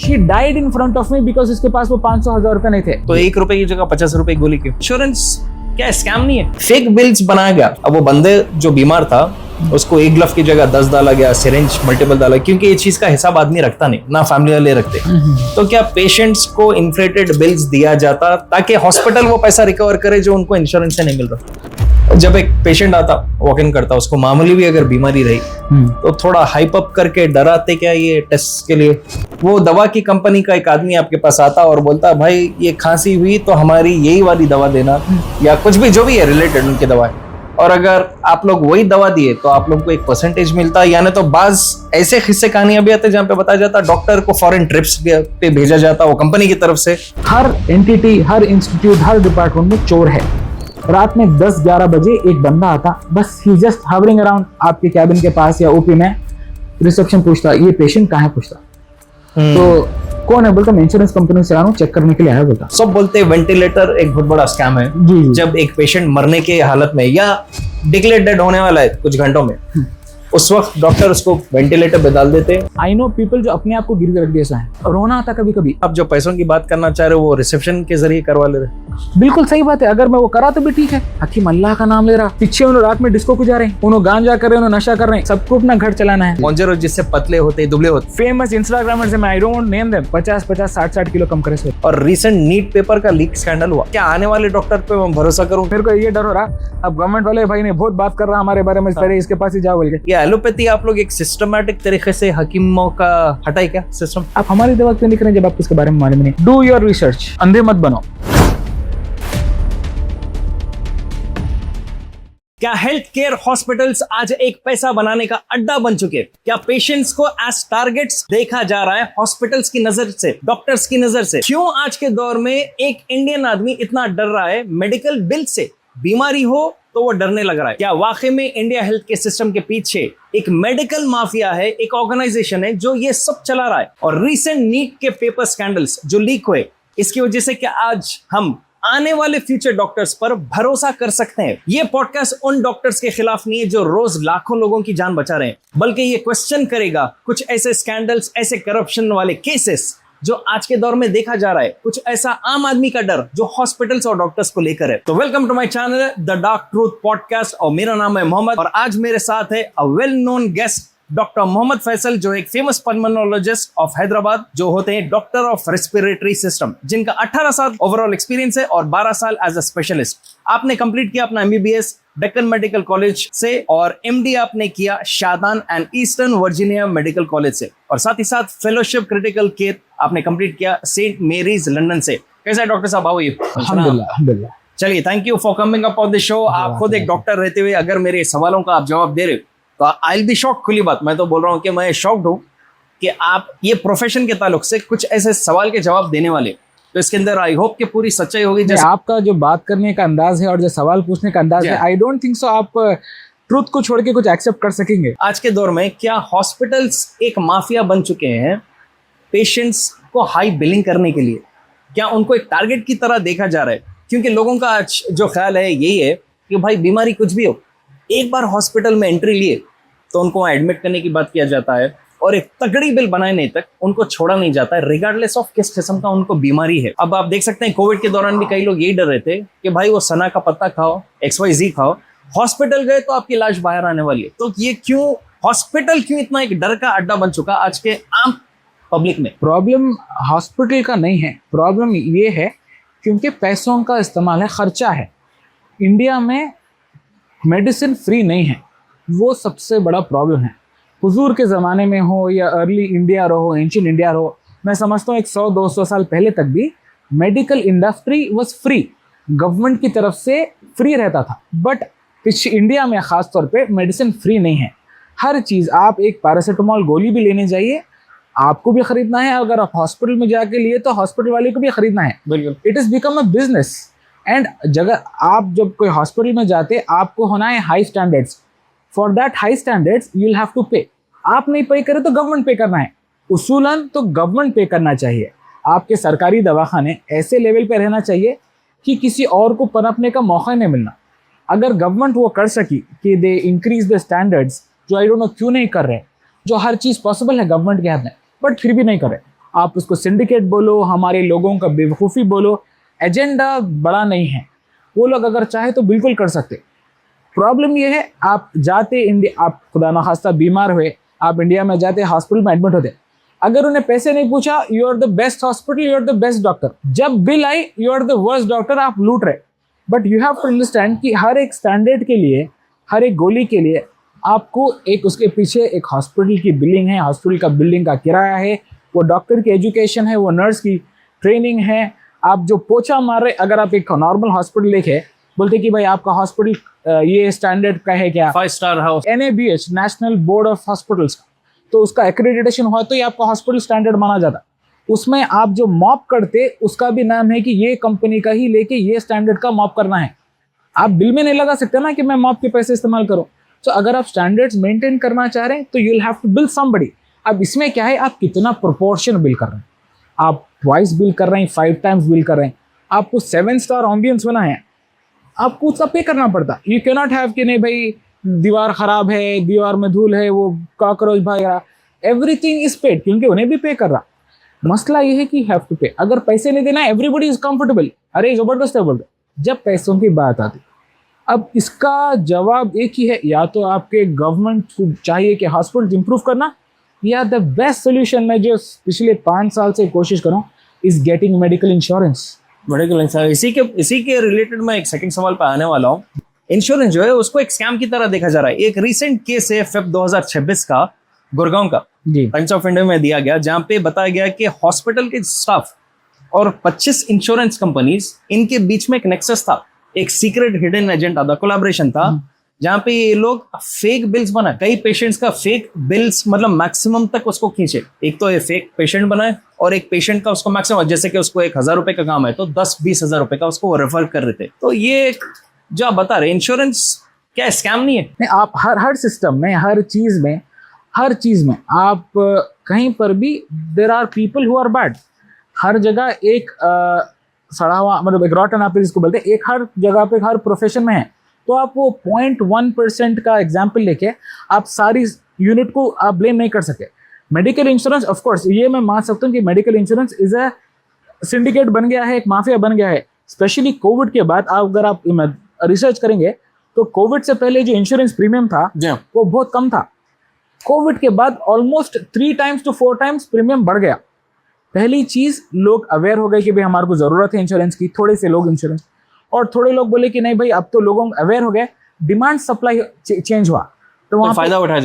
She died in front of me because उसके पास वो 500,000 रुपए नहीं थे। तो 1 रुपए की जगह 50 रुपए की गोली क्यों? इंश्योरेंस क्या स्कैम नहीं है? फेक बिल्स बनाया गया। अब वो बंदे जो बीमार था उसको एक ग्लव की जगह 10 डाला गया, सिरिंज मल्टीपल डाला, क्योंकि ये चीज का हिसाब आदमी रखता नहीं, ना फैमिली वाले रखते। तो क्या पेशेंट्स को इन्फ्लेटेड बिल्स दिया जाता ताकि हॉस्पिटल वो पैसा रिकवर करे जो उनको इंश्योरेंस से नहीं मिल रहा? जब एक पेशेंट आता, वॉक इन करता, उसको मामूली भी अगर बीमारी रही तो थोड़ा हाइप अप करके डराते क्या ये टेस्ट के लिए। वो दवा की कंपनी का एक आदमी आपके पास आता और बोलता भाई ये खांसी हुई तो हमारी यही वाली दवा देना, या कुछ भी जो भी है रिलेटेड उनकी दवाएं, और अगर आप लोग वही दवा दिए तो आप लोग को एक परसेंटेज मिलता है। यानी तो बाज ऐसे किस्से कहानियां भी आते जहाँ पे बताया जाता डॉक्टर को फॉरेन ट्रिप्स पे भेजा जाता वो कंपनी की तरफ से। हर एंटिटी, हर इंस्टीट्यूट, हर डिपार्टमेंट में चोर है। रात में 10-11 बजे एक बंदा आता, बस ही जस्ट हावरिंग अराउंड आपके कैबिन के पास या ओपी में, रिसेप्शन पूछता ये पेशेंट कहाँ है, पूछता तो कौन है, बोलता मैं इंश्योरेंस कंपनी से आया हूँ, चेक करने के लिए आया। बोलता सब बोलते हैं वेंटिलेटर एक बहुत बड़ा स्कैम है। जी। जब एक पेशेंट मरने के हालत में या डिक्लेयर डेड होने वाला है कुछ घंटों में, उस वक्त डॉक्टर उसको वेंटिलेटर पे डाल देते हैं। आई नो पीपल जो अपने आप को गिर के रख दिया है, रोना आता कभी कभी। आप जो पैसों की बात करना चाह रहे हो वो रिसेप्शन के जरिए करवा ले रहे। बिल्कुल सही बात है, अगर मैं वो करा तो भी ठीक है। हकीम अल्लाह का नाम ले रहा, पीछे उन्होंने रात में डिस्को को जा रहे हैं, उन्होंने गांजा कर रहे हैं, उन्होंने नशा कर रहे हैं, सबको अपना घर चलाना है। मौजेरो जिससे पतले होते दुबले होते, फेमस इंस्टाग्रामर से मैं I don't name them, 50-50 60-60 kilo कम करे। और रिसेंट नीट पेपर का लीक स्कैंडल हुआ, क्या आने वाले डॉक्टर पे मैं भरोसा करूं? मेरे को ये डर हो रहा अब गवर्नमेंट वाले भाई ने बहुत बात कर रहा हमारे बारे में, पहले इसके पास ही जाओ बोल के। ये एलोपैथी आप लोग एक सिस्टमैटिक तरीके से हकीमों का हटाए क्या सिस्टम? आप हमारी दवा क्यों नहीं करें जब आपको इसके बारे में मालूम नहीं? डू योर रिसर्च, अंधे मत बनो। क्या हेल्थ केयर हॉस्पिटल्स आज एक पैसा बनाने का अड्डा बन चुके हैं? क्या पेशेंट्स को एज टारगेट्स देखा जा रहा है हॉस्पिटल्स की नजर से, डॉक्टर्स की नजर से? क्यों आज के दौर में एक इंडियन आदमी इतना डर रहा है मेडिकल बिल से? बीमारी हो तो वो डरने लग रहा है। क्या वाकई में इंडिया हेल्थ केयर सिस्टम के पीछे एक मेडिकल माफिया है, एक ऑर्गेनाइजेशन है जो ये सब चला रहा है? और रीसेंट नीट के पेपर स्कैंडल्स जो लीक हुए, इसकी वजह से क्या आज हम आने वाले फ्यूचर डॉक्टर्स पर भरोसा कर सकते हैं? ये पॉडकास्ट उन डॉक्टर्स के खिलाफ नहीं है जो रोज लाखों लोगों की जान बचा रहे हैं, बल्कि ये क्वेश्चन करेगा कुछ ऐसे स्कैंडल्स, ऐसे करप्शन वाले केसेस जो आज के दौर में देखा जा रहा है, कुछ ऐसा आम आदमी का डर जो हॉस्पिटल्स और डॉक्टर्स को लेकर है। तो welcome to my channel the dark truth podcast, और मेरा नाम है मोहम्मद, और आज मेरे साथ है a well known guest doctor Mohammad Faisal, जो एक फेमस पल्मोनोलॉजिस्ट ऑफ हैदराबाद, जो होते हैं डॉक्टर ऑफ रेस्पिरेटरी सिस्टम, जिनका 18 साल ओवरऑल एक्सपीरियंस है और 12 साल एज अ स्पेशलिस्ट। आपने कंप्लीट किया अपना एमबीबीएस डेक्कन मेडिकल कॉलेज से, और एमडी आपने किया Shadan and Eastern Virginia medical college से, और साथ ही साथ फेलोशिप क्रिटिकल केयर आपने कंप्लीट किया सेंट मेरीज लंदन से। कैसा है डॉक्टर साहब? How are you? अल्हम्दुलिल्लाह। चलिए, thank you for coming up on the show. आप खुद एक डॉक्टर रहते हुए अगर मेरे सवालों का आप जवाब दे रहे हो तो आई विल बी शॉक। खुली बात, मैं तो बोल रहा हूँ कि मैं शॉक्ड हूँ कि आप ये प्रोफेशन के ताल्लुक से कुछ ऐसे सवाल के जवाब देने वाले, तो इसके अंदर आई होप कि पूरी सच्चाई होगी। जैसे आपका जो बात करने का अंदाज है और जो सवाल पूछने का अंदाज है, आई डोंट थिंक सो आप ट्रुथ को छोड़ के कुछ एक्सेप्ट कर सकेंगे। आज के दौर में क्या हॉस्पिटल्स एक माफिया बन चुके हैं पेशेंट्स को हाई बिलिंग करने के लिए? क्या उनको एक टारगेट की तरह देखा जा रहा है? क्योंकि लोगों का आज जो ख्याल है यही है कि भाई बीमारी कुछ भी हो, एक बार हॉस्पिटल में एंट्री लिए तो उनको वहाँ एडमिट करने की बात किया जाता है, और एक तगड़ी बिल बनाने तक उनको छोड़ा नहीं जाता है, रिगार्डलेस ऑफ किस किस्म का उनको बीमारी है। अब आप देख सकते हैं कोविड के दौरान भी कई लोग यही डर रहे थे कि भाई वो सना का पत्ता खाओ, XYZ खाओ, हॉस्पिटल गए तो आपकी लाश बाहर आने वाली है। तो ये क्यों हॉस्पिटल क्यों इतना एक डर का अड्डा बन चुका आज के आम पब्लिक में? प्रॉब्लम हॉस्पिटल का नहीं है, प्रॉब्लम ये है क्योंकि पैसों का इस्तेमाल है, खर्चा है। इंडिया में मेडिसिन फ्री नहीं है, वो सबसे बड़ा प्रॉब्लम है। हुजूर के ज़माने में हो या अर्ली इंडिया रहो, एंशिएंट इंडिया रहो, मैं समझता हूँ 100-200 साल पहले तक भी medical industry was free, government की तरफ से फ्री रहता था। बट इंडिया में ख़ास तौर पे मेडिसिन फ्री नहीं है। हर चीज़, आप एक पैरासीटामोल गोली भी लेने जाइए आपको भी ख़रीदना है, अगर आप हॉस्पिटल में जाके लिए तो हॉस्पिटल वाले को भी ख़रीदना है। बिल्कुल, it is become a business. And जगह आप जब कोई हॉस्पिटल में जाते, आपको होना है high standards. For that high standards you will have to pay. आप नहीं पे करें तो गवर्नमेंट पे करना है, उसूलन तो गवर्नमेंट पे करना चाहिए। आपके सरकारी दवाखाने ऐसे लेवल पे रहना चाहिए कि किसी और को पनपने का मौका नहीं मिलना। अगर गवर्नमेंट वो कर सकी कि दे इंक्रीज द स्टैंडर्ड्स, जो आई डोंट नो क्यों नहीं कर रहे, जो हर चीज़ पॉसिबल है गवर्नमेंट के हाथ में, बट फिर भी नहीं कर रहे। आप उसको सिंडिकेट बोलो, हमारे लोगों का बेवकूफ़ी बोलो, एजेंडा बड़ा नहीं है। वो लोग अगर चाहे तो बिल्कुल कर सकते। प्रॉब्लम ये है, आप जाते इंडिया, आप खुदा ना खास्ता बीमार हुए, आप इंडिया में जाते, हॉस्पिटल में एडमिट होते, अगर उन्हें पैसे नहीं पूछा, you are the best hospital, you are the best doctor, जब बिल आई you are the worst doctor, आप लूट रहे। But you have to understand कि हर एक स्टैंडर्ड के लिए, हर एक गोली के लिए आपको एक उसके पीछे एक हॉस्पिटल की बिलिंग है, हॉस्पिटल का बिल्डिंग का किराया है, वो डॉक्टर की एजुकेशन है, वो नर्स की ट्रेनिंग है। आप जो पोछा मार रहे, अगर आप एक नॉर्मल हॉस्पिटल लेके बोलते कि भाई आपका हॉस्पिटल ये स्टैंडर्ड का है क्या, 5 star house, NABH national board of hospitals का, तो उसका एक्रेडिटेशन हुआ तो ये आपका हॉस्पिटल स्टैंडर्ड माना जाता। उसमें आप जो मॉप करते उसका भी नाम है कि ये कंपनी का ही लेके ये स्टैंडर्ड का मॉप करना है। आप बिल में नहीं लगा सकते ना कि मैं मॉप के पैसे इस्तेमाल करूं। तो अगर आप स्टैंडर्ड्स मेंटेन करना चाह रहे हैं तो you will have to bill somebody. अब इसमें क्या है, आप कितना प्रोपोर्शन बिल कर रहे हैं, आप ट्वाइस बिल कर रहे हैं, 5 टाइम्स बिल कर रहे हैं, आपको 7 स्टार एम्बियंस बना है, आपको उसका पे करना पड़ता। यू कैन नॉट हैव कि नहीं भाई दीवार खराब है, दीवार में धूल है, वो कॉकरोच भाग रहा, एवरीथिंग इज पेड, क्योंकि उन्हें भी पे कर रहा। मसला ये है कि हैव टू पे। अगर पैसे नहीं देना, एवरीबडी इज कंफर्टेबल, अरे जबरदस्त है बोलते। जब पैसों की बात आती, अब इसका जवाब एक ही है, या तो आपके गवर्नमेंट को चाहिए कि हॉस्पिटल इंप्रूव करना, या द बेस्ट सोल्यूशन मैं जो पिछले 5 साल से कोशिश कर रहा हूँ is getting medical insurance. Medical insurance, इसी के रिलेटेड मैं एक सेकंड सवाल पे आने वाला हूँ। इंश्योरेंस जो है उसको एक स्कैम की तरह देखा जा रहा है। एक रिसेंट केस है फेब 2026 का, गुड़गांव का, जी, टाइम्स ऑफ इंडिया में दिया गया, जहां पे बताया गया कि हॉस्पिटल के स्टाफ और 25 इंश्योरेंस कंपनीज, इनके बीच में एक नेक्सस था, एक सीक्रेट हिडन एजेंडा था, कोलैबोरेशन था, जहां पे ये लोग फेक बिल्स बनाए, कई पेशेंट्स का फेक बिल्स, मतलब मैक्सिमम तक उसको खींचे। एक तो ये फेक पेशेंट बनाए और एक पेशेंट का उसको मैक्सिमम, जैसे कि उसको 1,000 रुपए का काम है तो 10-20 हजार रुपए का उसको रेफर कर रहे थे। तो ये जो आप बता रहे इंश्योरेंस क्या स्कैम नहीं है? नहीं, आप हर सिस्टम में, हर चीज में आप कहीं पर भी there are people who are bad. हर जगह एक सड़ा हुआ, मतलब एक रॉटन एपल जिसको बोलते हैं, एक हर जगह पे हर प्रोफेशन में है। तो आप वो 0.1% का एग्जाम्पल लेके आप सारी यूनिट को आप ब्लेम नहीं कर सके। मेडिकल इंश्योरेंस, ऑफ कोर्स ये मैं मान सकता हूँ कि medical insurance is a syndicate बन गया है, एक माफिया बन गया है। स्पेशली कोविड के बाद अगर आप रिसर्च करेंगे तो कोविड से पहले जो इंश्योरेंस प्रीमियम था वो बहुत कम था। कोविड के बाद almost 3 times to 4 times premium बढ़ गया। पहली चीज, लोग अवेयर हो गए कि भाई हमारे को जरूरत है इंश्योरेंस की, थोड़े से लोग इंश्योरेंस, और थोड़े लोग बोले कि नहीं भाई अब तो लोगों अवेयर हो गए, डिमांड सप्लाई चेंज हुआ, तो वहां फायदा उठाया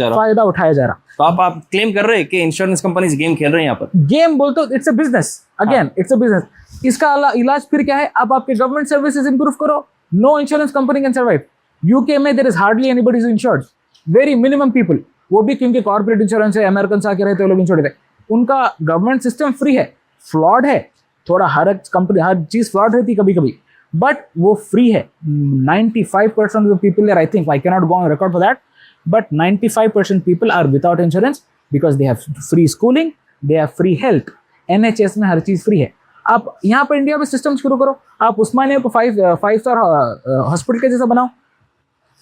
जा रहा। तो आप क्लेम कर रहे हैं कि इंश्योरेंस कंपनीज गेम खेल रहे हैं यहाँ पर? गेम बोलते हो, it's a business, again it's a business. इसका इलाज फिर क्या है, आप आपके गवर्नमेंट सर्विसेज इंप्रूव करो। No insurance company can survive. UK में there is hardly anybody is insured, very minimum people, वो भी क्योंकि कॉर्पोरेट इंश्योरेंस है, अमेरिकन आके रहते हैं लोग इंश्योर्ड है। उनका गवर्नमेंट सिस्टम फ्री है, फ्लॉड है थोड़ा, हर कंपनी हर चीज फ्लॉड रहती कभी कभी, बट वो फ्री है। 95% of people, I think, I can not go on record for that, but 95% people are without insurance because they have free schooling, they have free health. NHS में हर चीज free है। आप यहाँ पर इंडिया में system शुरू करो, आप उस्मानिया को 5 स्टार हॉस्पिटल के जैसा बनाओ।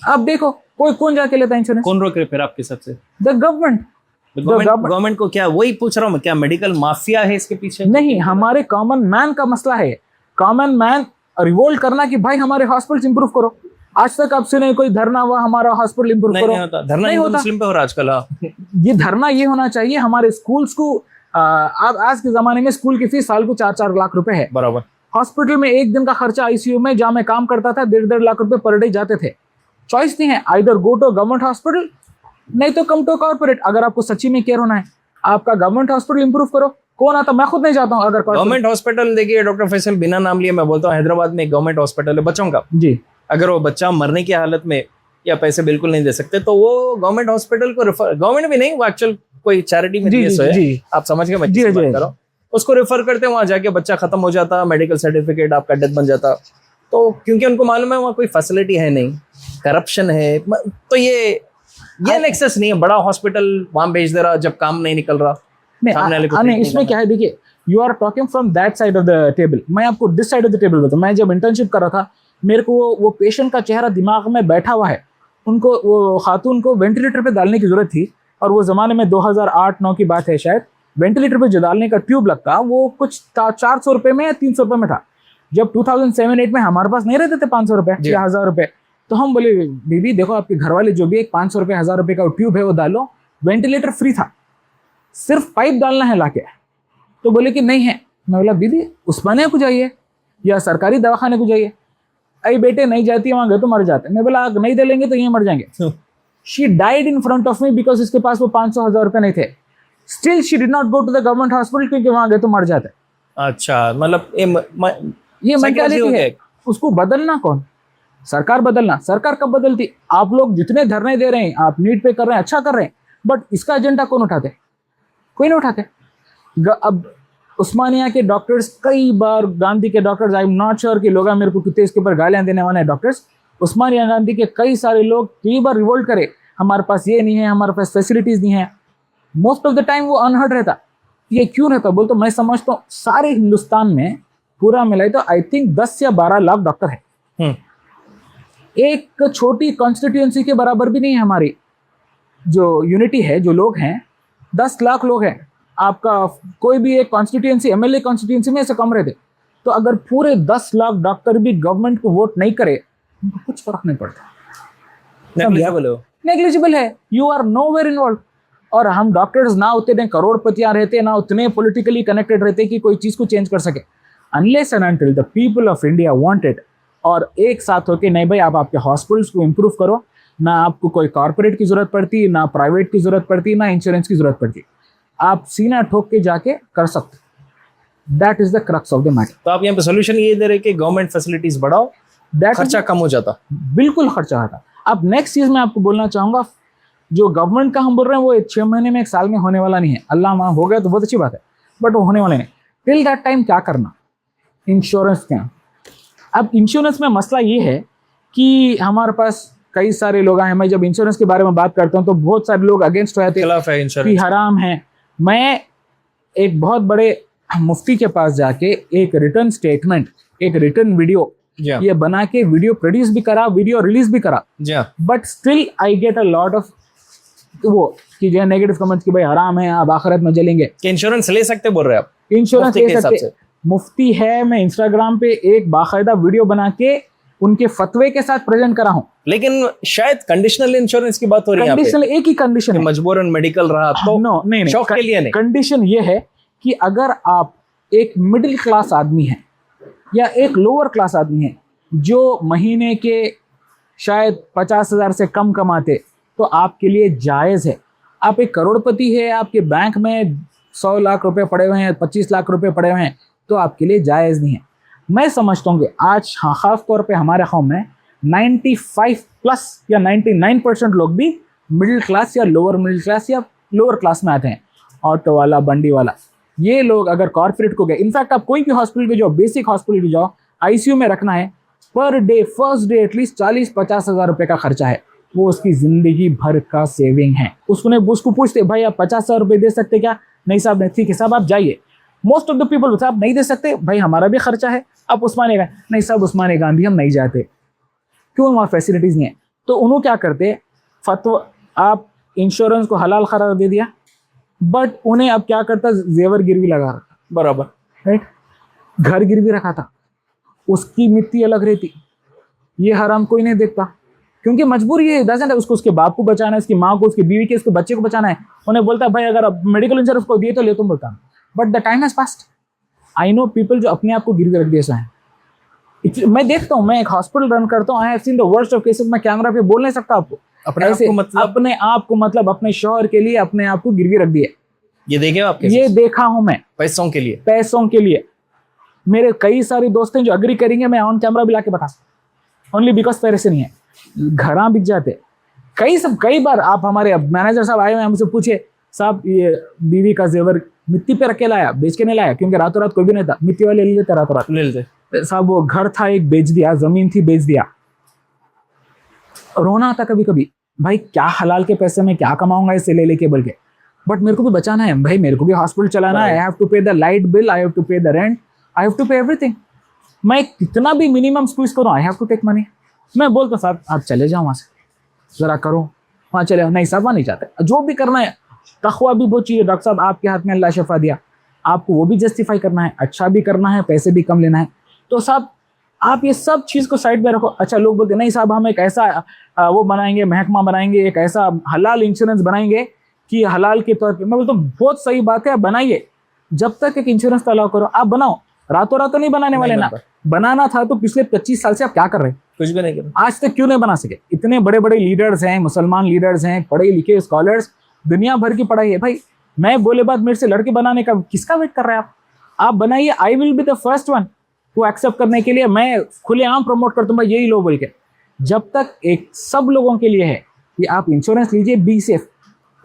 आप देखो कौन जाके लेता है इंश्योरेंस? कौन रोक रहे फिर आपके हिसाब से? The government. गवर्नमेंट को क्या, वही पूछ रहा हूँ मैं, क्या मेडिकल माफिया है इसके पीछे? नहीं, हमारे कॉमन मैन का मसला है। कॉमन मैन रिवोल्ट करना कि भाई हमारे हॉस्पिटल इंप्रूव करो। आज तक आपसे नहीं कोई धरना हुआ हमारा हॉस्पिटल इंप्रूव करो, नहीं होता धरना, नहीं होता। मुस्लिम पे हो रहा आजकल। ये धरना ये होना चाहिए हमारे स्कूल्स को। आज के जमाने में स्कूल की फीस साल को 4-4 लाख रुपए है, बराबर। हॉस्पिटल में एक दिन का खर्चा ICU में जहाँ मैं काम करता था 1.5 लाख रुपए पर डे जाते थे। चॉइस नहीं है, either go to government hospital नहीं तो कम टू कॉर्पोरेट। अगर आपको सच्ची में केयर होना है, आपका गवर्नमेंट हॉस्पिटल इंप्रूव करो। कौन आता, मैं खुद नहीं जाता हूँ। अगर गवर्नमेंट हॉस्पिटल देखिए, डॉक्टर फैसल, बिना नाम लिए मैं बोलता हूँ, हैदराबाद में एक गवर्नमेंट हॉस्पिटल है बच्चों का जी। अगर वो बच्चा मरने की हालत में या पैसे बिल्कुल नहीं दे सकते तो वो गवर्नमेंट हॉस्पिटल को रेफर, गवर्नमेंट भी नहीं, वो एक्चुअल कोई चैरिटी में है, आप समझ गए मैं किसकी बात कर रहा हूं, उसको रेफर करते, वहां जाके बच्चा खत्म हो जाता, मेडिकल सर्टिफिकेट आपका डेथ बन जाता। तो क्योंकि उनको मालूम है वहाँ कोई फैसिलिटी है नहीं, करप्शन है, तो ये नेक्सस नहीं है। बड़ा हॉस्पिटल वहां भेज दे रहा जब काम नहीं निकल रहा। नहीं, इसमें क्या है, देखिए, you are talking from that side of the table, मैं आपको this side of the table बताऊं। मैं जब इंटर्नशिप कर रहा था, मेरे को वो पेशेंट का चेहरा दिमाग में बैठा हुआ है। उनको, वो खातून को वेंटिलेटर पे डालने की जरूरत थी, और वो जमाने में 2008-9 की बात है शायद। वेंटिलेटर पे जो डालने का ट्यूब लगता वो कुछ 400 रुपए में या 300 रुपए में था। जब 2007-8 में हमारे पास नहीं रहते थे 500 रुपए जी। या 1000 रुपए, तो हम बोले बीबी देखो आपके घर वाले जो भी एक 500 रुपए 1000 रुपए का ट्यूब है वो डालो, वेंटिलेटर फ्री था, सिर्फ पाइप डालना है लाके। तो बोले कि नहीं है। मैं बोला दीदी उस्मानिया को जाइए या सरकारी दवाखाने को जाइए। अरे बेटे नहीं जाती है, वहां गए तो मर जाते। मैं बोला नहीं दे लेंगे तो ये मर जाएंगे। She died in front of me because इसके पास वो 500-1000 रुपए नहीं थे। Still she did not go to the government hospital क्योंकि वहां गए तो मर जाते। अच्छा, मतलब ये मेंटालिटी है। है। उसको बदलना कौन? सरकार बदलना। सरकार कब बदलती? आप लोग जितने धरने दे रहे हैं, आप नीट पे कर रहे हैं, अच्छा कर रहे हैं, बट इसका एजेंडा कौन उठाते? कोई नहीं उठाते। अब उस्मानिया के डॉक्टर्स कई बार, गांधी के doctors, I am not sure कि लोग मेरे को कितने इसके ऊपर गालियां देने वाले हैं डॉक्टर्स। उस्मानिया गांधी के कई सारे लोग कई बार रिवोल्ट करे, हमारे पास ये नहीं है, हमारे पास फैसिलिटीज नहीं है। मोस्ट ऑफ द टाइम वो अनहर्ड रहता। ये क्यों रहता बोल तो मैं समझता हूँ सारे हिंदुस्तान में पूरा मिलाए तो आई थिंक 10 या 12 लाख डॉक्टर है। एक छोटी कॉन्स्टिट्यूएंसी के बराबर भी नहीं है हमारी जो यूनिटी है, जो लोग हैं 10 लाख लोग हैं। आपका कोई भी एक कॉन्स्टिट्यूएंसी, एमएलए कॉन्स्टिट्यूएंसी में ऐसे कम रहते। तो अगर पूरे 10 लाख डॉक्टर भी गवर्नमेंट को वोट नहीं करे, उनको कुछ फर्क नहीं पड़ता। नेग्लिजिबल है। You are nowhere involve. और हम डॉक्टर्स ना उतने करोड़पतियां रहते, ना उतने पॉलिटिकली कनेक्टेड रहते कि कोई चीज को चेंज कर सके। Unless and until the people of India want it, और एक साथ होके नहीं भाई आप आपके हॉस्पिटल्स को इम्प्रूव करो, ना आपको कोई कॉर्पोरेट की जरूरत पड़ती, ना प्राइवेट की जरूरत पड़ती, ना इंश्योरेंस की जरूरत पड़ती, आप सीना ठोक के जाके कर सकते। That is the crux of the matter. तो आप यहाँ पे सोल्यूशन ये दे रहे कि गवर्नमेंट फैसिलिटीज बढ़ाओ, खर्चा कम हो जाता। बिल्कुल खर्चा आता। अब नेक्स्ट चीज मैं आपको बोलना चाहूंगा, जो गवर्नमेंट का हम बोल रहे हैं वो 6 महीने में 1 साल में होने वाला नहीं है। अल्लाह मां हो गया तो बहुत अच्छी बात है, बट वो होने वाले नहीं। टिल दैट टाइम क्या करना? इंश्योरेंस क्या? अब इंश्योरेंस में मसला ये है कि हमारे पास कई सारे लोग हैं। मैं जब इंश्योरेंस के बारे में बात करता हूँ तो बहुत सारे लोग अगेंस्ट हो जाते हैं कि हराम है। मैं एक बहुत बड़े मुफ्ती के पास जाके एक रिटर्न स्टेटमेंट, एक रिटर्न वीडियो ये बना के वीडियो प्रोड्यूस भी करा, वीडियो रिलीज भी करा, but still I get a lot of वो कि जो है नेगेटिव कमेंट्स कि भाई हराम है, आप आखिरत में जलेंगे। कि इंश्योरेंस ले सकते बोल रहे हैं आप? इंश्योरेंस ले सकते। मुफ्ती है, मैं इंस्टाग्राम पे एक बाकायदा वीडियो बना के उनके फतवे के साथ प्रेजेंट करा हूं। लेकिन शायद कंडीशनल इंश्योरेंस की बात हो रही है। कंडीशनल एक ही कंडीशन है, मजबूरन मेडिकल रहा तो नो नहीं, शौक के लिए नहीं। कंडीशन ये है कि अगर आप एक मिडिल क्लास आदमी हैं या एक लोअर क्लास आदमी है जो महीने के शायद 50,000 से कम कमाते, तो आपके लिए जायज़ है। आप एक करोड़पति है, आपके बैंक में 100 लाख रुपए पड़े हुए हैं, 25 लाख रुपए पड़े हुए हैं, तो आपके लिए जायज़ नहीं है। मैं समझता हूँ कि आज खास तौर पे हमारे कौम में 95+ या 99% लोग भी मिडिल क्लास या लोअर मिडिल क्लास या लोअर क्लास में आते हैं। ऑटो वाला, बंडी वाला, ये लोग अगर कॉर्पोरेट को गए, इनफैक्ट आप कोई भी हॉस्पिटल की जाओ, बेसिक हॉस्पिटल की जाओ, आईसीयू में रखना है, per day first day at least 40-50 हज़ार रुपये का खर्चा है। वो उसकी जिंदगी भर का सेविंग है। उसको पूछते भाई आप 50,000 रुपये दे सकते क्या? नहीं साहब नहीं। ठीक है साहब आप जाइए। मोस्ट ऑफ द पीपल साहब नहीं दे सकते, भाई हमारा भी खर्चा है, आप उस्मानिया नहीं साहब, उस्मानिया गांधी हम नहीं जाते। क्यों? वहाँ फैसिलिटीज़ नहीं है। तो उन्होंने क्या करते, फतवा, आप इंश्योरेंस को हलाल करार दे दिया, बट उन्हें अब क्या करता, जेवर गिरवी लगा रखा, बराबर राइट, घर गिरवी रखा था, उसकी मिट्टी अलग रहती। ये हराम कोई नहीं देखता क्योंकि मजबूरी है, डजंट है। उसको उसके बाप को बचाना है, उसकी माँ को, उसकी बीवी के, उसके बच्चे को बचाना है। उन्हें बोलता भाई अगर अब मेडिकल इंश्योरेंस को दिए तो ले, तुम बोलता। But the time has past. I know people जो अपने आप को गिरवी रख दिए हैं। मैं देखता हूँ, मैं एक हॉस्पिटल रन करता हूँ, I have seen the worst of cases. मैं कैमरा पे बोल नहीं सकता आपको, अपने आप को मतलब अपने शौहर के लिए अपने आप को गिरवी रख दिए। ये देखे आपके? ये देखा हूं मैं, पैसों के लिए। मेरे कई सारे दोस्त हैं जो अग्री करेंगे, मैं ऑन कैमरा भी लाके बता सकता, ओनली बिकॉज पैसे नहीं है, घर बिक जाते। कई बार आप हमारे मैनेजर साहब आए हुए हैं, हमसे पूछे साहब ये बीवी का जेवर मिट्टी पे रख के लाया, बेच के नहीं लाया, क्योंकि रातों रात कोई भी नहीं था, मिट्टी वाले ले लेते, रातों रात ले लेते साहब। वो घर था एक, बेच दिया, जमीन थी बेच दिया। रोना आता कभी कभी, भाई क्या हलाल के पैसे में क्या कमाऊंगा इससे ले लेके, बल्कि बट मेरे को भी बचाना है भाई, मेरे को भी हॉस्पिटल चलाना है। I have to pay the light bill, I have to pay the rent, I have to pay everything. मैं कितना भी मिनिमम स्क्वीज करूँ, I have to take money. मैं बोलता साहब आप चले जाओ वहाँ से, जरा करो, वहाँ चले। नहीं साहब वहाँ नहीं जाते, जो भी करना है तकवा भी बहुत चाहिए। डॉक्टर साहब आपके हाथ में अल्लाह शफा दिया, आपको वो भी जस्टिफाई करना है, अच्छा भी करना है, पैसे भी कम लेना है। तो साहब आप ये सब चीज़ को साइड में रखो। अच्छा लोग बोलते नहीं साहब हम एक ऐसा वो बनाएंगे, महकमा बनाएंगे, एक ऐसा हलाल इंश्योरेंस बनाएंगे कि हलाल के तौर पे। मैं बोलता हूँ बहुत सही बात है, आप बनाइए, जब तक एक इंश्योरेंस तो अलाउ करो। आप बनाओ, रातों रातों नहीं बनाने वाले ना। बनाना था तो पिछले 25 साल से आप क्या कर रहे हैं? कुछ भी नहीं किया। आज तक क्यों नहीं बना सके? इतने बड़े बड़े लीडर्स हैं, मुसलमान लीडर्स हैं, पढ़े लिखे स्कॉलर्स, दुनिया भर की पढ़ाई है भाई। मैं बोले बाद मेरे से लड़के बनाने का किसका वेट कर रहे हैं आप बनाइए। I will be the first one to accept करने के लिए। मैं खुलेआम प्रमोट करता हूँ भाई, यही लो बोल के। जब तक एक सब लोगों के लिए है कि आप इंश्योरेंस लीजिए, बी सेफ।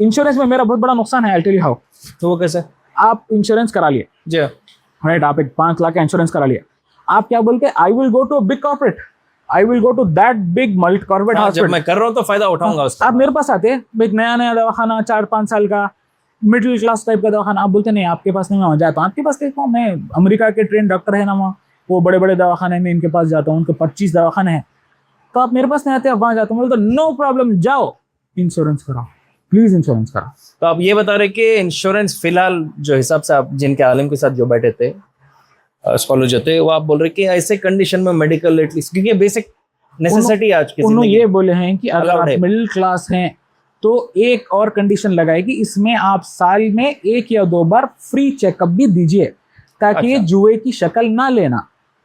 इंश्योरेंस में मेरा बहुत बड़ा नुकसान है, आई टेल यू हाउ। तो वो कैसे? आप इंश्योरेंस करा लिए, जी राइट, आप एक 5 लाख का इंश्योरेंस करा लिया। आप क्या बोलते हैं? I will go to big corporate, I will go to that big multi corporate जब हॉस्पिटल। मैं कर रहा हूँ तो फायदा उठाऊंगा उसका। आप मेरे पास आते हैं, एक नया नया दवाखाना, 4-5 साल का, मिडिल क्लास टाइप का दवाखाना। आप बोलते नहीं आपके पास नहीं, मैं वहाँ जाता हूँ। आपके पास देखो, मैं अमेरिका के ट्रेन डॉक्टर है ना वहाँ, वो बड़े बड़े दवाखाने में इनके पास जाता हूँ, उनके 25 दवाखाने हैं। तो आप मेरे पास नहीं आते, आप वहाँ जाते हो। बोलते नो प्रॉब्लम, जाओ इंश्योरेंस कराओ, प्लीज इंश्योरेंस कराओ। तो आप ये बता रहे कि इंश्योरेंस फिलहाल जो हिसाब से आप जिनके आलिम के साथ जो बैठे थे, स्कॉलर जो थे, वो आप बोल रहे कि ऐसे कंडीशन में मेडिकल एटलीस्ट, क्योंकि बेसिक नेसेसिटी आज की उन्होंने जिंदगी ये बोले हैं कि अगर आप मिडिल क्लास हैं तो एक और कंडीशन लगाई कि इसमें आप साल में 1 या 2 बार फ्री चेकअप भी दीजिए, ताकि ये जुए की शक्ल ना लेना।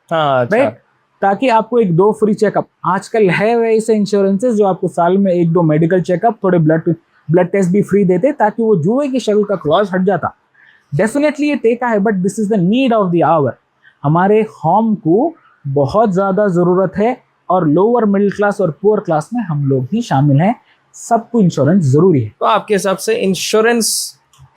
हाँ, अच्छा। राइट, ताकि आपको 1-2 फ्री चेकअप आजकल है वैसे इंश्योरेंसेस जो आपको साल में 1-2 मेडिकल चेकअप, थोड़े ब्लड टेस्ट भी फ्री देते, ताकि वो जुए की शक्ल का क्लॉज हट जाता। डेफिनेटली ये टेका है, but this is the need of the hour. हमारे होम को बहुत ज्यादा जरूरत है, और लोअर मिडिल क्लास और पुअर क्लास में हम लोग भी शामिल हैं। सबको इंश्योरेंस जरूरी है। तो आपके हिसाब से इंश्योरेंस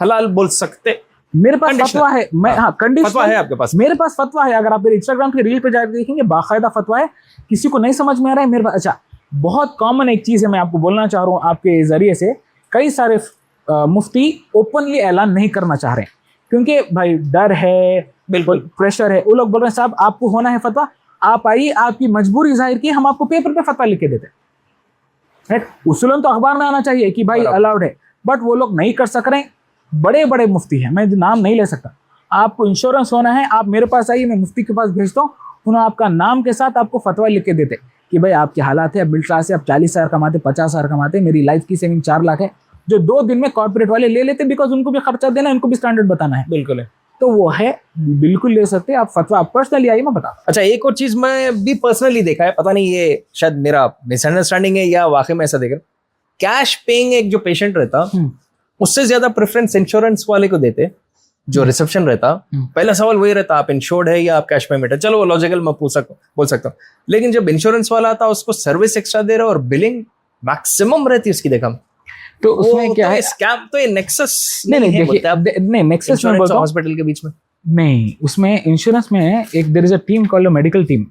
हलाल बोल सकते? मेरे पास फतवा है, मैं हाँ कंडीशन फतवा है आपके पास? मेरे पास फतवा है। अगर आप मेरे इंस्टाग्राम के रील पे जाकर देखेंगे, बाकायदा फतवा है। किसी को नहीं समझ में आ रहा है मेरे पास। अच्छा, बहुत कॉमन एक चीज है, मैं आपको बोलना चाह रहा हूँ आपके जरिए से। कई सारे मुफ्ती ओपनली ऐलान नहीं करना चाह रहे हैं, क्योंकि भाई डर है, बिल्कुल प्रेशर है। वो लोग बोल रहे हैं साहब आपको होना है फतवा, आप आइए, आपकी मजबूरी जाहिर की, हम आपको पेपर पे फतवा लिख के देते हैं। राइट, उसूलन तो अखबार में आना चाहिए कि भाई अलाउड है, बट वो लोग नहीं कर सक रहे। बड़े बड़े मुफ्ती हैं, मैं नाम नहीं ले सकता। आपको इंश्योरेंस होना है, आप मेरे पास आइए, मैं मुफ्ती के पास भेजता हूँ, उन्होंने आपका नाम के साथ आपको फतवा लिख के देते कि भाई आपके हालात है, आप मिडिल क्लास है, आप 40,000 कमाते, 50,000 कमाते, मेरी लाइफ की सेविंग 4 लाख है, जो 2 दिन में कॉर्पोरेट वाले ले लेते, बिकॉज उनको भी खर्चा देना है, उनको भी स्टैंडर्ड बताना है। बिल्कुल है, तो वो है, बिल्कुल ले सकते हैं आप फतवा। पर्सनली आइए, मैं बता। अच्छा, एक और चीज मैं भी पर्सनली देखा है, पता नहीं ये शायद मेरा मिसअंडरस्टैंडिंग है या वाकई में ऐसा देख रहा, कैश पेइंग एक जो पेशेंट रहता, उससे ज्यादा प्रेफरेंस इंश्योरेंस वाले को देते, जो रिसेप्शन रहता। पहला सवाल वही रहता, आप इंश्योर्ड है या आप कैश पेमेंट है। चलो वो लॉजिकल मैं बोल सकता हूँ, लेकिन जब इंश्योरेंस वाला आता उसको सर्विस एक्स्ट्रा दे रहा और बिलिंग मैक्सिमम रहती उसकी। देखा तो उसमें क्या है, स्कैम तो ये नेक्सस नहीं नेक्सस में बोलता हूं, हॉस्पिटल के बीच में नहीं। उसमें इंश्योरेंस में एक there is a team called medical team.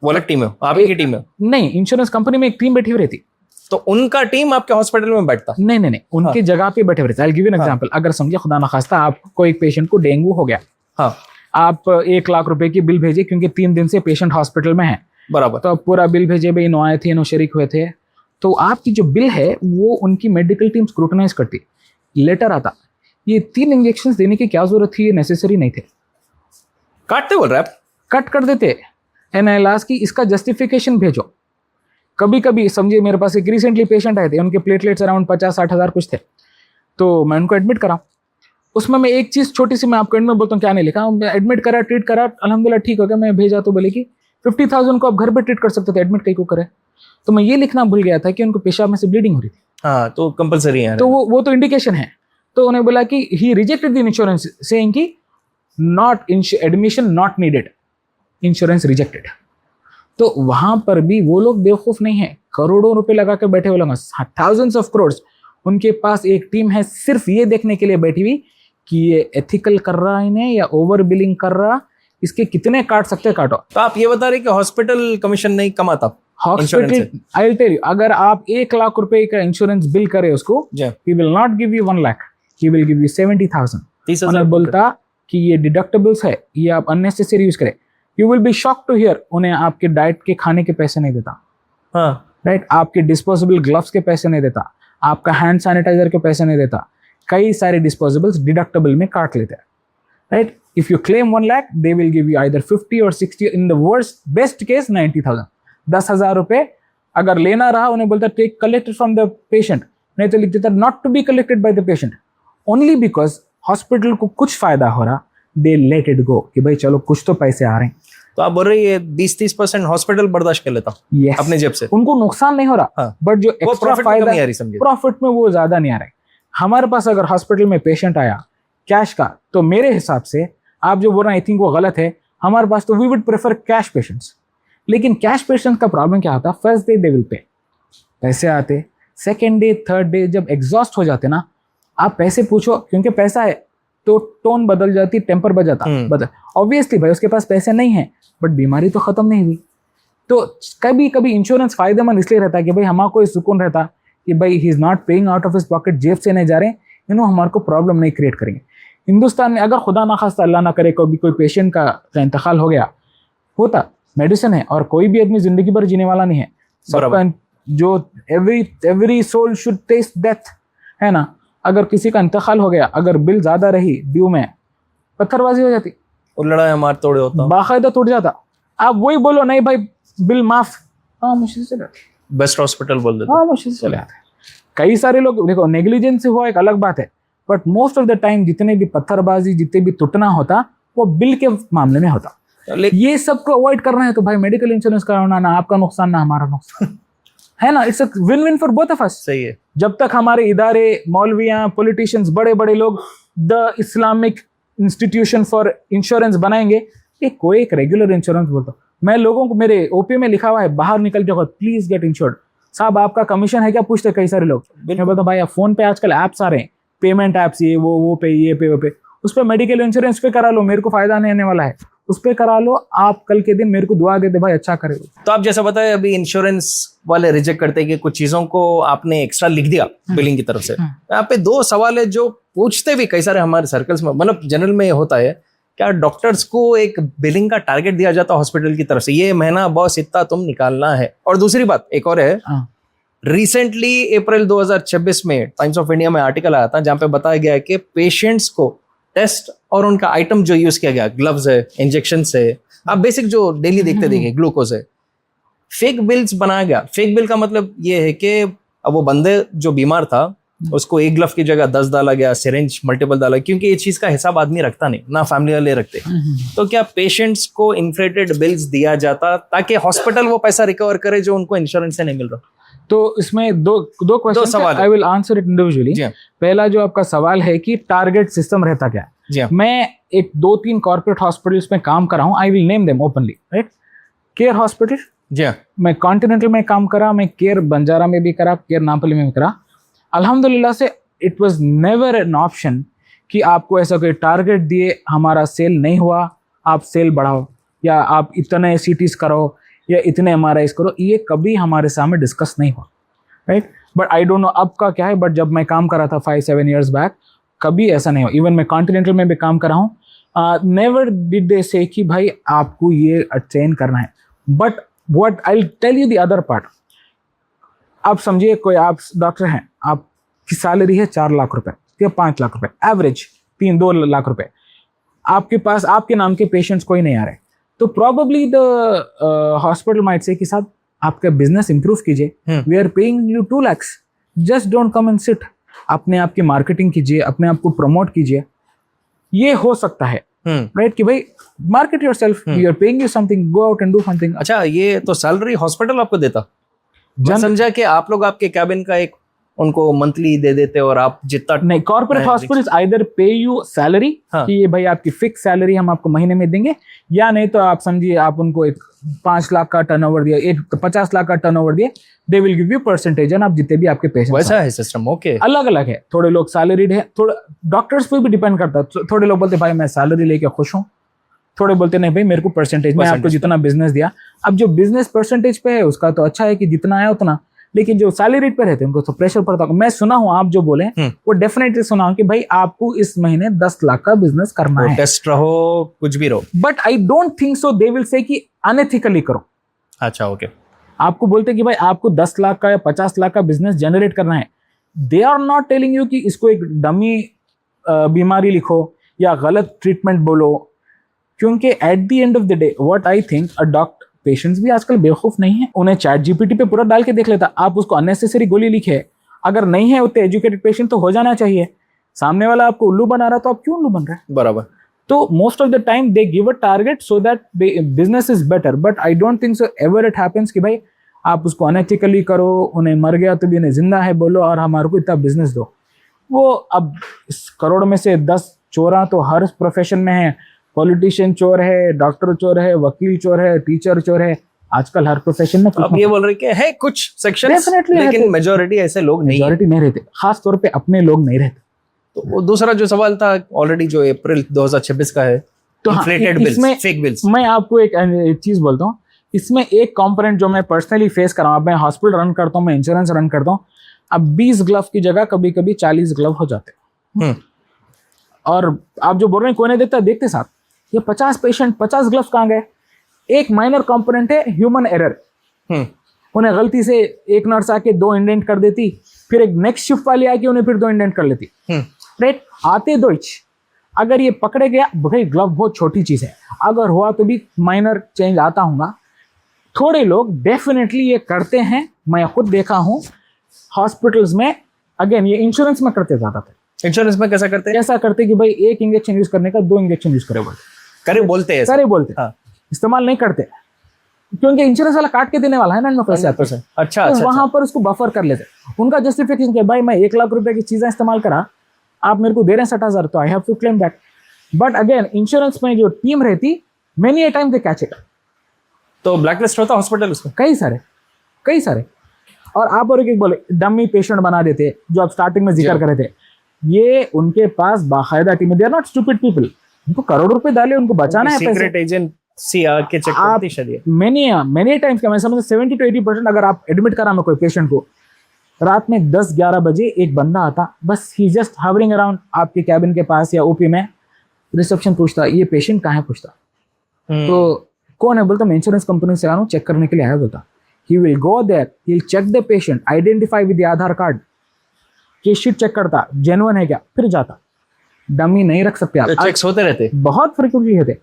वो अलग टीम है, आप ही की टीम है? नहीं, इंश्योरेंस कंपनी में एक टीम बैठी हुई रहती, तो उनका टीम आपके हॉस्पिटल में बैठता? नहीं, उनकी जगह पे बैठे हुए रहते। I will give you an example. अगर समझिए खुदा ना खास्ता आपको एक पेशेंट को डेंगू हो गया, हाँ, आप 1 लाख रुपए की बिल भेजे, क्योंकि 3 दिन से पेशेंट हॉस्पिटल में है, बराबर। तो आप पूरा बिल भेजे, भाई नो आए थे, नो शरीक हुए थे, तो आपकी जो बिल है वो उनकी मेडिकल टीम स्क्रूटनाइज करती। लेटर आता, ये 3 इंजेक्शन देने की क्या जरूरत थी, ये नेसेसरी नहीं थे, काटते बोल रहे आप, कट कर देते। एनालाज की इसका जस्टिफिकेशन भेजो। कभी कभी समझिए, मेरे पास एक रिसेंटली पेशेंट आए थे, उनके प्लेटलेट्स अराउंड 50-60 हज़ार कुछ थे, तो मैं उनको एडमिट करा। उसमें मैं एक चीज़ छोटी सी मैं आपको एंड में बोलता हूँ, क्या नहीं लिखा, एडमिट करा, ट्रीट करा, अल्हम्दुलिल्लाह ठीक हो गया। मैं भेजा तो बोले कि 50,000 को आप घर पे ट्रीट कर सकते थे, एडमिट कहीं को करे। तो मैं ये लिखना भूल गया था कि उनको पेशाब में से ब्लीडिंग हो रही थी। हाँ, तो कंपलसरी है, तो वो तो इंडिकेशन है। तो उन्हें बोला कि ही रिजेक्टेड द इंश्योरेंस सेइंग कि not admission not needed, insurance rejected. तो वहां पर भी वो लोग बेवकूफ नहीं है, करोड़ों रुपए लगा के बैठे हुए लोग, थाउजेंड्स ऑफ करोड़। उनके पास एक टीम है सिर्फ ये देखने के लिए बैठी हुई कि ये एथिकल कर रहा है इन्हें या ओवर बिलिंग कर रहा, इसके कितने काट सकते काटो। तो आप ये बता रहे कि हॉस्पिटल कमीशन नहीं कमाता? Hospital, I will tell you, अगर आप 1 लाख रुपए का इंश्योरेंस बिल करे उसको, he will not give you 1 lakh, he will give you 70,000। 30,000 बोलता कि ये डिडक्टेबल्स है, ये आप अननेसेसरी यूज करें। You will be shock to hear, उन्हें आपके डाइट के खाने के पैसे नहीं देता, हाँ, राइट, आपके डिस्पोजेबल ग्लव्स के पैसे नहीं देता, आपका हैंड सैनिटाइजर के पैसे नहीं देता, कई सारे डिस्पोजेबल्स डिडक्टेबल में काट लेते हैं, right. If you claim 1 lakh they will give you either 50 or 60, in the worst best case 90,000. 10,000 रुपए अगर लेना रहा उन्हें बोलता take collected from the patient, नहीं तो लिख देता not to be collected by the patient. Only because hospital को कुछ फायदा हो रहा, दे लेट इट गो कि भाई चलो कुछ तो पैसे आ रहे हैं. तो आप बोल रहे हैं 20-30% हॉस्पिटल बर्दाश्त कर लेता yes. अपने जेब से, उनको नुकसान नहीं हो रहा, हाँ. बट जो वो एक्स्ट्रा प्रॉफिट फायदा नहीं आ रही, समझे, प्रॉफिट में वो ज्यादा नहीं आ रहा है. हमारे पास अगर हॉस्पिटल में पेशेंट आया कैश का, तो मेरे हिसाब से आप जो बोल रहे हैं आई थिंक वो गलत है. हमारे पास तो we would prefer cash patients. लेकिन कैश पेशेंट्स का प्रॉब्लम क्या होता है, first day they will pay, पैसे आते, सेकेंड डे थर्ड डे जब एग्जॉस्ट हो जाते ना, आप पैसे पूछो क्योंकि पैसा है तो टोन बदल जाती, टेम्पर बदल. ऑब्वियसली भाई उसके पास पैसे नहीं है, बट बीमारी तो खत्म नहीं हुई. तो कभी कभी इंश्योरेंस फायदेमंद इसलिए रहता है कि भाई हमारे को सुकून रहता कि भाई he is not paying out of his pocket, जेब से नहीं जा रहे, हमारे को प्रॉब्लम नहीं क्रिएट करेंगे. हिंदुस्तान में अगर खुदा ना खास्ता अल्लाह ना करे कभी कोई पेशेंट का इंतकाल हो गया होता, मेडिसिन है और कोई भी आदमी जिंदगी भर जीने वाला नहीं है. सबका जो every soul should taste death है ना. अगर किसी का इंतकाल हो गया, अगर बिल ज्यादा रही ड्यू में, पत्थरबाजी हो जाती, और लड़ाई मार तोड़े होता, बाकायदा टूट जाता. आप वही बोलो नहीं भाई बिल माफ, हाँ मुश्किल से चले, बेस्ट हॉस्पिटल बोल देते, हाँ मुश्किल से चले आते. कई सारे लोग देखो नेग्लिजेंस हुआ एक अलग बात है, but most of the time जितने भी पत्थरबाजी जितने भी टूटना होता वो बिल के मामले में होता. ये सबको अवॉइड करना है तो भाई मेडिकल इंश्योरेंस कराना, ना आपका नुकसान ना हमारा नुकसान है ना. It's a win win for both of us. सही है. जब तक हमारे इदारे, मौलवियां, पॉलिटिशियंस, बड़े बड़े लोग the Islamic institution for insurance बनाएंगे, ये कोई एक रेगुलर इंश्योरेंस बोलता. मैं लोगों को, मेरे ओपी में लिखा हुआ है बाहर निकल के प्लीज गेट इंश्योर्ड. साहब आपका कमीशन है क्या पूछते कई सारे लोग. मैं बोलता भाई फोन पे आजकल ऐप्स आ रहे हैं, पेमेंट ऐप्स, ये वो पे, ये पे वो पे, उस पर मेडिकल इंश्योरेंस पे करा लो, मेरे को फायदा नहीं आने वाला है, उस पे करा लो. आप कल के दिन मेरे को दुआ देते भाई अच्छा करे. तो आप जैसा बताए अभी इंश्योरेंस वाले रिजेक्ट करते हैं कि कुछ चीजों को आपने एक्स्ट्रा लिख दिया बिलिंग की तरफ से. यहाँ पे 2 सवाल है जो पूछते भी कई सारे हमारे सर्कल्स में, मतलब जनरल में होता है, क्या डॉक्टर्स को एक बिलिंग का टारगेट दिया जाता है हॉस्पिटल की तरफ से, ये महीना बॉस इतना तुम निकालना है. और दूसरी बात एक और है, रिसेंटली अप्रैल 2026 में टाइम्स ऑफ इंडिया में आर्टिकल आया था जहां पे बताया गया है कि पेशेंट्स को टेस्ट और उनका आइटम जो यूज किया गया, ग्लव्स है, इंजेक्शन है, आप बेसिक जो डेली देखते देखिए ग्लूकोज है, फेक बिल्स बनाया गया. फेक बिल का मतलब ये है कि अब वो बंदे जो बीमार था उसको एक ग्लव की जगह 10 डाला गया, सिरिंज मल्टीपल डाला, क्योंकि ये चीज का हिसाब आदमी रखता नहीं, ना फैमिली वाले रखते. तो क्या पेशेंट्स को इन्फ्लेटेड बिल्स दिया जाता ताकि हॉस्पिटल वो पैसा रिकवर करे जो उनको इंश्योरेंस से नहीं मिल रहा? तो इसमें दो क्वेश्चन सवाल, I will answer it individually. पहला जो आपका सवाल है कि टारगेट सिस्टम रहता क्या. मैं एक 2-3 कॉर्पोरेट हॉस्पिटल्स में काम कर रहा हूँ, I will name them openly, right. Care hospital, मैं कॉन्टिनेंटल में काम करा, मैं केयर बंजारा में भी करा, केयर नामपल्ली में भी करा. अल्हम्दुलिल्लाह से it was never an option कि आपको ऐसा कोई टारगेट दिए, हमारा सेल नहीं हुआ आप सेल बढ़ाओ, या आप इतने सीटीज करो, या इतने MRIs करो, ये कभी हमारे सामने डिस्कस नहीं हुआ, right. But I don't no अब का क्या है, बट जब मैं काम कर रहा था 5-7 years बैक, कभी ऐसा नहीं हुआ. इवन मैं कॉन्टिनेंटल में भी काम कर रहा हूँ, नेवर डिड दे से कि भाई आपको ये अटेन करना है. But what I will tell you the other part. आप समझिए कोई आप डॉक्टर हैं, आपकी सैलरी है 4 लाख रुपए या 5 लाख रुपए, एवरेज 3-2 लाख रुपए, आपके पास आपके नाम के पेशेंट्स कोई नहीं आ रहे, तो probably the hospital might say कि साहब आपका बिजनेस इंप्रूव कीजिए, we are paying you 2 lakhs, just don't come and sit. अपने आप की मार्केटिंग कीजिए, अपने आप को प्रमोट कीजिए. ये हो सकता है, राइट, कि भाई market yourself, we are paying you something, go out and do something. अच्छा, ये तो सैलरी हॉस्पिटल आपको देता? मैं समझा कि आप लोग आपके कैबिन का एक उनको मंथली दे देते और आप जितना नहीं. कॉर्पोरेट हॉस्पिटल्स आइदर पे यू सैलरी कि ये भाई आपकी फिक्स सैलरी हम आपको महीने में देंगे, या नहीं तो आप समझिए आप उनको एक 5 लाख का टर्नओवर दिया, एक 50 लाख का टर्नओवर दिए, दे will give you percentage and आप जितने भी आपके पेशेंट. वैसा है सिस्टम? ओके. अलग अलग है, थोड़े लोग सैलरीड है, थोड़ा डॉक्टर्स पे भी डिपेंड करता है. थोड़े लोग बोलते भाई मैं सैलरी लेके खुश हूँ, थोड़े बोलते नहीं भाई मेरे को परसेंटेज, मैं आपको जितना बिजनेस दिया. अब जो बिजनेस परसेंटेज पे है उसका तो अच्छा है कि जितना आया उतना, लेकिन जो सैलरी पे रहते हैं उनको तो प्रेशर पड़ता है. मैं सुना हूँ आप जो बोले वो डेफिनेटली सुना हूँ कि भाई आपको इस महीने 10 लाख का बिजनेस करना है, टेस्ट रहो कुछ भी रहो. But I don't think so they will say कि अनएथिकली करो. अच्छा, ओके. आपको बोलते कि भाई आपको 10 लाख का या 50 लाख का बिजनेस जनरेट करना है, they are not telling you कि इसको एक डमी बीमारी लिखो या गलत ट्रीटमेंट बोलो, क्योंकि at the end of the day what I think a doctor, patients भी आजकल बेवकूफ नहीं है, उन्हें चैट जीपीटी पे पूरा डाल के देख लेता। आप उसको अननेसेसरी गोली लिखे, अगर नहीं है उतने एजुकेटेड पेशेंट तो हो जाना चाहिए। सामने वाला आपको उल्लू बना रहा तो आप क्यों उल्लू बन रहे हैं? बराबर। तो most of the time they give a target so that business is better, but I don't think so ever it happens कि भाई आप उसको अनएथिकली करो, उन्हें मर गया तो भी उन्हें जिंदा है बोलो और हमारे को इतना बिजनेस दो। वो अब इस करोड़ में से 10 चोरा तो हर प्रोफेशन में है। पॉलिटिशियन चोर है, डॉक्टर चोर है, वकील चोर है, टीचर चोर है, आजकल हर प्रोफेशन में। अब ये बोल रहे कि है कुछ सेक्शन, Definitely लेकिन मेजोरिटी ऐसे लोग नहीं है। मेजोरिटी नहीं रहते, खास तौर पे अपने लोग नहीं रहते। तो वो दूसरा जो सवाल था ऑलरेडी जो अप्रैल 2026 का है, तो हाँ, इन्फ्लेटेड बिल्स, इसमें फेक बिल्स। मैं आपको एक चीज बोलता हूँ, इसमें एक कंपोनेंट जो मैं पर्सनली फेस कर रहा हूँ, मैं हॉस्पिटल रन करता हूँ, मैं इंश्योरेंस रन करता हूँ, अब 20 ग्लव की जगह कभी कभी 40 ग्लव हो जाते हैं। और आप जो बोल रहे हैं कोई नहीं देखता, देखते साथ ये 50 पेशेंट 50 ग्लव्स कहाँ गए? एक माइनर कंपोनेंट है ह्यूमन एरर। उन्हें गलती से एक नर्स आके 2 इंडेंट कर देती, फिर एक नेक्स्ट शिफ्ट वाली आके उन्हें फिर 2 इंडेंट कर लेती, राइट? आते 2 इंच, अगर ये पकड़े गया, भाई ग्लव बहुत छोटी चीज है, अगर हुआ तो भी माइनर चेंज आता होगा। थोड़े लोग डेफिनेटली ये करते हैं, मैं खुद देखा हूँ हॉस्पिटल्स में। अगेन ये इंश्योरेंस में करते ज्यादातर। इंश्योरेंस में कैसा करते हैं? कैसा करते कि भाई एक इंजेक्शन यूज करने का 2 इंजेक्शन यूज करे बोलते, करे बोलते हैं, करे बोलते, हाँ। इस्तेमाल नहीं करते, क्योंकि इंश्योरेंस वाला काट के देने वाला है ना इनमें पैसे। अच्छा, तो वहां पर उसको बफर कर लेते। उनका जस्टिफिकेशन क्या, भाई मैं 1 लाख रुपए की चीजें इस्तेमाल करा, आप मेरे को दे रहे हैं 60,000, तो I have to claim that. But again insurance में जो टीम रहती, many a time they catch it. तो ब्लैकलिस्ट होता हॉस्पिटल उसमें कई सारे। और आप और एक बोले डमी पेशेंट बना देते, जो आप स्टार्टिंग में जिक्र कर रहे थे, ये उनके पास बाकायदा टीम है। They are not stupid people, उनको करोड़ों रुपए डाले, उनको बचाना है पैसे। सीक्रेट एजेंट सीआर के चेक करती शायद। मेनी टाइम्स का मैं समझ 70 to 80% अगर आप एडमिट करा मैं कोई पेशेंट को, रात में 10-11 बजे एक बंदा आता, बस ही जस्ट हावरिंग अराउंड आपके कैबिन के पास या ओपी में, रिसेप्शन पूछता ये पेशेंट कहाँ है, पूछता तो कौन है, बोलता मैं इंश्योरेंस कंपनी से आ रहा हूँ, चेक करने के लिए आया। बोलता he will go there, he will check the patient, identify with the Aadhaar card, case sheet check करता जेन्युइन है क्या, फिर जाता। डमी नहीं रख सकते आप। चेक्स होते रहते, बहुत फ्रीक्वेंटली होते।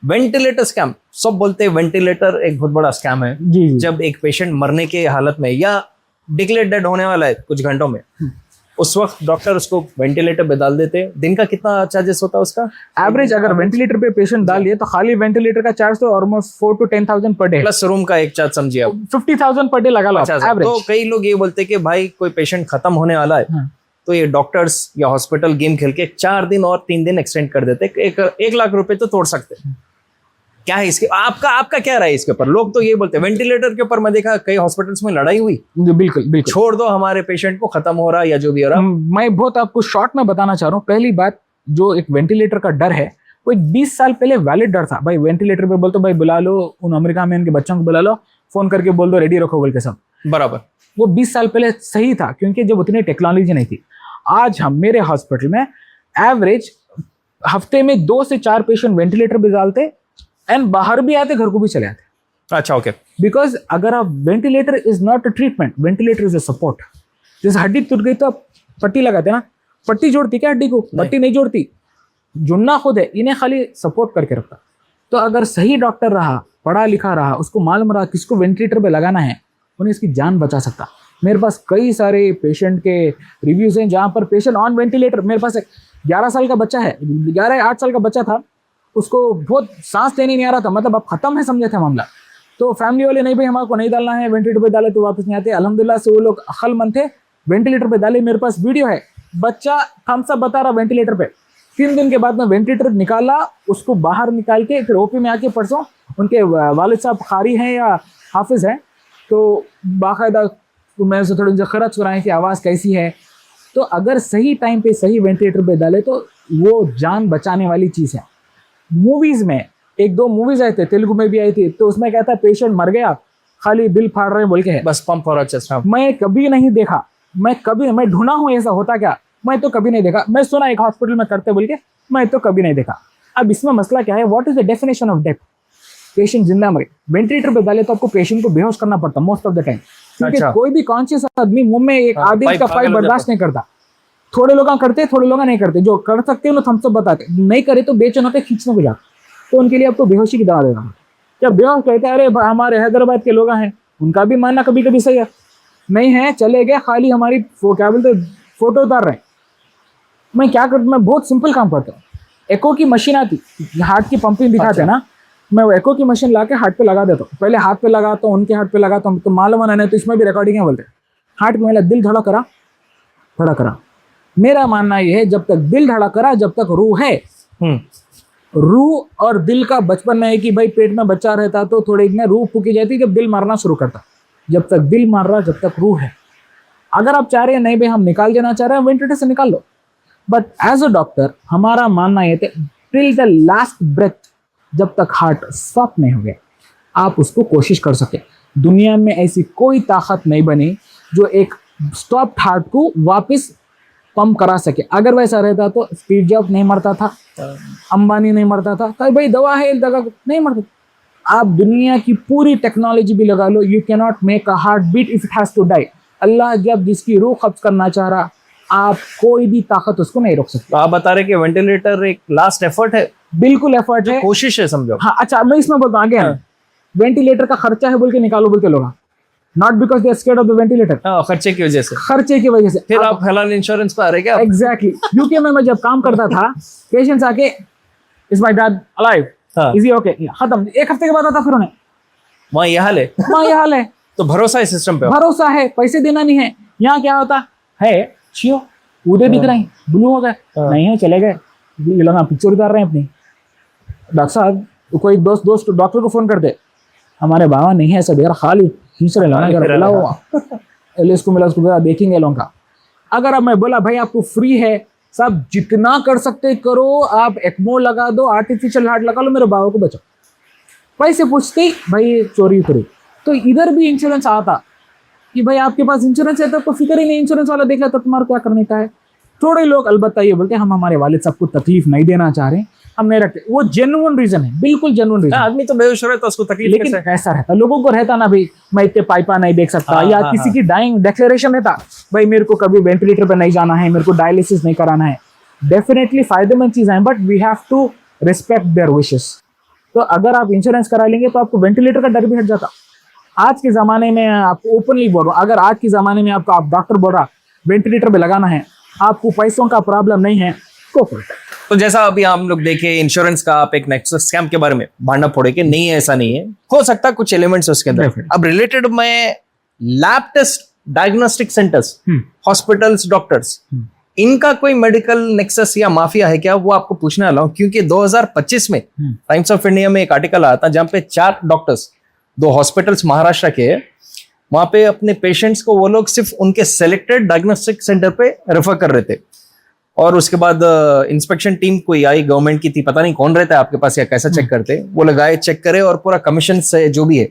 वेंटिलेटर स्कैम, सब बोलते हैं वेंटिलेटर एक बहुत बड़ा स्कैम है। जी। जब एक पेशेंट मरने के हालत में या डिक्लेयर डेड होने वाला है कुछ घंटों में, उस वक्त डॉक्टर उसको वेंटिलेटर पे डाल देते हैं। दिन का कितना चार्जेस होता है उसका? एवरेज अगर वेंटिलेटर पे पेशेंट डाल दिए तो खाली वेंटिलेटर का चार्ज तो almost 4 to 10,000 per day, plus room का एक चार्ज समझिए आप 50,000 पर डे लगा लो एवरेज। तो कई लोग ये बोलते हैं कि भाई कोई पेशेंट खत्म होने वाला है, तो ये डॉक्टर्स या हॉस्पिटल गेम खेल के 4 दिन और 3 दिन एक्सटेंड कर देते, 1 लाख रुपए तो तोड़ सकते हैं। क्या है इसके, आपका क्या राय है इसके ऊपर? लोग तो ये बोलते हैं वेंटिलेटर के ऊपर, मैं देखा कई हॉस्पिटल्स में लड़ाई हुई, बिल्कुल छोड़ दो हमारे पेशेंट को, खत्म हो रहा या जो भी हो रहा। मैं बहुत आपको शॉर्ट में बताना चाह रहा हूँ। पहली बात, जो एक वेंटिलेटर का डर है वो 20 साल पहले वैलिड डर था। भाई वेंटिलेटर पे बोलते भाई बुला लो, उन अमेरिका में उनके बच्चों को बुला लो, फोन करके बोल दो रेडी रखो बोल के सब, बराबर। वो 20 साल पहले सही था, क्योंकि जब उतनी टेक्नोलॉजी नहीं थी। आज हम मेरे हॉस्पिटल में एवरेज हफ्ते में 2 से 4 पेशेंट वेंटिलेटर पे डालते एंड बाहर भी आते, घर को भी चले आते। अच्छा, ओके। बिकॉज अगर आप ventilator is not a treatment, ventilator is a support. जैसे हड्डी टूट गई तो आप पट्टी लगाते ना, पट्टी जोड़ती क्या हड्डी को? पट्टी नहीं जोड़ती, जुड़ना खुद है, इन्हें खाली सपोर्ट करके रखता। तो अगर सही डॉक्टर रहा, पढ़ा लिखा रहा, उसको मालूम रहा किसको वेंटिलेटर पे लगाना है, उन्हें इसकी जान बचा सकता। मेरे पास कई सारे पेशेंट के रिव्यूज हैं जहाँ पर पेशेंट ऑन वेंटिलेटर, मेरे पास 11 साल का बच्चा है, 8 साल का बच्चा था, उसको बहुत सांस लेने नहीं आ रहा था, मतलब अब खत्म है समझे थे मामला। तो फैमिली वाले नहीं भाई हमारे को नहीं डालना है, वेंटिलेटर पे डाले तो वापस नहीं आते। अल्हम्दुलिल्लाह से वो लोग अक्लमंद थे, वेंटिलेटर पे डाले। मेरे पास वीडियो है, बच्चा थम्स अप बता रहा वेंटिलेटर पे। 3 दिन के बाद में वेंटिलेटर निकाला, उसको बाहर निकाल के फिर ओपी में आके परसों उनके वालिद साहब खारी हैं या हाफिज हैं, तो बाकायदा मैं उसे थोड़ी खर्च कराएं कि आवाज़ कैसी है। तो अगर सही टाइम पे सही वेंटिलेटर पे डाले तो वो जान बचाने वाली चीज़ है। मूवीज में 1-2 मूवीज आए थे, तेलुगु में भी आई थी, तो उसमें कहता है पेशेंट मर गया, खाली बिल फाड़ रहे बोल के है, बस पंप और चेस्ट। मैं कभी नहीं देखा, मैं ढूंढा हूँ ऐसा होता क्या, मैं तो कभी नहीं देखा। मैं सुना एक हॉस्पिटल में करते बोल के, मैं तो कभी नहीं देखा। अब इसमें मसला क्या है, what is the definition of death? Patient जिंदा मरे, वेंटिलेटर पे डाले तो आपको पेशेंट को बेहोश करना पड़ता मोस्ट ऑफ द टाइम। क्योंकि अच्छा। कोई भी कॉन्शियस आदमी मुंह में एक हाँ, आधे पाइप का पागल पाइप हो बर्दाश्त नहीं करता। थोड़े लोग करते, थोड़े लोग नहीं करते। जो कर सकते हैं वो थम्स अप बताते, नहीं करे तो बेचैन होते, खींचने को जाते, तो उनके लिए आपको बेहोशी की दवा देना है। जब बेहोश कहते हैं अरे हमारे हैदराबाद के लोग हैं, उनका भी मानना कभी कभी सही है, नहीं है चले गए, खाली हमारी क्या बोलते फोटो उतार रहे हैं। मैं क्या करता, मैं बहुत सिंपल काम करता हूँ। एको की मशीन आती, हार्ट की पंपिंग दिखाते हैं ना, मैं वो एको की मशीन ला के हार्ट पे लगा देता हूँ। पहले हाथ पे लगाता हूँ, उनके हार्ट पे लगाता हूँ, तो मालूम है नहीं तो इसमें भी रिकॉर्डिंग है बोलते हैं। हार्ट में मेरा दिल धड़ा करा, धड़ा करा। मेरा मानना यह है जब तक दिल धड़ा करा जब तक रूह है। रूह और दिल का बचपन में है कि भाई पेट में बच्चा रहता तो थोड़ी में रूह फूकी जाती जब दिल मारना शुरू करता। जब तक दिल मार रहा जब तक रूह है। अगर आप चाह रहे हैं नहीं भाई हम निकाल देना चाह रहे हैं, वेंटिलेटर से निकाल लो। बट एज अ डॉक्टर हमारा मानना यह था टिल द लास्ट ब्रेथ, जब तक हार्ट स्टॉप नहीं हो गया आप उसको कोशिश कर सके। दुनिया में ऐसी कोई ताकत नहीं बनी जो एक स्टॉप हार्ट को वापस पंप करा सके। अगर वैसा रहता तो स्टीव जॉब्स नहीं मरता था, अंबानी नहीं मरता था, तो भाई दवा है दवा नहीं मरता। आप दुनिया की पूरी टेक्नोलॉजी भी लगा लो, you can not make a heart beat if it has to die. अल्लाह जब जिसकी रूह कब्ज करना चाह रहा, आप कोई भी ताकत उसको नहीं रोक सकते। तो आप बता रहे कि वेंटिलेटर एक लास्ट एफर्ट है, बिल्कुल एफर्ट है, कोशिश है समझो। हाँ अच्छा मैं इसमें बोलता हूँ आगे वेंटिलेटर का खर्चा है बोल के निकालो बोलते लोग, not because they are scared of the ventilator, खर्चे की वजह से, खर्चे की वजह से। फिर आप हेलाल इंश्योरेंस पे आ रहे क्या? एग्जैक्टली यूके में मैं जब काम करता था, पेशेंट्स आके is my dad alive, is he okay, खत्म। एक हफ्ते के बाद आता फिर उन्हें वहाँ ये हाल है। वहाँ ये हाल है। तो भरोसा है सिस्टम पे, भरोसा है, पैसे देना नहीं है। यहाँ क्या होता है, छियो उधर दिख रहे हैं, ब्लू हो गए, नहीं है चले गए, ये लोग पिक्चर उतार रहे हैं अपनी। डॉक्टर साहब कोई दोस्त डॉक्टर को फोन करते, हमारे बाबा नहीं है सब यार, खाली खींच रहे लोग, इसको मिला उसको मिला, देखेंगे लोगों का। अगर अब मैं बोला भाई आपको फ्री है, सब जितना कर सकते करो, आप एक्मो लगा दो, आर्टिफिशियल हार्ट लगा लो, मेरे बाबा को बचाओ, पैसे पूछते भाई चोरी करो। तो इधर भी इंश्योरेंस आता कि भाई आपके पास इंश्योरेंस है तो आपको फिक्र ही नहीं, इंश्योरेंस वाला देख लेता तुम्हारा क्या करने का है। थोड़े लोग अलबत्ता ये बोलते हैं हम हमारे वालिद साहब को तकलीफ नहीं देना चाह रहे, हम नहीं रखते। वो जेन्युइन रीजन है, बिल्कुल जेन्युइन रीजन। आदमी तो बेहोश रहता है, उसको तकलीफ लेकिन कैसे? कैसा रहता, लोगों को रहता ना भाई मैं इतने पाइपा नहीं देख सकता, या किसी की डाइंग डिक्लेरेशन रहता भाई मेरे को कभी वेंटिलेटर पे नहीं जाना है, मेरे को डायलिसिस नहीं कराना है। डेफिनेटली फायदेमंद चीज है, but we have to respect their wishes. तो अगर आप इंश्योरेंस करा लेंगे तो आपको वेंटिलेटर का डर भी हट जाता। आज के जमाने में आपको ओपनली बोल रहा हूँ, अगर आज के जमाने में आपको आप डॉक्टर बोल रहा वेंटिलेटर पे लगाना है, आपको पैसों का प्रॉब्लम नहीं है, को तो जैसा अभी हम लोग देखे इंश्योरेंस का, आप एक नेक्सस स्कैम के बारे में भांडा फोड़े के नहीं है, ऐसा नहीं है, हो सकता कुछ एलिमेंट्स उसके अंदर। अब रिलेटेड में lab test diagnostic centres, hospitals, doctors, इनका कोई मेडिकल नेक्सस या माफिया है क्या, वो आपको पूछने वाला हूं। क्योंकि 2025 में टाइम्स ऑफ इंडिया में एक आर्टिकल आया था जहां पे 4 डॉक्टर्स, 2 हॉस्पिटल्स महाराष्ट्र के, वहां पे अपने पेशेंट्स को वो लोग सिर्फ उनके सेलेक्टेड डायग्नोस्टिक सेंटर पे रेफर कर रहे थे। और उसके बाद इंस्पेक्शन टीम कोई आई, गवर्नमेंट की थी, पता नहीं कौन रहता है आपके पास या कैसा चेक करते, वो लगाए चेक करे और पूरा कमीशन से जो भी है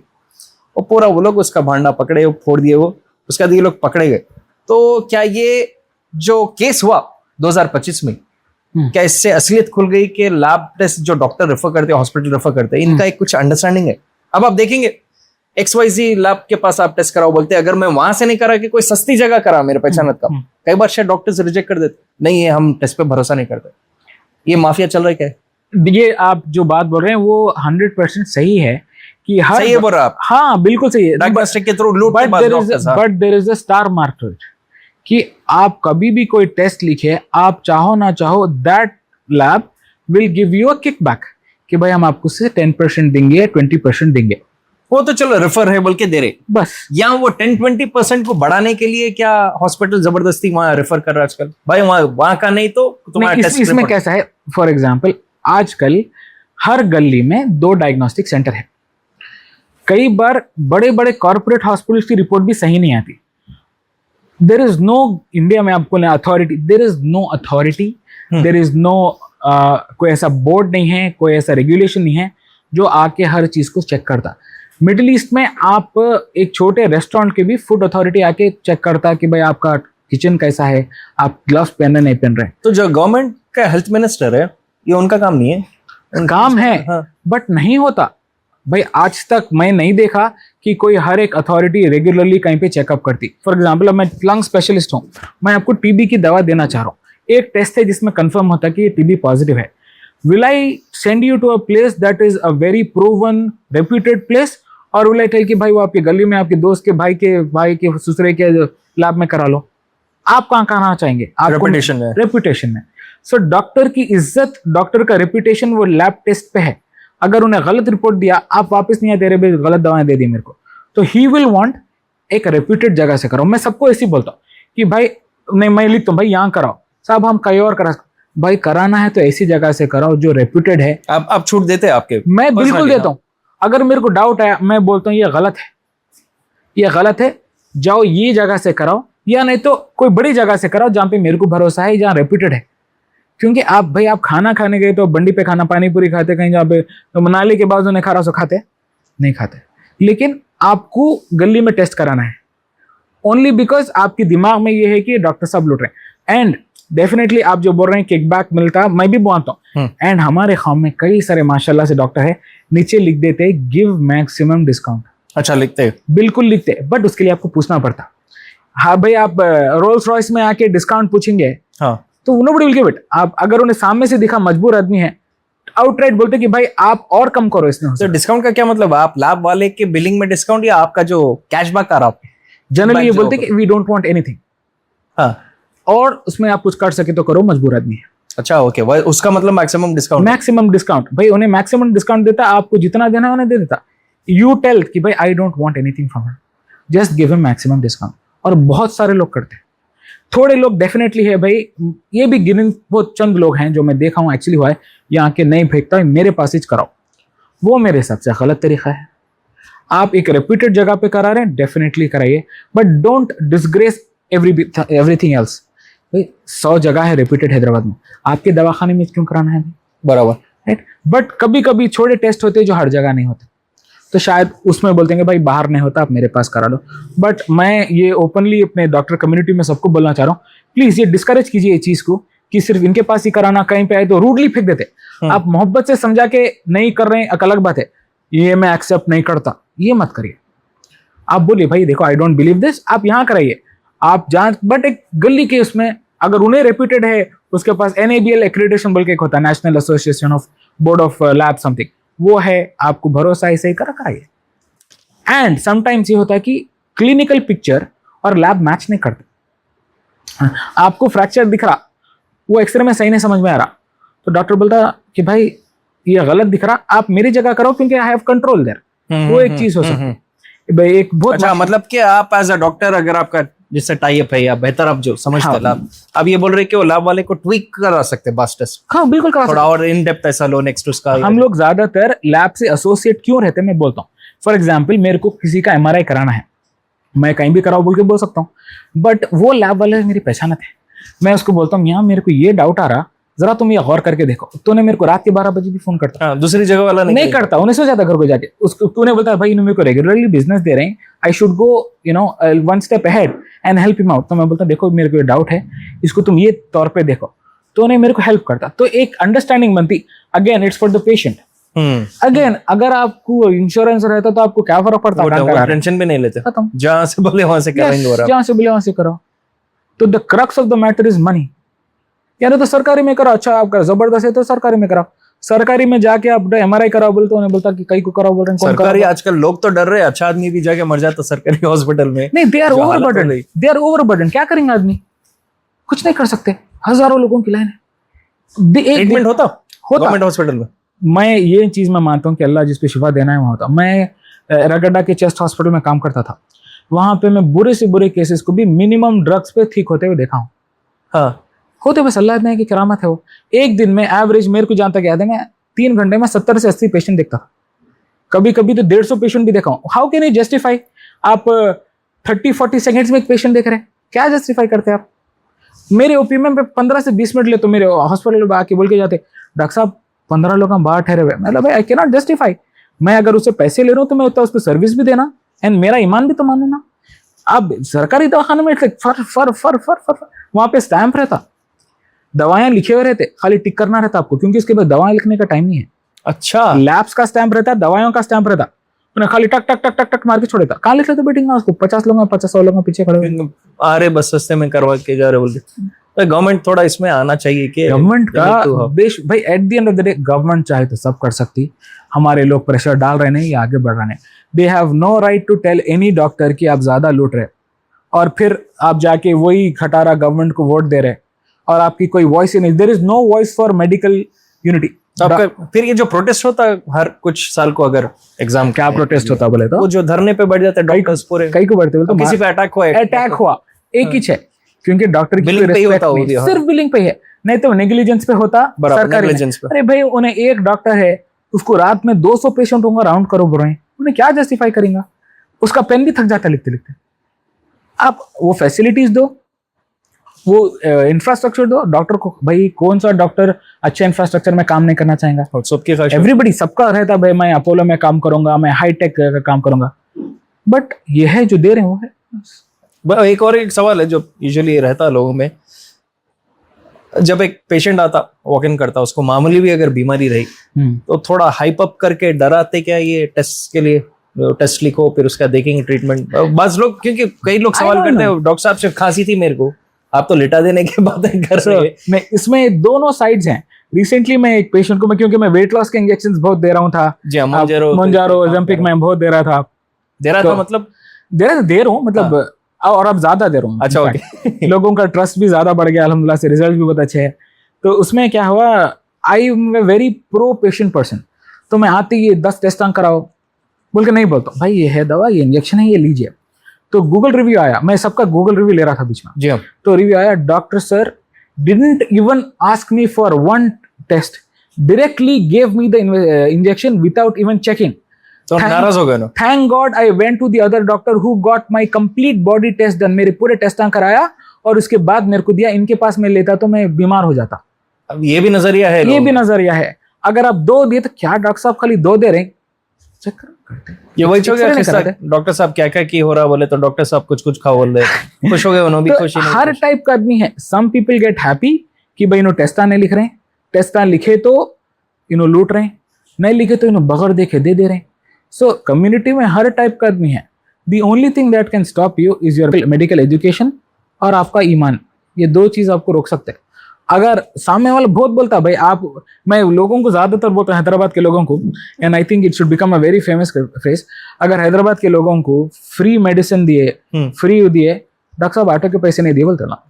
वो पूरा वो लोग उसका भांडा पकड़े, वो फोड़ दिए, वो उसके बाद ये लोग पकड़े गए। तो क्या ये जो केस हुआ 2025 में, क्या इससे असलियत खुल गई कि लैब टेस्ट जो डॉक्टर रेफर करते हैं, हॉस्पिटल रेफर करते हैं, इनका एक कुछ अंडरस्टैंडिंग है? अब आप देखेंगे XYZ लैब के पास आप टेस्ट कराओ, बोलते हैं अगर मैं वहां से नहीं करा कि कोई सस्ती जगह करा मेरे पहचानत का, कई बार शायद डॉक्टर्स रिजेक्ट कर देते, नहीं है हम टेस्ट पे भरोसा नहीं करते। ये माफिया चल रहा है क्या? ये आप जो बात बोल रहे हैं वो 100% सही है कि हर सही है बोल रहा आप? हाँ बिल्कुल सही है। डायग्नोस्टिक के थ्रू लूट के बाद doctors, but there is a star market कि आप कभी भी कोई टेस्ट लिखे, आप चाहो ना चाहो, that lab will give you a kickback कि भाई हम आपको से 10% देंगे, 20% देंगे। वो तो चलो रेफर है बोल के दे रहे, बस यहाँ वो 10-20% को बढ़ाने के लिए क्या हॉस्पिटल जबरदस्ती वहां रेफर कर रहा है आजकल? भाई वहां का नहीं तो तुम्हारा टेस्ट। इसमें कैसा है, फॉर एग्जाम्पल आजकल हर गली में 2 डायग्नोस्टिक सेंटर है। कई बार बड़े बड़े कॉर्पोरेट हॉस्पिटल की रिपोर्ट भी सही नहीं आती। देर इज नो, इंडिया में आपको authority, there is no authority, there is no कोई ऐसा बोर्ड नहीं है, कोई ऐसा रेगुलेशन नहीं है जो आके हर चीज को चेक करता। मिडिल ईस्ट में आप एक छोटे रेस्टोरेंट के भी फूड अथॉरिटी आके चेक करता कि भाई आपका किचन कैसा है, आप ग्लव्स पहन रहे नहीं पहन रहे। तो जो गवर्नमेंट का हेल्थ मिनिस्टर है, ये उनका काम नहीं है? काम है हाँ। बट नहीं होता। भाई आज तक मैं नहीं देखा कि कोई हर एक अथॉरिटी रेगुलरली कहीं पे चेकअप करती। फॉर एग्जाम्पल, अब मैं लंग स्पेशलिस्ट हूँ, मैं आपको टीबी की दवा देना चाह रहा हूँ, एक टेस्ट है जिसमें कंफर्म होता है कि ये टीबी पॉजिटिव है। Will I send you to a place that is a very proven reputed place, और विल आई टेल कि भाई वो आपके गली में आपके दोस्त के भाई के ससुरे के लैब में करा लो? आप कहाँ कराना चाहेंगे? रेपुटेशन में। सो डॉक्टर की इज्जत, डॉक्टर का रेपुटेशन वो लैब टेस्ट पे है। अगर उन्हें गलत रिपोर्ट दिया, आप वापस नहीं आए, तेरे भी गलत दवाएं दे दी मेरे को, तो ही विल वांट एक रेप्यूटेड जगह से कराओ। मैं सबको ऐसे ही बोलता हूँ कि भाई नहीं, मैं लिखता हूँ भाई यहाँ कराओ, साहब हम कहीं और करा, भाई कराना है तो ऐसी जगह से कराओ जो रेप्यूटेड है। आप छूट देते हैं आपके? मैं बिल्कुल देता हूँ। अगर मेरे को डाउट है, मैं बोलता हूँ ये गलत है, ये गलत है, जाओ ये जगह से कराओ, या नहीं तो कोई बड़ी जगह से कराओ जहाँ पे मेरे को भरोसा है, जहाँ रेप्यूटेड है। क्योंकि आप खाना खाने गए तो बंडी पे खाना, पानी पूरी खाते कहीं, जहाँ पे तो मनाली के बाद उन्हें खा खाते नहीं खाते, लेकिन आपको गली में टेस्ट कराना है ओनली बिकॉज आपके दिमाग में ये है कि डॉक्टर साहब लूट रहे हैं। एंड डेफिनेटली आप जो बोल रहे हैं किकबैक मिलता, मैं भी मानता हूँ। एंड हमारे खाम में कई सारे माशाल्लाह से डॉक्टर है, नीचे लिख देते हैं गिव मैक्सिमम डिस्काउंट। अच्छा, लिखते हैं? बिल्कुल लिखते हैं, बट उसके लिए आपको पूछना पड़ता। हाँ भाई, आप रोल्स रॉयस में आके डिस्काउंट पूछेंगे, हाँ, तो नोबडी विल गिव इट। आप अगर उन्हें सामने से दिखा, मजबूर आदमी है, आउटराइट बोलते कि भाई आप और कम करो इसमें। तो डिस्काउंट का क्या मतलब? आप लैब वाले के बिलिंग में डिस्काउंट, या आपका जो कैशबैक आ रहा है? जनरली ये बोलते कि वी डोंट वांट एनीथिंग, हाँ, और उसमें आप कुछ कर सके तो करो, मजबूर आदमी है। अच्छा, ओके, उसका मतलब मैक्सिमम डिस्काउंट? मैक्सिमम डिस्काउंट, भाई उन्हें मैक्सिमम डिस्काउंट देता, आपको जितना देना है उन्हें दे देता। यू टेल कि भाई I don't want anything from him, just give him maximum discount. और बहुत सारे लोग करते हैं, थोड़े लोग डेफिनेटली है भाई, ये भी गिने बहुत चंद लोग हैं जो मैं देखा हूँ, एक्चुअली हुआ है, यहाँ के नहीं फेंकता, मेरे पास ही कराओ, वो मेरे हिसाब से गलत तरीका है। आप एक रेप्यूटेड जगह पे करा रहे हैं, डेफिनेटली कराइए, but don't disgrace everything else. भाई 100 जगह है रेप्यूटेड हैदराबाद में, आपके दवाखाने में क्यों कराना है? बराबर, राइट। बट कभी कभी छोटे टेस्ट होते हैं जो हर जगह नहीं होते, तो शायद उसमें बोलते हैं भाई बाहर नहीं होता, आप मेरे पास करा लो। बट मैं ये ओपनली अपने डॉक्टर कम्युनिटी में सबको बोलना चाह रहा हूँ, प्लीज ये डिस्करेज कीजिए ये चीज को कि सिर्फ इनके पास ही कराना, कहीं पे आए तो रूडली फेंक देते। आप मोहब्बत से समझा के नहीं कर रहे हैं, एक अलग बात है, ये मैं एक्सेप्ट नहीं करता, ये मत करिए। आप बोलिए भाई देखो आई डोंट बिलीव दिस, आप यहाँ कराइए, आप जांच, बट एक गली के उसमें अगर उन्हें रेप्यूटेड है, उसके पास NABL एक्रेडिटेशन बोल के एक होता है, national association of board of lab something, वो है, आपको भरोसा है, सही कराइए। एंड समटाइम्स ये होता है कि क्लिनिकल पिक्चर और लैब मैच नहीं करते। आपको फ्रैक्चर दिख रहा, वो एक्सरे में सही नहीं समझ में आ रहा, तो डॉक्टर बोलता कि भाई ये गलत दिख रहा, आप मेरी जगह करो क्योंकि आई हैव कंट्रोल देयर। वो एक चीज हो सकती है भाई, एक बहुत अच्छा, मतलब कि आप एज अ डॉक्टर, अगर आपका जिससे टाई अप है या बेहतर आप जो समझते हैं लैब, आप ये बोल रहे कि वो लैब वाले को ट्विक करा सकते हैं बस टेस्ट? हाँ बिल्कुल करा सकते, थोड़ा और इन डेप्थ ऐसा लो नेक्स्ट उसका। हम लोग ज्यादातर लैब से एसोसिएट क्यों रहते हैं मैं बोलता हूँ। फॉर एग्जाम्पल, मेरे को किसी का MRI कराना है, मैं कहीं भी कराओ बोल के बोल सकता हूँ, बट वो लैब वाले मेरी पहचानत है, मैं उसको बोलता हूँ यहाँ मेरे को ये डाउट आ रहा, जरा तुम ये गौर करके देखो, तूने मेरे को रात के 12 बजे भी फोन करता। दूसरी जगह वाला नहीं करता, उन्हें सो जाता घर को जाके, उसको तूने बोलता भाई इन्होंने मेरे को रेगुलरली बिजनेस दे रहे हैं, I should go one step ahead and help him out. तो मैं बोलता देखो मेरे को डाउट है, इसको तुम ये तौर पे देखो, तो उन्हें मेरे को हेल्प करता, तो एक अंडरस्टैंडिंग बनती। Again it's for the patient. Again अगर आपको इंश्योरेंस रहता तो आपको क्या फर्क पड़ता, टेंशन भी नहीं लेते, जहां से बोले वहां से करेंगे, जहां से बोले वहां से करो। तो the crux of the matter is money. यानी तो सरकारी में करो, अच्छा आपका जबरदस्त है तो सरकारी में कराओ, सरकारी में जाके आप MRI कराओ बोलते, उन्हें बोलता कि कहीं को कराओ बोल रहे हैं, सरकारी आजकल लोग तो डर रहे हैं, अच्छा आदमी भी जाके मर जाता सरकारी हॉस्पिटल में। नहीं, they are overburden, they are overburden. क्या करेंगे आदमी, कुछ नहीं कर सकते, हजारों लोगों की लाइन है। ट्रीटमेंट होता गवर्नमेंट हॉस्पिटल में। मैं ये चीज मैं मानता हूँ कि अल्लाह जिस पे शिफा देना है वहाँ होता। मैं रगड्डा के चेस्ट हॉस्पिटल में काम करता था, वहां पे मैं बुरे से बुरे केसेस को भी मिनिमम ड्रग्स पे ठीक होते हुए देखा हूँ। हाँ, होते बस अल्लाह ने की करामत है वो। एक दिन में एवरेज मेरे को जानता क्या है, मैं 3 घंटे में 70 से 80 पेशेंट देखता था, कभी कभी तो 150 पेशेंट भी देखा हूँ। हाउ कैन यू जस्टिफाई, आप 30-40 सेकेंड्स में एक पेशेंट देख रहे हैं, क्या जस्टिफाई करते हैं आप? मेरे ओपी में 15 से 20 मिनट ले तो मेरे हॉस्पिटल में आके बोल के जाते डॉक्टर साहब 15 लोग हम बाहर ठहरे हुए। मतलब भाई आई कैन नॉट जस्टिफाई, मैं अगर उससे पैसे ले रहा हूँ तो मैं उस पर सर्विस भी देना एंड मेरा ईमान भी तो मानना। अब सरकारी दवाखाने में फर फर फर फर फर वहां पे स्टैंप रहता, दवाएं लिखे हुए रहते, खाली टिक करना रहता आपको, क्योंकि इसके बाद दवाएं लिखने का टाइम नहीं है। अच्छा, लैब्स का स्टैंप रहता, दवाइयों का स्टैंप रहता, उन्हें खाली टक टक टक टक टक मार के छोड़ देता। कहाँ लिख लेते बेटिंग उसको, 50 लोग 50 लोग पीछे खड़े हुए। अरे बस सस्ते में करवा के जा रहे बोल के। तो गवर्नमेंट थोड़ा इसमें आना चाहिए कि गवर्नमेंट का देश भाई, at the end of the day government चाहे तो सब कर सकती, हमारे लोग प्रेशर डाल रहे नहीं, ये आगे बढ़ रहे हैं। They have no right to tell any doctor कि आप ज्यादा लूट रहे, और फिर आप जाके वही खटारा गवर्नमेंट को वोट दे रहे, और आपकी कोई वॉइस ही नहीं। There is no voice for medical unity. फिर ये जो प्रोटेस्ट होता है हर कुछ साल को, अगर एग्जाम क्या प्रोटेस्ट होता बोले तो वो जो धरने पे बैठ जाते हैं डॉक्टर्स पूरे, कई को बढ़ते बोले तो किसी पे अटैक हुआ, अटैक हुआ एक ही है, क्योंकि डॉक्टर की बिलिंग पे ही होता नहीं, सिर्फ बिलिंग पे है, नहीं तो नेग्लिजेंस पे होता, सरकारी negligence पे। अरे भाई उन्हें एक डॉक्टर है, उसको रात में 200 पेशेंट होंगे राउंड करो बोल रहे हैं, उन्हें क्या जस्टिफाई करेंगे? उसका पेन भी थक जाता लिखते लिखते। आप वो फैसिलिटीज दो, वो इंफ्रास्ट्रक्चर दो डॉक्टर को। भाई कौन सा डॉक्टर अच्छे इंफ्रास्ट्रक्चर में काम नहीं करना चाहेगा? सबके एवरीबडी, सबका रहता भाई मैं अपोलो में काम करूंगा, मैं हाईटेक का काम करूंगा, बट ये है जो दे रहे हैं वो है। एक और एक सवाल है जो यूजुअली रहता है लोगों में, जब एक पेशेंट आता, वॉक इन करता, उसको मामूली भी अगर बीमारी रही तो थोड़ा हाइप अप करके डराते क्या, ये टेस्ट के लिए टेस्ट लिखो फिर उसका देखेंगे ट्रीटमेंट। बस लोग, क्योंकि कई लोग सवाल करते हैं डॉक्टर साहब सिर्फ खांसी थी मेरे को, आप तो लिटा देने के बाद कर रहे हैं। मैं इसमें दोनों साइड्स हैं। रिसेंटली मैं एक पेशेंट को, मैं क्योंकि मैं वेट लॉस के इंजेक्शंस बहुत दे रहा हूँ था, मोंजारो जंपिक मैं बहुत दे रहा था, मतलब दे रहा हूँ मतलब, और अब ज्यादा दे रहा हूँ। अच्छा, ओके। लोगों का ट्रस्ट भी ज्यादा बढ़ गया अल्हम्दुलिल्लाह से, रिजल्ट भी बहुत अच्छे हैं। तो उसमें क्या हुआ, I am a very pro patient person, तो मैं आते ही 10 टेस्ट कराओ बोल के नहीं बोलता, भाई ये है दवा, ये इंजेक्शन है, ये लीजिए। तो गूगल रिव्यू आया, मैं सबका गूगल रिव्यू ले रहा था बीच में जी। तो रिव्यू आया, doctor sir didn't even ask me for one test, directly gave me the injection without even checking. तो नाराज हो गए ना? Thank God I went to the other doctor who got my complete body test done, मेरे पूरे test कराया और उसके बाद मेरे को दिया। इनके पास मैं लेता तो मैं बीमार हो जाता। अब ये भी नजरिया है, ये भी नजरिया है। अगर आप 2 दिए तो क्या डॉक्टर साहब खाली 2 दे रहे हैं, चेक करते ये वही हो गया। डॉक्टर साहब क्या क्या की हो रहा बोले तो डॉक्टर साहब कुछ कुछ खाओ बोल रहे, खुश हो गए उन्होंने भी, खुश। हर टाइप का आदमी है। सम पीपल गेट हैप्पी कि भाई इन्हों टेस्टा नहीं लिख रहे हैं, टेस्टा लिखे तो इन्हों लूट रहे हैं, नहीं लिखे तो इन्हों बगैर देखे दे रहे हैं। सो कम्युनिटी में हर टाइप का आदमी है। The only thing that can stop you is your medical education और आपका ईमान। ये 2 चीज आपको रोक सकते हैं। अगर सामने वाला बहुत बोलता भाई आप, मैं लोगों को ज्यादातर बोलता हूँ हैदराबाद के लोगों को, and I think it should become a very famous phrase, अगर हैदराबाद के लोगों को फ्री मेडिसिन दिए, फ्री दिए, डॉक्टर साहब ऑटो के पैसे नहीं दिए बोलते ना।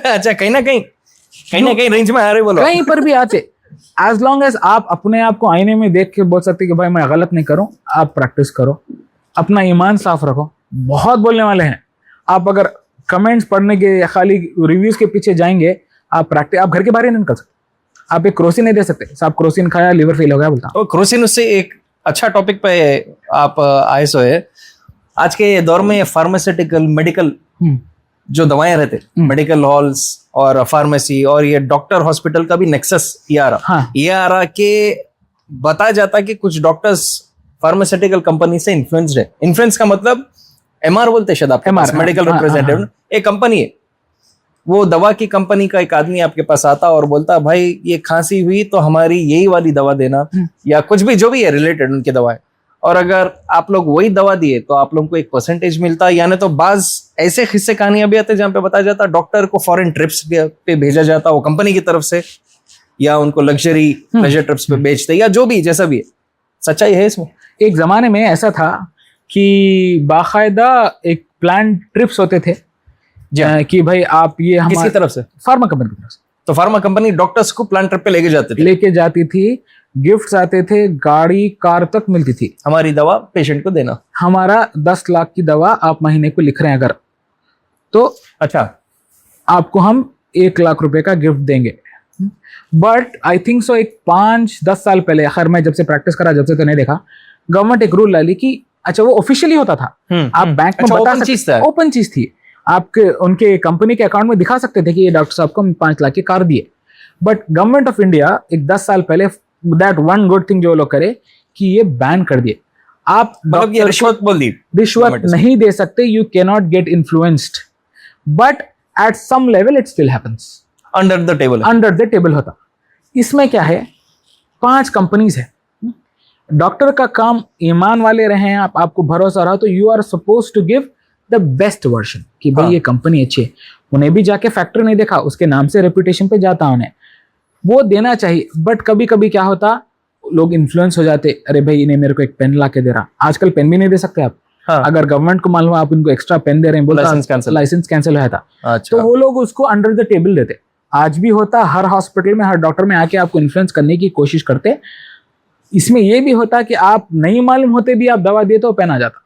अच्छा, कहीं ना कहीं रेंज में आ रहे, बोलो कहीं पर भी आते। एज लॉन्ग एज आप अपने आप को आईने में देख के बोल सकते कि भाई मैं गलत नहीं करूं, आप प्रैक्टिस करो, अपना ईमान साफ रखो। बहुत बोलने वाले हैं, आप अगर कमेंट्स पढ़ने के खाली रिव्यूज के पीछे जाएंगे, आप प्रैक्टिस, आप घर के बाहर ही नहीं निकल सकते। आप एक क्रोसिन नहीं दे सकते, साहब क्रोसिन खाया लिवर फेल हो गया बोलता। तो क्रोसिन, उससे एक अच्छा टॉपिक पे आप आए सो है। आज के दौर में फार्मास्यूटिकल मेडिकल जो दवाएं रहते, मेडिकल हॉल्स और फार्मेसी और ये डॉक्टर हॉस्पिटल का भी नेक्सस ये आ रहा, ये आ रहा कि बताया जाता कि कुछ डॉक्टर्स फार्मास्यूटिकल कंपनी से इन्फ्लुएंस्ड है। इन्फ्लुएंस का मतलब एमआर बोलते शायद आप, मेडिकल रिप्रेजेंटेटिव। एक कंपनी है, वो दवा की कंपनी का एक आदमी आपके पास आता और बोलता भाई ये खांसी हुई तो हमारी यही वाली दवा देना, या कुछ भी जो भी है रिलेटेड उनकी दवाएं, और अगर आप लोग वही दवा दिए तो आप लोगों को एक परसेंटेज मिलता है। यानी तो बाज ऐसे किस्से कहानियां भी आते जहां पे बताया जाता डॉक्टर को फॉरेन ट्रिप्स पे भेजा जाता वो कंपनी की तरफ से, या उनको लग्जरी प्लेजर ट्रिप्स पे बेचते, या जो भी जैसा भी है। सच्चाई है इसमें? एक जमाने में ऐसा था कि बाकायदा एक प्लान ट्रिप्स होते थे कि भाई आप ये हमारी किसकी तरफ से? फार्मा कंपनी की तरफ से। तो फार्मा कंपनी डॉक्टर्स को प्लान ट्रिप पे लेके जाती थी, गिफ्ट्स आते थे, गाड़ी कार तक मिलती थी। हमारी दवा पेशेंट को देना, हमारा 10 लाख की दवा आप महीने को लिख रहे हैं अगर, तो अच्छा आपको हम 1 लाख रुपए का गिफ्ट देंगे। बट आई थिंक सो एक 5-10 साल पहले, खैर मैं जब से प्रैक्टिस करा जब से तो नहीं देखा, गवर्नमेंट एक रूल डाली कि अच्छा वो ऑफिशियली होता था, आप बैंक में बता सकते, ओपन चीज थी, आपके उनके कंपनी के अकाउंट में दिखा सकते थे कि ये डॉक्टर साहब को 5 लाख की कार दिए। बट गवर्नमेंट ऑफ इंडिया एक 10 साल पहले दैट वन गुड थिंग जो लोग करे कि ये बैन कर दिए। आप मतलब ये रिश्वत बोल दी, रिश्वत नहीं दे सकते, you can not get influenced, but at some level it still happens. Under the table होता। इसमें क्या है, 5 कंपनीज है, डॉक्टर का काम ईमान वाले रहे, आपको भरोसा रहा तो you are suppose to give the best version कि भाई हाँ। ये कंपनी अच्छी है। उन्हें भी जाके फैक्ट्री नहीं देखा, उसके नाम से रेपुटेशन पे जाता उन्हें, वो देना चाहिए। बट कभी कभी क्या होता, लोग इन्फ्लुएंस हो जाते, अरे भाई इन्हें मेरे को एक पेन ला के दे रहा, आजकल पेन भी नहीं दे सकते आप। हाँ। अगर गवर्नमेंट को मालूम आप इनको एक्स्ट्रा पेन दे रहे हैं, लाइसेंस कैंसिल हुआ था, अच्छा। तो वो लोग उसको अंडर द टेबल देते। आज भी होता, हर हॉस्पिटल में हर डॉक्टर में आके आपको इन्फ्लुएंस करने की कोशिश करते। इसमें ये भी होता कि आप नहीं मालूम होते भी आप दवा देते हो, पेन आ जाता,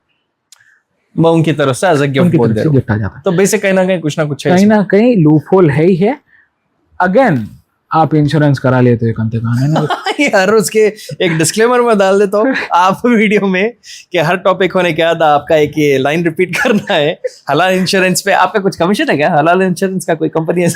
वो उनकी तरफ से एज अ गिफ्ट उनकी बोल तरफ दे से रहे हो। गिफ्ट आ जाता। तो बेसिक कहीं ना कहीं कुछ ना कुछ है कहीं इसमें। ना कहीं लूप होल है ही है। अगेन आप इंश्योरेंस करा लेते हो कंते का, है ना। ये हर रोज के एक डिस्क्लेमर में डाल देता हूँ आप वीडियो में कि हर टॉपिक होने के बाद आपका एक ये लाइन रिपीट करना है। हलाल इंश्योरेंस पे आपका कुछ कमीशन है क्या? हलाल इंश्योरेंस का कोई कंपनी है?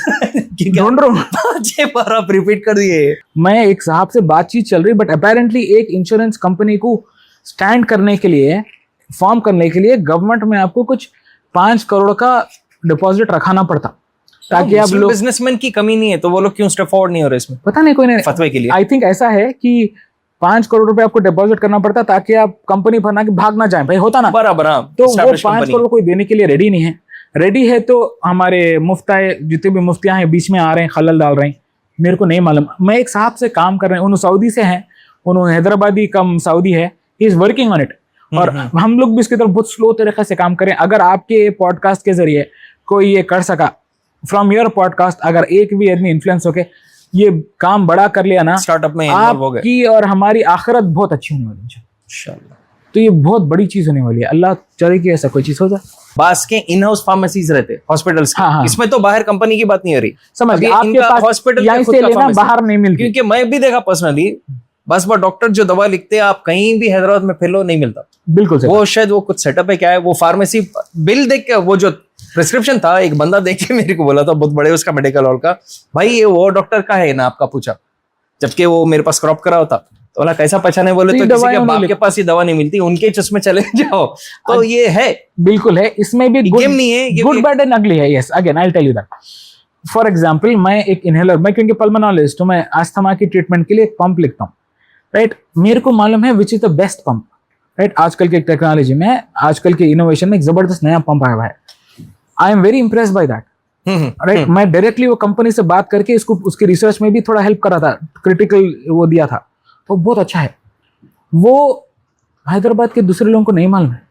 ढूंढ रहा हूँ। 6 बार आप रिपीट कर दिए। मैं एक साहब से बातचीत चल रही, बट अपेरेंटली एक इंश्योरेंस कंपनी को स्टैंड करने के लिए, फॉर्म करने के लिए गवर्नमेंट में आपको कुछ 5 करोड़ का डिपॉजिट रखाना पड़ता, ताकि आप लोग, बिजनेसमैन की कमी नहीं है तो वो लोग क्यों स्टेप फॉरवर्ड नहीं हो रहे इसमें पता नहीं कोई नहीं फतवे के लिए? आई थिंक ऐसा है कि 5 करोड़ रुपए आपको डिपॉजिट करना पड़ता ताकि आप कंपनी बना के भाग ना जाए, भाई होता ना। बराबर। हाँ, तो वो established 5 company। करोड़ कोई देने के लिए रेडी नहीं है। रेडी है तो हमारे मुफ्ताए जितने भी मुफ्तियां हैं बीच में आ रहे हैं, खलल डाल रहे हैं, मेरे को नहीं मालूम। मैं एक साहब से काम कर रहे हैं, उन्होंने सऊदी से हैं, उन्होंने हैदराबादी कम सऊदी है, he is working on it. और हम लोग भी इसकी तरफ बहुत स्लो तरीके से काम करें। अगर आपके पॉडकास्ट के जरिए कोई ये कर सका, फ्रॉम योर पॉडकास्ट अगर एक भी आदमी इन्फ्लुएंस होके ये काम बड़ा कर लिया ना, स्टार्टअप में इन्वॉल्व हो गए, आपकी और हमारी आखिरत बहुत अच्छी होने वाली है इंशाल्लाह। तो ये बहुत बड़ी चीज होने वाली है। अल्लाह चाहे कि ऐसा कोई चीज हो जाए। बास के इन हाउस फार्मेसीज रहते हॉस्पिटल्स के। हाँ, हाँ। इसमें तो बाहर कंपनी की बात नहीं हो रही, समझ अभी गए, आपके इनका पास हॉस्पिटल यहीं में खुद से का लेना, pharmacy। बाहर नहीं मिलती। क्योंकि मैं भी देखा पर्सनली, बस वो डॉक्टर जो दवा लिखते हैं आप कहीं भी हैदराबाद में फिर लो नहीं मिलता। बिल्कुल सही। वो शायद वो कुछ सेटअप है, क्या है वो फार्मेसी बिल देख के, वो जो प्रिस्क्रिप्शन था एक बंदा देख के मेरे को बोला था, बहुत बड़े उसका मेडिकल हॉल का, भाई ये वो डॉक्टर का है ना आपका, पूछा, जबकि वो मेरे पास क्रॉप करा होता। तो बोला कैसा पहचाने, बोले तो किसी के बाप के पास ही दवा नहीं मिलती, उनके चश्मे चले जाओ। तो ये है, बिल्कुल है। इसमें भी गेम नहीं है, ये गुड भी- बैड एंड अगली है। Yes, again I will tell you that. For example, मैं एक इनहेलर, मैं क्योंकि पल्मोनोलॉजिस्ट हूं, मैं अस्थमा की ट्रीटमेंट के लिए एक पंप लिखता हूँ, राइट। मेरे को मालूम है which is the best pump, right. आजकल की टेक्नोलॉजी में, आजकल के इनोवेशन में एक जबरदस्त नया पंप आया हुआ है। I am very impressed by that, right. मैं डायरेक्टली वो कंपनी से बात करके इसको, उसकी रिसर्च में भी थोड़ा हेल्प करा था, क्रिटिकल वो दिया था, तो बहुत अच्छा है। वो हैदराबाद के दूसरे लोगों को नहीं मालूम है,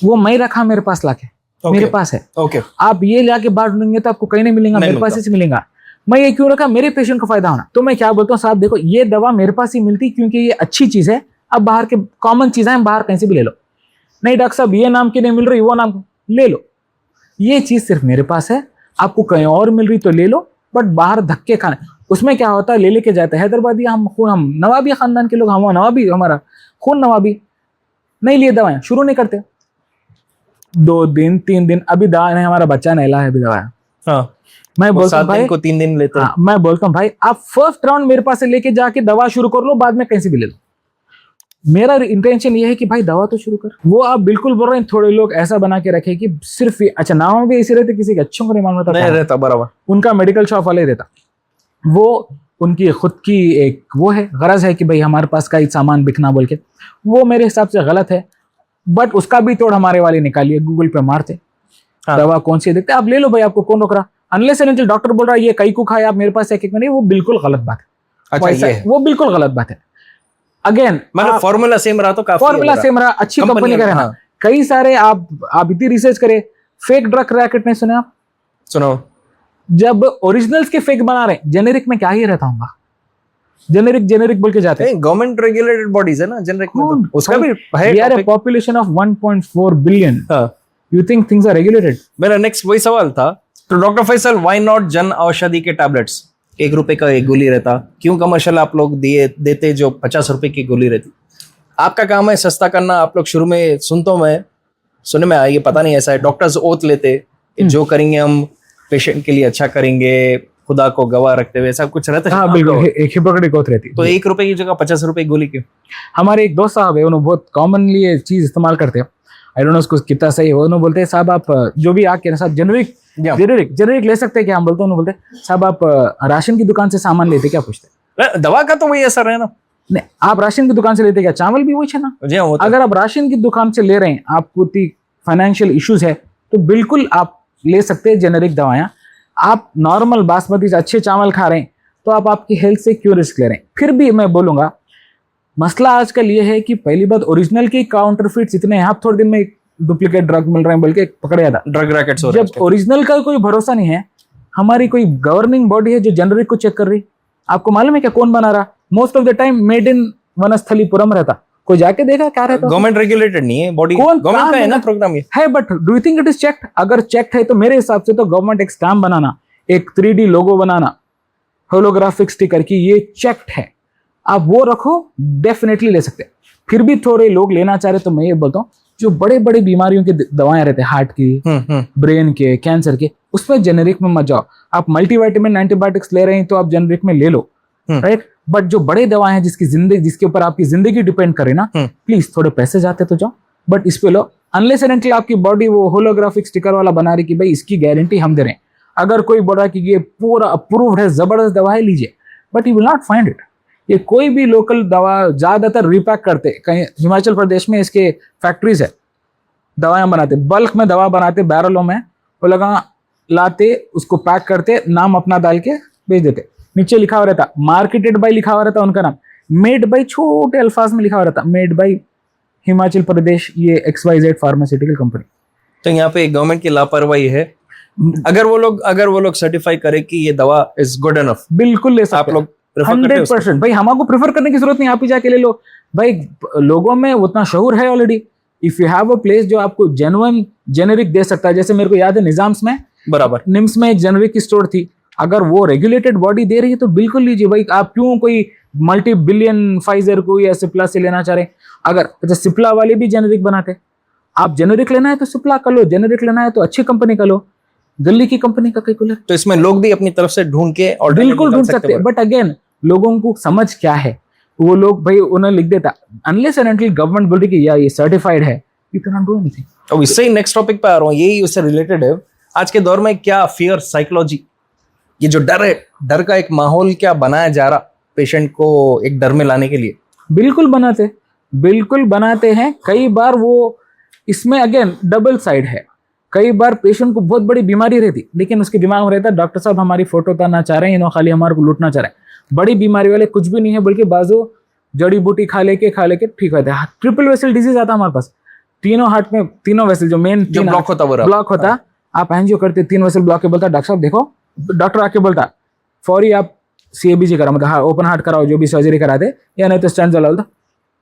वो मैं रखा मेरे पास लाके, मेरे पास है। ओके, आप ये लाके बाहर ढूंढेंगे तो आपको कहीं नहीं मिलेगा, नहीं मेरे पास मिलता। ही मिलेगा। मैं ये क्यों रखा, मेरे पेशेंट को फायदा होना। तो मैं क्या बोलता हूँ, साहब देखो ये दवा मेरे पास ही मिलती क्योंकि ये अच्छी चीज है। अब बाहर के कॉमन चीजें हैं, बाहर कहीं से भी ले लो। नहीं डॉक्टर साहब ये नाम की नहीं मिल रही, वो नाम ले लो, ये चीज सिर्फ मेरे पास है, आपको कहीं और मिल रही तो ले लो, बट बाहर धक्के खाने। उसमें क्या होता है, ले लेके जाते हैं हैदराबादी, हम नवाबी खानदान के लोग, हम नवाबी, हमारा खून नवाबी, नहीं लिए दवाएं, शुरू नहीं करते। 2 दिन 3 दिन, अभी दवा नहीं, हमारा बच्चा नहला है अभी दवाएं। हाँ, मैं वो बोलता 7 हूँ भाई दिन को 3 दिन लेते हैं। हाँ, मैं बोलता हूँ भाई आप फर्स्ट राउंड मेरे पास से लेके जाके दवा शुरू कर लो, बाद में कहीं से भी ले लो। मेरा इंटेंशन ये है कि भाई दवा तो शुरू कर। वो आप बिल्कुल बोल रहे हैं, थोड़े लोग ऐसा बना के रखे कि सिर्फ अच्छा, नाम भी ऐसे रहते, किसी के अच्छों को नहीं मालूम नहीं होता, रहता बराबर। उनका मेडिकल शॉप वाले रहता, वो उनकी खुद की एक वो है, गरज है कि भाई हमारे पास का ही सामान बिकना बोल के, वो मेरे हिसाब से गलत है। बट उसका भी तोड़ हमारे वाले निकालिए, गूगल पे मारते, हाँ। दवा कौन सी देखते आप ले लो भाई, आपको कौन रोक रहा। अनलेस एंड अनटिल डॉक्टर बोल रहा है ये कई को खाए आप मेरे पास एक नहीं, वो बिल्कुल गलत बात है। अच्छा, ये वो बिल्कुल गलत बात है। अगेन मतलब फॉर्मूला सेम रहा तो काफी फॉर्मूला है सेम रहा, अच्छी कंपनी का रहना। हाँ। कई सारे आप इतनी रिसर्च करें, फेक ड्रग रैकेट नहीं सुने आप? सुनो, जब ओरिजिनल्स के फेक बना रहे हैं, जेनेरिक में क्या ही रहता होगा, जेनेरिक बोल के जाते हैं। गवर्नमेंट रेगुलेटेड बॉडीज है ना जेनरिक में, तो उसका भी है We are a topic। population of 1.4 billion. हाँ। You think things are regulated? मेरा नेक्स्ट वही सवाल था, तो doctor Faisal why not Jan Aushadhi के टैबलेट्स? 1 रुपए का एक गोली रहता, क्यों कमर्शियल आप लोग देते जो 50 रुपए की गोली रहती? आपका काम है सस्ता करना। आप लोग शुरू में सुनने में आया, ये पता नहीं ऐसा है, डॉक्टर्स ओथ लेते कि जो करेंगे हम पेशेंट के लिए अच्छा करेंगे, खुदा को गवाह रखते हुए, ऐसा कुछ रहता है। हाँ बिल्कुल, एक हिपोक्रेटिक ओथ रहती है। तो 1 रुपए की जगह 50 रुपए की गोली क्यों? हमारे एक दोस्त साहब है, उन्होंने बहुत कॉमनली ये चीज इस्तेमाल करते हैं, आई डोंट नो उसको कितना सही है। उन्होंने बोलते हैं साहब आप जो भी आके साहब जेनरिक ले सकते हैं क्या? हम बोलते हैं, उन्होंने बोलते हैं साहब आप राशन की दुकान से सामान लेते क्या? पूछते दवा का तो वही असर है ना, नहीं, आप राशन की दुकान से लेते क्या चावल भी वही है ना। जी हाँ, वो तो अगर आप राशन की दुकान से ले रहे हैं, आपको फाइनेंशियल इश्यूज है, तो बिल्कुल आप ले सकते हैं जेनेरिक दवाएं। आप नॉर्मल बासमती से अच्छे चावल खा रहे हैं, तो आप आपकी हेल्थ से क्यों रिस्क ले रहे हैं। फिर भी मैं बोलूंगा, मसला आजकल ये है कि पहली बात ओरिजिनल के काउंटरफिट्स इतने हैं, आप थोड़े दिन में डुप्लीकेट ड्रग मिल रहे हैं बोल के पकड़ जाता। ड्रग रैकेट्स हो रहे जब ओरिजिनल का कोई भरोसा नहीं है, हमारी कोई गवर्निंग बॉडी है जो जेनरिक को चेक कर रही, आपको मालूम है क्या कौन बना रहा। Most of the time made in Vanasthalipuram रहता, कोई जाके देखा क्या रहता। गवर्नमेंट रेगुलेटेड नहीं है बॉडी, कौन गवर्नमेंट का है ना प्रोग्राम ये है, but do you think it is checked. अगर चेक्ड है तो मेरे हिसाब से तो गवर्नमेंट एक स्टैम्प बनाना, एक 3D लोगो बनाना होलोग्राफिक स्टिकर की, ये चेक्ड है, आप वो रखो, डेफिनेटली ले सकते हैं। फिर भी थोड़े लोग लेना चाह रहे, तो मैं ये बोलता हूँ जो बड़े बड़े बीमारियों की दवाएं रहते हैं, हार्ट की, ब्रेन के, कैंसर के, उसमें जेनेरिक में मत जाओ। आप मल्टीविटामिन एंटीबायोटिक्स ले रहे हैं तो आप जेनेरिक में ले लो, राइट। बट जो बड़े दवाएं हैं जिसके ऊपर आपकी जिंदगी डिपेंड करे ना, प्लीज थोड़े पैसे जाते तो जाओ, बट इस पे लो। अनलेस एंड अनटिल आपकी बॉडी वो होलोग्राफिक स्टिकर वाला बना रही कि भाई इसकी गारंटी हम दे रहे हैं, अगर कोई बोला कि ये पूरा अप्रूव्ड है, जबरदस्त दवा है, लीजिए, but you will not find it. ये कोई भी लोकल दवा ज्यादातर रिपैक करते, कहीं हिमाचल प्रदेश में इसके फैक्ट्रीज है, दवाएं बनाते, बल्क में दवा बनाते, बैरलों में वो लगा लाते, उसको पैक करते, नाम अपना डाल के बेच देते। नीचे लिखा हुआ रहता मार्केटेड बाय, लिखा हुआ रहता उनका नाम, मेड बाय छोटे अल्फाज में लिखा हुआ रहता, मेड बाय हिमाचल प्रदेश ये XYZ फार्मास्यूटिकल कंपनी। तो यहाँ पे गवर्नमेंट की लापरवाही है। अगर वो लोग सर्टिफाई करे कि ये दवा इज गुड इनफ, बिल्कुल ले सकते आप लोग 100%। भाई हमको प्रेफर करने की जरूरत नहीं, आप ही जाके ले लो भाई, लोगों में उतना शहूर है already. If you have a place जो आपको जेन्युइन जेनेरिक दे सकता है, जैसे मेरे को याद है निजाम्स में, बराबर निम्स में एक जेनेरिक की स्टोर थी, अगर वो रेगुलेटेड बॉडी दे रही है तो बिल्कुल लीजिए भाई। आप क्यों कोई मल्टी बिलियन फाइजर को या सिप्ला से लेना चाह रहे हैं। अगर अच्छा सिप्ला वाले भी जेनेरिक बनाते, आप जेनेरिक लेना है तो सिप्ला का लो, जेनेरिक लेना है तो अच्छी कंपनी का लो, दिल्ली की कंपनी का कहीं। तो इसमें लोग भी अपनी तरफ से ढूंढ के और बिल्कुल ढूंढ सकते हैं, बट अगेन लोगों को समझ क्या है, वो लोग भाई उन्हें लिख देता, अनलेस एंड अनटिल गवर्नमेंट बोल रही कि ये सर्टिफाइड है, you can not do anything. अब इससे ही नेक्स्ट टॉपिक पे आ रहा हूँ, यही उससे रिलेटेड है। आज के दौर में क्या फियर साइकोलॉजी, ये जो डर है, डर का एक माहौल क्या बनाया जा रहा पेशेंट को एक डर में लाने के लिए। बिल्कुल बनाते हैं। कई बार वो इसमें अगेन डबल साइड है। कई बार पेशेंट को बहुत बड़ी बीमारी रहती, लेकिन उसके दिमाग में रहता डॉक्टर साहब हमारी फोटो उतारना चाह रहे हैं, इन्होंने खाली हमारे को लूटना चाह रहे हैं। बड़ी बीमारी वाले कुछ भी नहीं है, बल्कि बाजू जड़ी बूटी खा लेके ठीक होता है। ट्रिपल वेसल डिजीज आता हमारे पास, तीनों हार्ट में, तीनों वेसल जो मेन ब्लॉक होता, आप एंजियो करते, 3 वेसल ब्लॉक के, बोलता डॉक्टर साहब देखो, डॉक्टर आके बोलता फौरी आप CABG करा, मतलब हाँ ओपन हार्ट कराओ, जो भी सर्जरी कराते, या नहीं तो स्टेंट चला।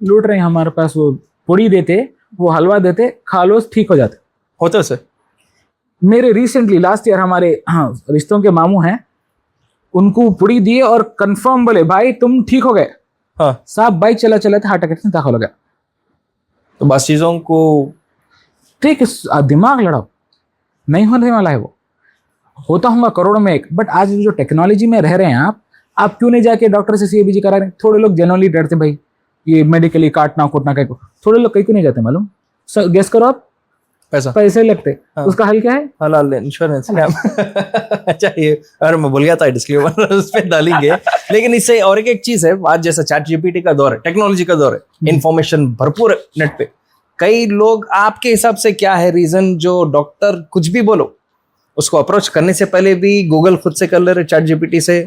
लूट रहे हैं हमारे पास, वो पुड़ी देते, वो हलवा देते, खा लो ठीक हो जाते। होता है सर। मेरे रिसेंटली लास्ट ईयर हमारे रिश्तों के मामू हैं, उनको पुड़ी दिए और कंफर्म बोले भाई तुम ठीक हो गए। हाँ साहब बाइक चला थे हार्ट अटैक से दाखिल हो गया। तो बस चीजों को ठीक दिमाग लड़ाओ, नहीं होने वाला है, वो होता होगा करोड़ों में एक। बट आज जो टेक्नोलॉजी में रह रहे हैं आप क्यों नहीं जाके डॉक्टर से CABG करा रहे हैं। थोड़े लोग जनरली डरते भाई ये मेडिकली काटना कूटना कहीं को, थोड़े लोग कहीं को नहीं जाते मालूम। गेस करो आप, पैसे लगते। हाँ। उसका हल क्या है? हलाल इंश्योरेंस। अच्छा ये, अरे मैं भूल गया था डिस्क्लेमर उस पे डालेंगे। लेकिन इससे और एक चीज है, आज जैसा ChatGPT का दौर है, टेक्नोलॉजी का दौर है, इंफॉर्मेशन भरपूर है नेट पे। कई लोग, आपके हिसाब से क्या है रीजन जो डॉक्टर कुछ भी बोलो उसको अप्रोच करने से पहले भी गूगल खुद से कर ले रहे, ChatGPT से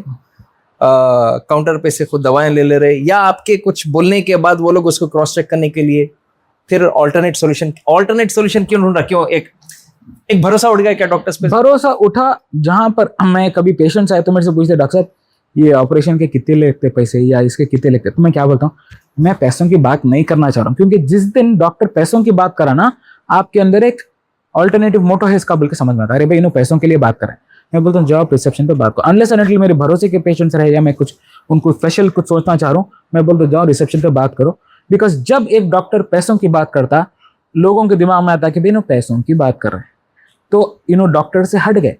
काउंटर पे से खुद दवाएं ले ले रहे, या आपके कुछ बोलने के बाद वो लोग उसको क्रॉस चेक करने के लिए फिर ऑल्टरनेट सॉल्यूशन क्यों ढूंढ रहा? क्यों एक भरोसा उठ गया क्या डॉक्टर्स पे? भरोसा उठा। जहां पर मैं कभी पेशेंट्स आए तो मेरे से पूछते डॉक्टर साहब ये ऑपरेशन के कितने लगते पैसे, या इसके कितने लगते, तो मैं क्या बोलता हूँ, मैं पैसों की बात नहीं करना चाह रहा हूँ, क्योंकि जिस दिन डॉक्टर पैसों की बात करा ना, आपके अंदर एक ऑल्टरनेटिव मोटो है इसका बोल के समझ में आता है, अरे भाई इन्होंने पैसों के लिए बात करें। मैं बोलता हूँ जाओ रिसेप्शन पे बात करो, अनलेस एंड अनटिल मेरे भरोसे के पेशेंट्स रहे या मैं कुछ उनको स्पेशल कुछ सोचना चाह रहा हूँ, मैं बोलता हूँ जाओ रिसेप्शन पे बात करो। बिकॉज जब एक डॉक्टर पैसों की बात करता, लोगों के दिमाग में आता कि भाई इन्हों पैसों की बात कर रहे हैं, तो इन्हों डॉक्टर से हट गए,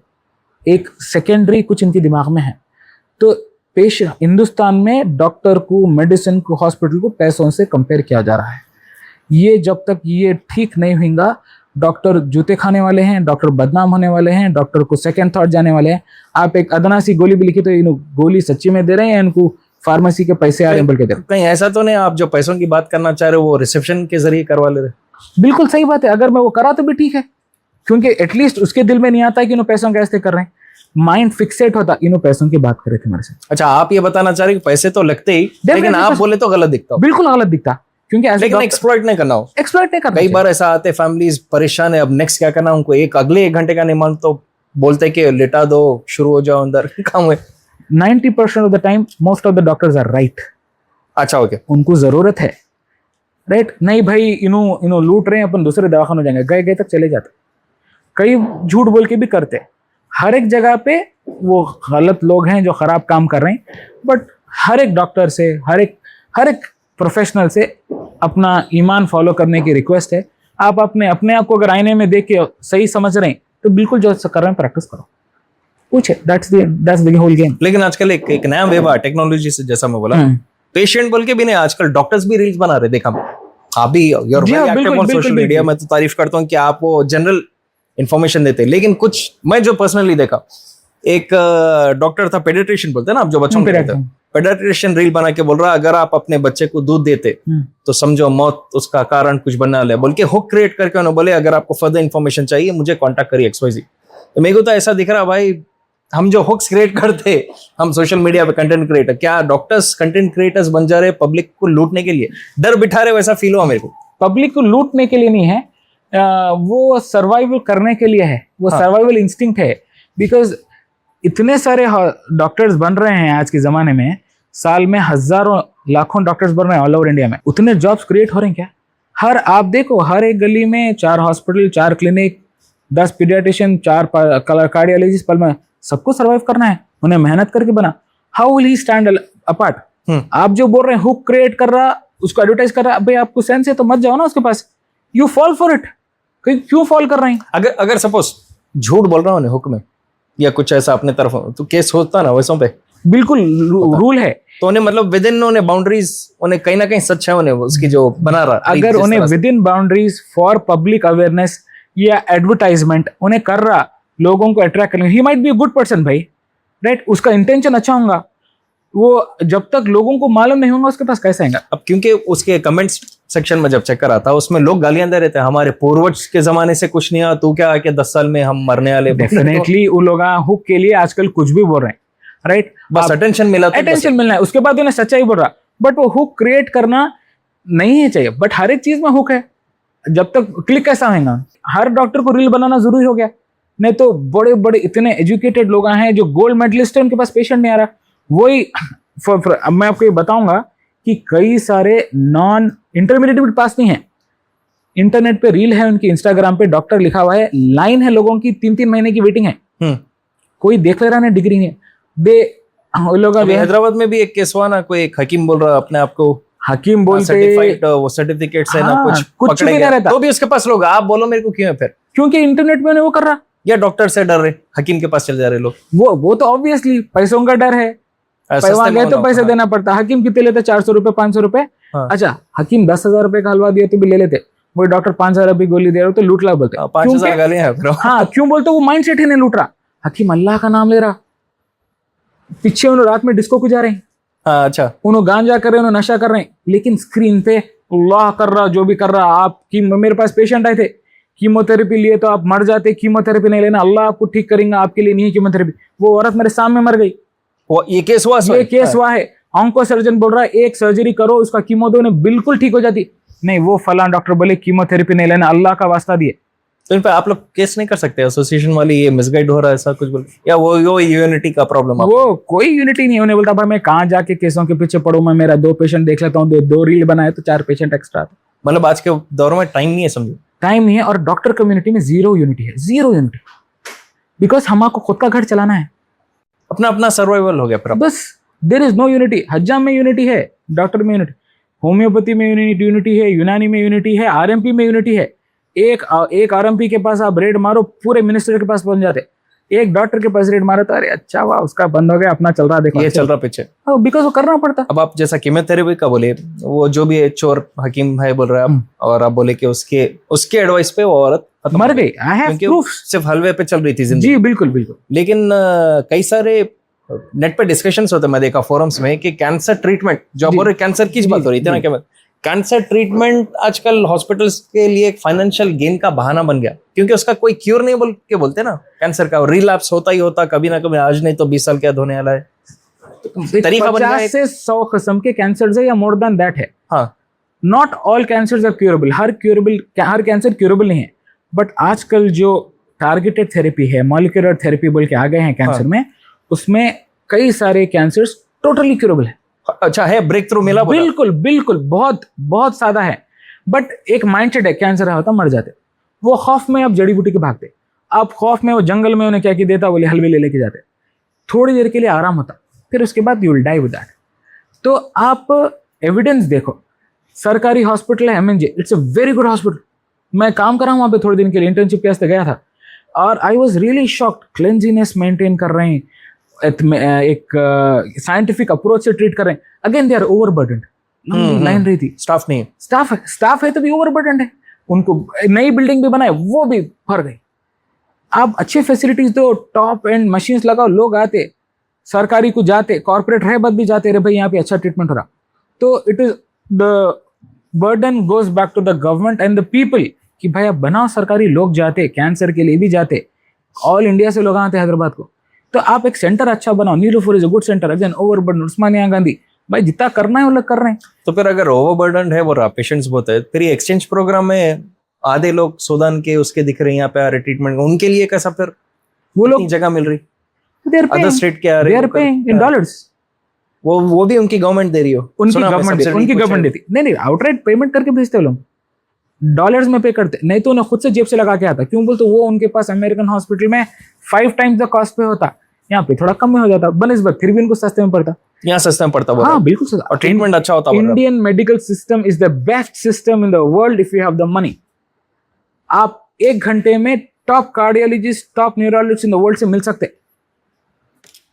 एक सेकेंडरी कुछ इनके दिमाग में है। तो पेशेंट, हिंदुस्तान में डॉक्टर को, मेडिसिन को, हॉस्पिटल को पैसों से कंपेयर किया जा रहा है। ये जब तक ये ठीक नहीं होगा, डॉक्टर जूते खाने वाले हैं, डॉक्टर बदनाम होने वाले हैं, डॉक्टर को सेकंड थॉट जाने वाले हैं। आप एक अदना सी गोली भी लिखी तो इनको गोली सच्ची में दे रहे हैं, इनको फार्मेसी के पैसे आ रहे हैं बोल के देखो। कहीं ऐसा तो नहीं आप जो पैसों की बात करना चाह रहे हो वो रिसेप्शन के जरिए करवा ले रहे? बिल्कुल सही बात है, अगर मैं वो करा तो भी ठीक है, क्योंकि एटलीस्ट उसके दिल में नहीं आता है कि इन्हों पैसों का ऐसे कर रहे हैं, माइंड फिक्सेट होता इन्हों पैसों की बात करे थे मेरे से। अच्छा, आप ये बताना चाह रहे कि पैसे तो लगते ही, लेकिन आप बोले तो गलत दिखता हो। बिल्कुल गलत दिखता, क्योंकि लेकिन एक्सप्लॉइट नहीं करना हो। एक्सप्लॉइट नहीं करना। कई बार ऐसा आते फैमिलीज परेशान है, अब नेक्स्ट क्या करना, उनको अगले 1 घंटे का नहीं मान तो बोलते कि लेटा दो, शुरू हो जाओ अंदर काम है। 90% of the time most of the doctors are right. अच्छा, ओके, उनको जरूरत है, राइट? नहीं भाई, इन्हों लूट रहे हैं, अपन दूसरे दवाखानों जाएंगे, गए गए तक चले जाते। कई झूठ बोल के भी करते। हर एक जगह पे वो गलत लोग हैं जो खराब काम कर रहे हैं, बट हर एक डॉक्टर से, हर एक प्रोफेशनल से अपना ईमान फॉलो करने की रिक्वेस्ट है। आप अपने आप को अगर आईने में देख के सही समझ रहे हैं तो बिल्कुल जो कर रहे हैं प्रैक्टिस करो, कुछ है, दैट्स द होल गेम। लेकिन आजकल एक नया वेव है टेक्नोलॉजी से, जैसा मैं बोला, पेशेंट बोल के भी नहीं, आजकल डॉक्टर्स भी रील्स बना रहे। देखा आप भी, your very active on social media. मैं तो तारीफ करता हूँ कि आप वो जनरल इन्फॉर्मेशन देते हैं, लेकिन कुछ मैं जो पर्सनली देखा, एक डॉक्टर था, पेडियाट्रिशियन बोलते हैं ना आप, जो बच्चों को पेडियाट्रिशियन रील बना के बोल रहा है अगर आप अपने बच्चे को दूध देते तो समझो मौत उसका कारण कुछ बनने वाला है, बोल के हुक क्रिएट करके उन्होंने बोले अगर आपको फर्दर इन्फॉर्मेशन चाहिए मुझे कांटेक्ट करिए XYZ। तो मेरे को तो ऐसा दिख रहा भाई, हम जो हुक्स क्रिएट करते, हम सोशल मीडिया पे कंटेंट क्रिएटर, क्या डॉक्टर्स कंटेंट क्रिएटर्स बन जा रहे पब्लिक को लूटने के लिए, डर बिठा रहे, वैसा फील हुआ मेरे को। पब्लिक को लूटने के लिए नहीं है, वो सर्वाइवल करने के लिए है, वो सर्वाइवल इंस्टिंक्ट है। बिकॉज इतने सारे डॉक्टर्स बन रहे हैं आज के जमाने में, साल में हजारों लाखों डॉक्टर्स बन रहे हैं ऑल ओवर इंडिया में, उतने जॉब्स क्रिएट हो रहे हैं क्या? आप देखो, हर एक गली में 4 hospital, 4 clinic, 10 paediatrician, 4 cardiologist, pulmonary, सबको सर्वाइव करना है, उन्हें मेहनत करके बना। How will he stand apart? आप जो बोल रहे हैं हुक क्रिएट कर रहा, उसको एडवर्टाइज कर रहा, भाई आपको सेंस है तो मत जाओ ना उसके पास, यू फॉल फॉर इट। क्यों फॉल कर रहे हैं? अगर सपोज झूठ बोल रहा हूँ हुक में या कुछ ऐसा अपने तरफ, तो केस होता ना वैसों पे? बिल्कुल रूल है, तो उन्हें मतलब विद इन उन्हें बाउंड्रीज, उन्हें कहीं ना कहीं सच है उन्हें उसकी जो बना रहा, अगर उन्हें with in boundaries for public awareness या एडवर्टाइजमेंट उन्हें कर रहा, लोगों को अट्रैक्ट करने, he might be a good person भाई, राइट? उसका इंटेंशन अच्छा होगा, वो जब तक लोगों को मालूम नहीं होगा उसके पास कैसे आएगा? अब क्योंकि उसके कमेंट्स सेक्शन में जब चेक करा था, उसमें लोग गालियां दे रहे थे, हमारे पूर्वज के जमाने से कुछ नहीं आया, तू क्या आके 10 साल में हम मरने वाले। डेफिनेटली वो लोग हुक के लिए आजकल कुछ भी बोल रहे हैं, राइट? बस अटेंशन मिला, अटेंशन मिलना है, उसके बाद उन्हें सच्चाई बोल रहा, बट वो हुक क्रिएट करना नहीं है चाहिए। बट हर एक चीज में हुक है, जब तक क्लिक कैसा होगा? हर डॉक्टर को रील बनाना जरूरी हो गया, नहीं तो बड़े बड़े इतने एजुकेटेड लोग हैं जो गोल्ड मेडलिस्ट है, उनके पास पेशेंट नहीं आ रहा। वही अब मैं आपको ये बताऊंगा कि कई सारे नॉन इंटरमीडिएट भी पास नहीं है, इंटरनेट पे रील है उनकी, इंस्टाग्राम पे डॉक्टर लिखा हुआ है, लाइन है लोगों की, 3-3 महीने की वेटिंग है, कोई देख ले रहा है, डिग्री नहीं है। लोग हैदराबाद में भी एक केस हुआ ना, कोई एक हकीम बोल रहा अपने आप को हकीम बोलते, सर्टिफाइड वो सर्टिफिकेट्स है ना, कुछ भी नहीं रहता, तो भी उसके पास लोग। आप बोलो मेरे को क्यों है फिर? क्योंकि इंटरनेट में वो कर रहा, या डॉक्टर से डर रहे, हकीम के पास चले जा रहे लोग। वो तो ऑब्वियसली पैसों का डर है, वहां गए तो पैसे देना पड़ता। हकीम कितने लेते? 400 रुपए, 500 रुपए। अच्छा, हकीम 10,000 रुपए का हलवा दिए तो भी ले लेते, वो डॉक्टर 5,000 रुपए गोली दे रहे हो तो लूट ला बोलते। 5,000 गालियां। हाँ, क्यों बोलते? वो माइंड सेट ही नहीं लूट रहा, हकीम अल्लाह का नाम ले रहा, पीछे उन्होंने रात में डिस्को को जा रहे हैं, अच्छा उन्होंने गांजा कर रहे हैं, उन्होंने नशा कर रहे हैं, लेकिन स्क्रीन पे अल्लाह कर रहा, जो भी कर रहा। आप मेरे पास पेशेंट आए थे, कीमोथेरेपी लिए तो आप मर जाते, कीमोथेरेपी नहीं लेना, अल्लाह आपको ठीक करेंगे, आपके लिए नहीं है कीमोथेरेपी। वो औरत मेरे सामने मर गई, ये केस हुआ है। ऑन्को सर्जन बोल रहा है एक सर्जरी करो, उसका कीमो दो, बिल्कुल ठीक हो जाती। नहीं, वो फलां डॉक्टर बोले कीमोथेरेपी नहीं लेना, अल्लाह का वास्ता दिए। तो इन पे आप लोग केस नहीं कर सकते? एसोसिएशन वाली ये मिसगाइड हो रहा है ऐसा कुछ बोल, या वो यूनिटी का प्रॉब्लम? वो कोई यूनिटी नहीं है। उन्हें बोलता भाई मैं कहाँ जाके केसों के पीछे पड़ू, मैं मेरा 2 पेशेंट देख लेता हूँ, 2 रील बनाए तो 4 पेशेंट एक्स्ट्रा। मतलब आज के दौर में टाइम नहीं है, समझो टाइम नहीं है। और डॉक्टर कम्युनिटी में जीरो यूनिटी है, जीरो यूनिटी, बिकॉज हमको खुद का घर चलाना है, अपना अपना सर्वाइवल हो गया बस। There is no unity. हज्जाम में यूनिटी है, डॉक्टर में यूनिटी, होम्योपैथी में यूनिटी है, यूनानी में यूनिटी है, आरएमपी में यूनिटी है। एक आरएमपी के पास आप रेड मारो, पूरे मिनिस्टर के पास पहुंच जाते। एक डॉक्टर के पास रेड मारा तो अरे अच्छा वाह, उसका बंद हो गया, अपना चल रहा, देखो ये चल रहा पीछे, बिकॉज वो करना पड़ता। अब आप जैसा कीमोथेरेपी का बोले, वो जो भी चोर हकीम है बोल रहे हैं आप, और आप बोले कि उसके एडवाइस पे वो औरत मर गई। I have proof. सिर्फ हलवे पे चल रही थी जिंदगी। जी बिल्कुल बिल्कुल। लेकिन कई सारे नेट पे डिस्कशंस होते, मैं देखा फोरम्स में कि कैंसर ट्रीटमेंट, जो आप बोल रहे कैंसर की बात हो रही थी ना, क्या कैंसर ट्रीटमेंट आजकल हॉस्पिटल्स के लिए एक फाइनेंशियल गेन का बहाना बन गया, क्योंकि उसका कोई क्योर नहीं बोल के बोलते ना कैंसर का, रिलैप्स होता ही होता कभी ना कभी, आज नहीं तो 20 साल क्या होने वाला है। तरीका बन गया 50 से 100 किस्म के कैंसर है या मोर देन दैट है। हाँ, not all cancer are curable, हर कैंसर क्यूरेबल नहीं है, बट आजकल जो टारगेटेड थेरेपी है, मॉलिक्यूलर थेरेपी बोल के आ गए हैं कैंसर में, उसमें कई सारे कैंसर्स टोटली क्यूरेबल है। अच्छा है, ब्रेक थ्रू मिला? बिल्कुल बिल्कुल, बहुत बहुत सादा है, बट एक माइंडसेट है, कैंसर होता मर जाते, वो खौफ में आप जड़ी बूटी के भागते, आप खौफ में वो जंगल में उन्हें क्या की देता, बोले हलवे ले लेके जाते, थोड़ी देर के लिए आराम होता, फिर उसके बाद you will die with that. तो आप एविडेंस देखो, सरकारी हॉस्पिटल है MNJ, it's a very good hospital. मैं काम कर रहा हूँ वहाँ पे, थोड़े दिन के लिए इंटर्नशिप के वास्ते गया था, और I was really shocked, cleanliness maintain कर रहे हैं, एक साइंटिफिक अप्रोच से ट्रीट कर रहे हैं। अगेन दे आर ओवरबर्डन्ड, लाइन रही थी, स्टाफ नहीं, स्टाफ है तो भी ओवरबर्डन्ड है, उनको नई बिल्डिंग भी बनाए वो भी भर गई। आप अच्छे फैसिलिटीज दो, टॉप एंड मशीन्स लगाओ, लोग आते, सरकारी को जाते, कॉर्पोरेट रह बद भी जाते, रे भाई यहाँ पे अच्छा ट्रीटमेंट हो रहा, तो it is the burden goes back to the government and the people कि भाई आप बनाओ सरकारी, लोग जाते, कैंसर के लिए भी जाते, ऑल इंडिया से लोग आते हैदराबाद को, तो आप एक सेंटर अच्छा बनाओ। Niloufer is a good centre, again overburden, Osmania Gandhi, भाई जितना करना है वो लोग कर रहे हैं। तो फिर अगर ओवरबर्डन है वो पेशेंट्स बहुत है, फिर ये एक्सचेंज प्रोग्राम में आधे लोग सूडान के उसके दिख रहे हैं यहाँ पे आ रहे ट्रीटमेंट, उनके लिए कैसा फिर वो लोग जगह मिल रही, अदर स्टेट के आ रहे हैं इन डॉलर्स, वो भी उनकी गवर्नमेंट दे रही हो, उनकी गवर्नमेंट देती नहीं, आउटराइट पेमेंट करके भेजते हो लोग, डॉलर्स में पे करते, नहीं तो उन्हें खुद से जेब से लगा के आता। क्यों बोलते, वो उनके पास अमेरिकन हॉस्पिटल में 5 टाइम्स द कॉस्ट पे होता, यहाँ पे थोड़ा कम में हो जाता बनस्बत, फिर भी उनको सस्ते में पड़ता, यहाँ सस्ते में पड़ता। हाँ बिल्कुल सस्ता, और ट्रीटमेंट अच्छा होता। Indian medical system is the best system in the world if you have the money. आप 1 घंटे में top cardiologist, top neurologist in the world से मिल सकते।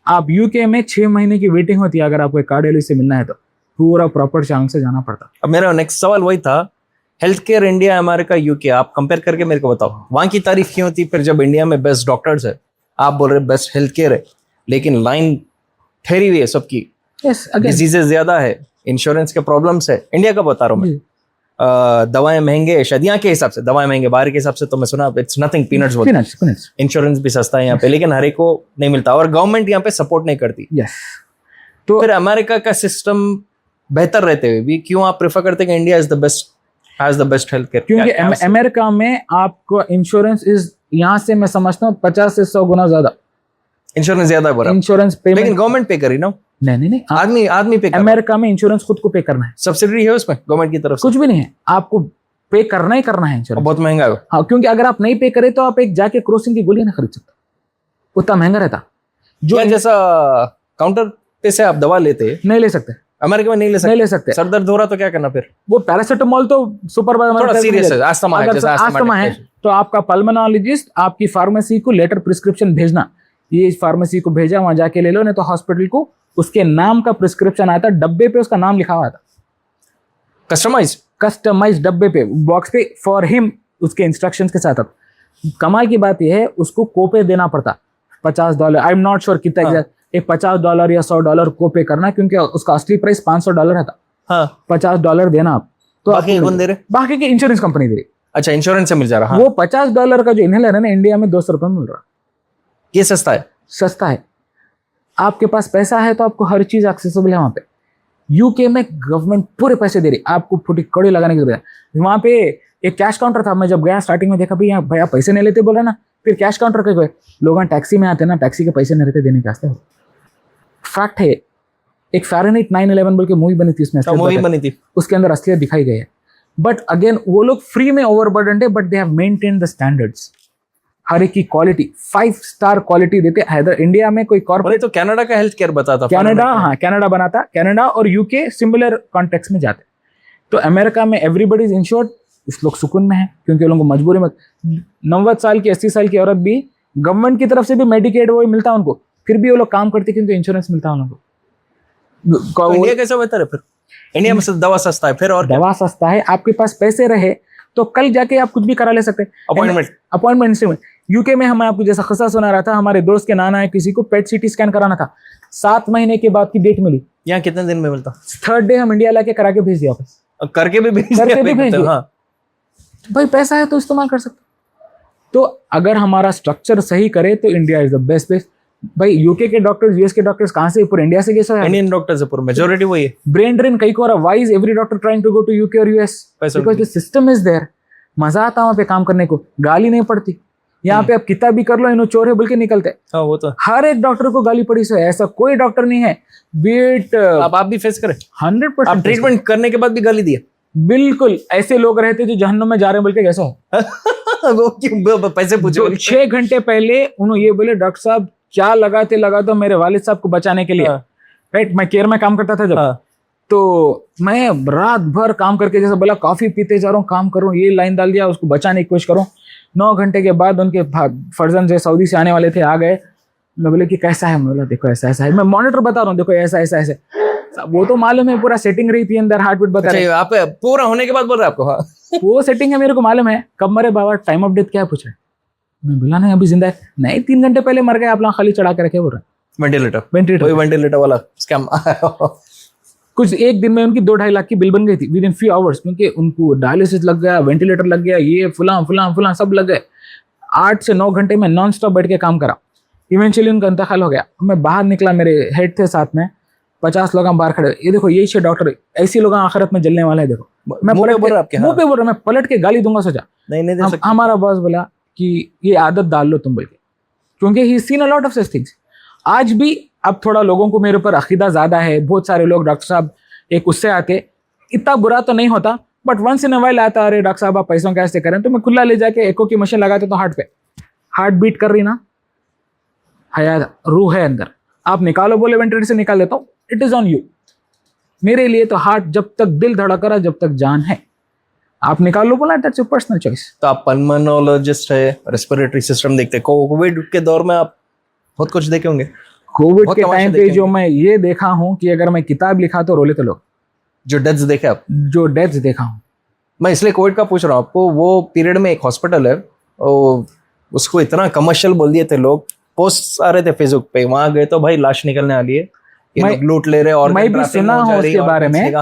आप यूके में 6 महीने की वेटिंग होती है, अगर आपको एक कार्डियोलॉजिस्ट से मिलना है तो पूरा प्रॉपर चांस से जाना पड़ता। अब मेरा नेक्स्ट सवाल वही था, health care India, America, UK, आप कंपेयर करके मेरे को बताओ, वहां की तारीफ क्यों होती, फिर जब इंडिया में बेस्ट डॉक्टर्स है, आप बोल रहे बेस्ट हेल्थ केयर है, लेकिन लाइन ठहरी हुई है सबकी, डिजीजेस ज्यादा है, इंश्योरेंस के प्रॉब्लम्स है। इंडिया का बता रहा हूँ मैं, दवाएं महंगे, शायद यहाँ के हिसाब से दवाएं महंगे, बाहर के हिसाब से तो मैं सुना इट्स नथिंग, पीनट्स बोलते, इंश्योरेंस भी सस्ता है यहाँ पे, लेकिन हर एक को नहीं मिलता, और गवर्नमेंट यहाँ पे सपोर्ट नहीं करती। तो फिर अमेरिका का सिस्टम बेहतर रहते हुए भी क्यों आप प्रेफर करते हैं कि India is the best, has the best health care? क्योंकि अमेरिका में आपको इंश्योरेंस इज, यहाँ से मैं समझता हूँ 50 से 100 गुना ज्यादा इंश्योरेंस ज्यादा है, इंश्योरेंस पेमेंट, लेकिन गवर्नमेंट पे करी ना? नहीं, आदमी पे, अमेरिका में इंश्योरेंस खुद को पे करना है, सब्सिडी है उसमें गवर्नमेंट की तरफ से? कुछ भी नहीं है, आपको पे करना ही करना है इंश्योरेंस। बहुत महंगा है। हाँ, क्योंकि अगर आप नहीं पे करे तो आप एक जाके क्रोसिन की गोली ना खरीद सकते, उतना महंगा रहता। जो जैसा काउंटर पे से आप दवा लेते, नहीं ले सकते अमेरिका में, नहीं ले सकते। सर दर्द हो रहा तो क्या करना फिर? वो पैरासिटामोल तो सुपर, थोड़ा सीरियस है, अस्थमा है तो आपका पल्मोनोलॉजिस्ट आपकी फार्मेसी को लेटर प्रिस्क्रिप्शन भेजना, ये फार्मेसी को भेजा, वहां जाके ले लो, नहीं तो हॉस्पिटल को उसके नाम का प्रिस्क्रिप्शन आता, डब्बे पे उसका नाम लिखा हुआ था, कस्टमाइज डब्बे पे, बॉक्स पे, फॉर हिम, उसके इंस्ट्रक्शंस के साथ। कमाल की बात यह है, उसको कोपे देना पड़ता $50, आई एम नॉट श्योर कितना एग्जैक्ट, एक $50 या $100 को पे करना, क्योंकि उसका असली प्राइस $500 था। हाँ, $50 देना आप, तो बाकी की इंश्योरेंस कंपनी दे रही। अच्छा, इंश्योरेंस से मिल जा रहा। हाँ। वो $50 का जो इनहेलर है ना, इंडिया में $200 में मिल रहा। ये सस्ता है। आपके पास पैसा है तो आपको हर चीज एक्सेसिबल है वहां पे। यूके में गवर्नमेंट पूरे पैसे दे रही, आपको फुटी कड़ी लगाने की जरूरत है। वहां पे एक कैश काउंटर था, मैं जब गया स्टार्टिंग में देखा भाई यहाँ भैया पैसे नहीं लेते, बोला ना, फिर कैश काउंटर के गए, लोग टैक्सी में आते ना, टैक्सी के पैसे नहीं रहते देने के वास्ते। फैक्ट है, एक फ़ारेनहाइट 9/11 बोल के मूवी बनी थी, उसमें उसके अंदर असलियत दिखाई गई है। बट अगेन वो लोग फ्री में ओवरबर्डन्ड है, but they have maintain the standards, हर एक की क्वालिटी 5 स्टार क्वालिटी देते। हैदर इंडिया में कोई कॉर्पोरेट, तो कनाडा का हेल्थ केयर बताता, कनाडा बनाता, कनाडा और यूके सिमिलर कॉन्टेक्स्ट में जाते। तो अमेरिका में एवरीबडी इज इंश्योर्ड, उस लोग सुकून में है, क्योंकि उन लोगों को मजबूरी में 90 साल की 80 साल की औरत भी गवर्नमेंट की तरफ से भी मेडिकेड वो मिलता है उनको, फिर भी वो लोग काम करते क्योंकि इंश्योरेंस मिलता है उनको। तो इंडिया कैसे बेहतर है फिर? इंडिया में दवा सस्ता है, फिर और दवा सस्ता है, आपके पास पैसे रहे तो कल जाके आप कुछ भी करा ले सकते हैं, अपॉइंटमेंट। यूके में हम आपको जैसा किस्सा सुना रहा था, हमारे दोस्त के नाना है, किसी को पेट सीटी स्कैन कराना था, 7 महीने के बाद की डेट मिली, यहाँ कितने दिन में मिलता? 3rd डे हम इंडिया लाके करा के भेज दिया वापस। करके भी भेज करके दिया, भी भेज दिया। हाँ। भाई पैसा है तो इस्तेमाल कर सकते। तो अगर हमारा स्ट्रक्चर सही करे तो India is the best place. भाई यूके के डॉक्टर्स, यूएस के डॉक्टर्स कहाँ से, पूरे इंडिया से कैसे है? इंडियन डॉक्टर्स है पूरा, मेजोरिटी वही है। ब्रेन ड्रेन कई को हो रहा, why is every doctor trying to go to UK और US? Because the system is there. मजा आता वहां पे काम करने को, गाली नहीं पड़ती। यहाँ पे आप कितना भी कर लो, इन्हों चोर है बोल के निकलते। हाँ वो तो हर एक डॉक्टर को गाली पड़ी से, ऐसा कोई डॉक्टर नहीं है बीट आप भी फेस करें 100%। आप ट्रीटमेंट करने के बाद भी गाली दिया? बिल्कुल, ऐसे लोग रहते जो जहन्नुम में जा रहे हैं बोल के कैसा हो। वो क्यों पैसे पूछे? 6 घंटे पहले उन्होंने ये बोले, डॉक्टर साहब क्या लगाते लगा मेरे वालिद साहब को बचाने के लिए। राइट, मैं केयर में काम करता था जब, तो मैं रात भर काम करके, जैसे बोला कॉफी पीते जा रहा हूँ, काम कर रहा हूँ, ये लाइन डाल दिया, उसको बचाने की कोशिश करूँ। 9 घंटे के बाद उनके फर्जन जो सऊदी से आने वाले थे आ गए। मैं बोले कि कैसा है? मैं बोला देखो ऐसा ऐसा है, मैं मॉनिटर बता रहा हूँ, देखो ऐसा ऐसा ऐसे। वो तो मालूम है, पूरा सेटिंग रही थी अंदर, हार्ट बीट बता रहे। आप पूरा होने के बाद बोल रहे आपको? हाँ वो सेटिंग है, मेरे को मालूम है। कब मरे बाबा, टाइम ऑफ डेथ क्या है पूछ रहे? मैं बोला नहीं अभी जिंदा है। नहीं 3 घंटे पहले मर गए, आप लोग खाली चढ़ा के रखे बोल रहे। वेंटिलेटर वाला स्कैम। कुछ एक दिन में उनकी 2-2.5 लाख की बिल बन गई थी विद इन फ्यू आवर्स, क्योंकि उनको डायलिसिस लग गया, वेंटिलेटर लग गया, ये फुला सब लग गए। 8 से 9 घंटे में नॉन स्टॉप बैठ के काम करा। इवेंचुअली उनका इंतकाल हो गया। मैं बाहर निकला, मेरे हेड थे साथ में, 50 लोग बाहर खड़े। ये देखो यही से डॉक्टर, ऐसी लोग आखिरत में जलने वाले हैं। देखो मैं मुंह पे बोल रहा, मैं पलट के गाली दूंगा सोचा। नहीं हमारा बॉस बोला कि ये आदत डाल लो तुम बोल के, क्योंकि he seen a lot of such things. आज भी अब थोड़ा लोगों को मेरे ऊपर अकीदा ज्यादा है। बहुत सारे लोग डॉक्टर साहब एक उससे आते, इतना बुरा तो नहीं होता, but once in a while आता, अरे डॉक्टर साहब आप पैसों कैसे करें? तो मैं खुला ले जाके एको की मशीन लगाते तो हार्ट पे, हार्ट बीट कर रही ना, हया रूह है अंदर, आप निकालो बोले वेंटिलेटर से निकाल देता हूँ, इट इज ऑन यू। मेरे लिए तो हार्ट जब तक दिल धड़क रहा, जब तक जान है, आप निकाल लो बोला, दैट्स योर पर्सनल चॉइस। तो आप पल्मोनोलॉजिस्ट है, रेस्पिरेटरी सिस्टम देखते। कोविड के दौर में आप बहुत कुछ देखे होंगे। कोविड के टाइम पे जो मैं ये देखा हूं कि अगर मैं किताब लिखा तो रोले तो लोग। जो डेथ्स देखे आप? जो डेथ्स देखा हूं मैं, इसलिए कोविड का पूछ रहा हूँ आपको। वो पीरियड में एक हॉस्पिटल है, उसको इतना कमर्शियल बोल दिए थे लोग, पोस्ट आ रहे थे फेसबुक पे, वहां गए तो भाई लाश निकलने वाली है, ये लूट ले रहे। और मैं भी सुना हूँ उसके बारे में,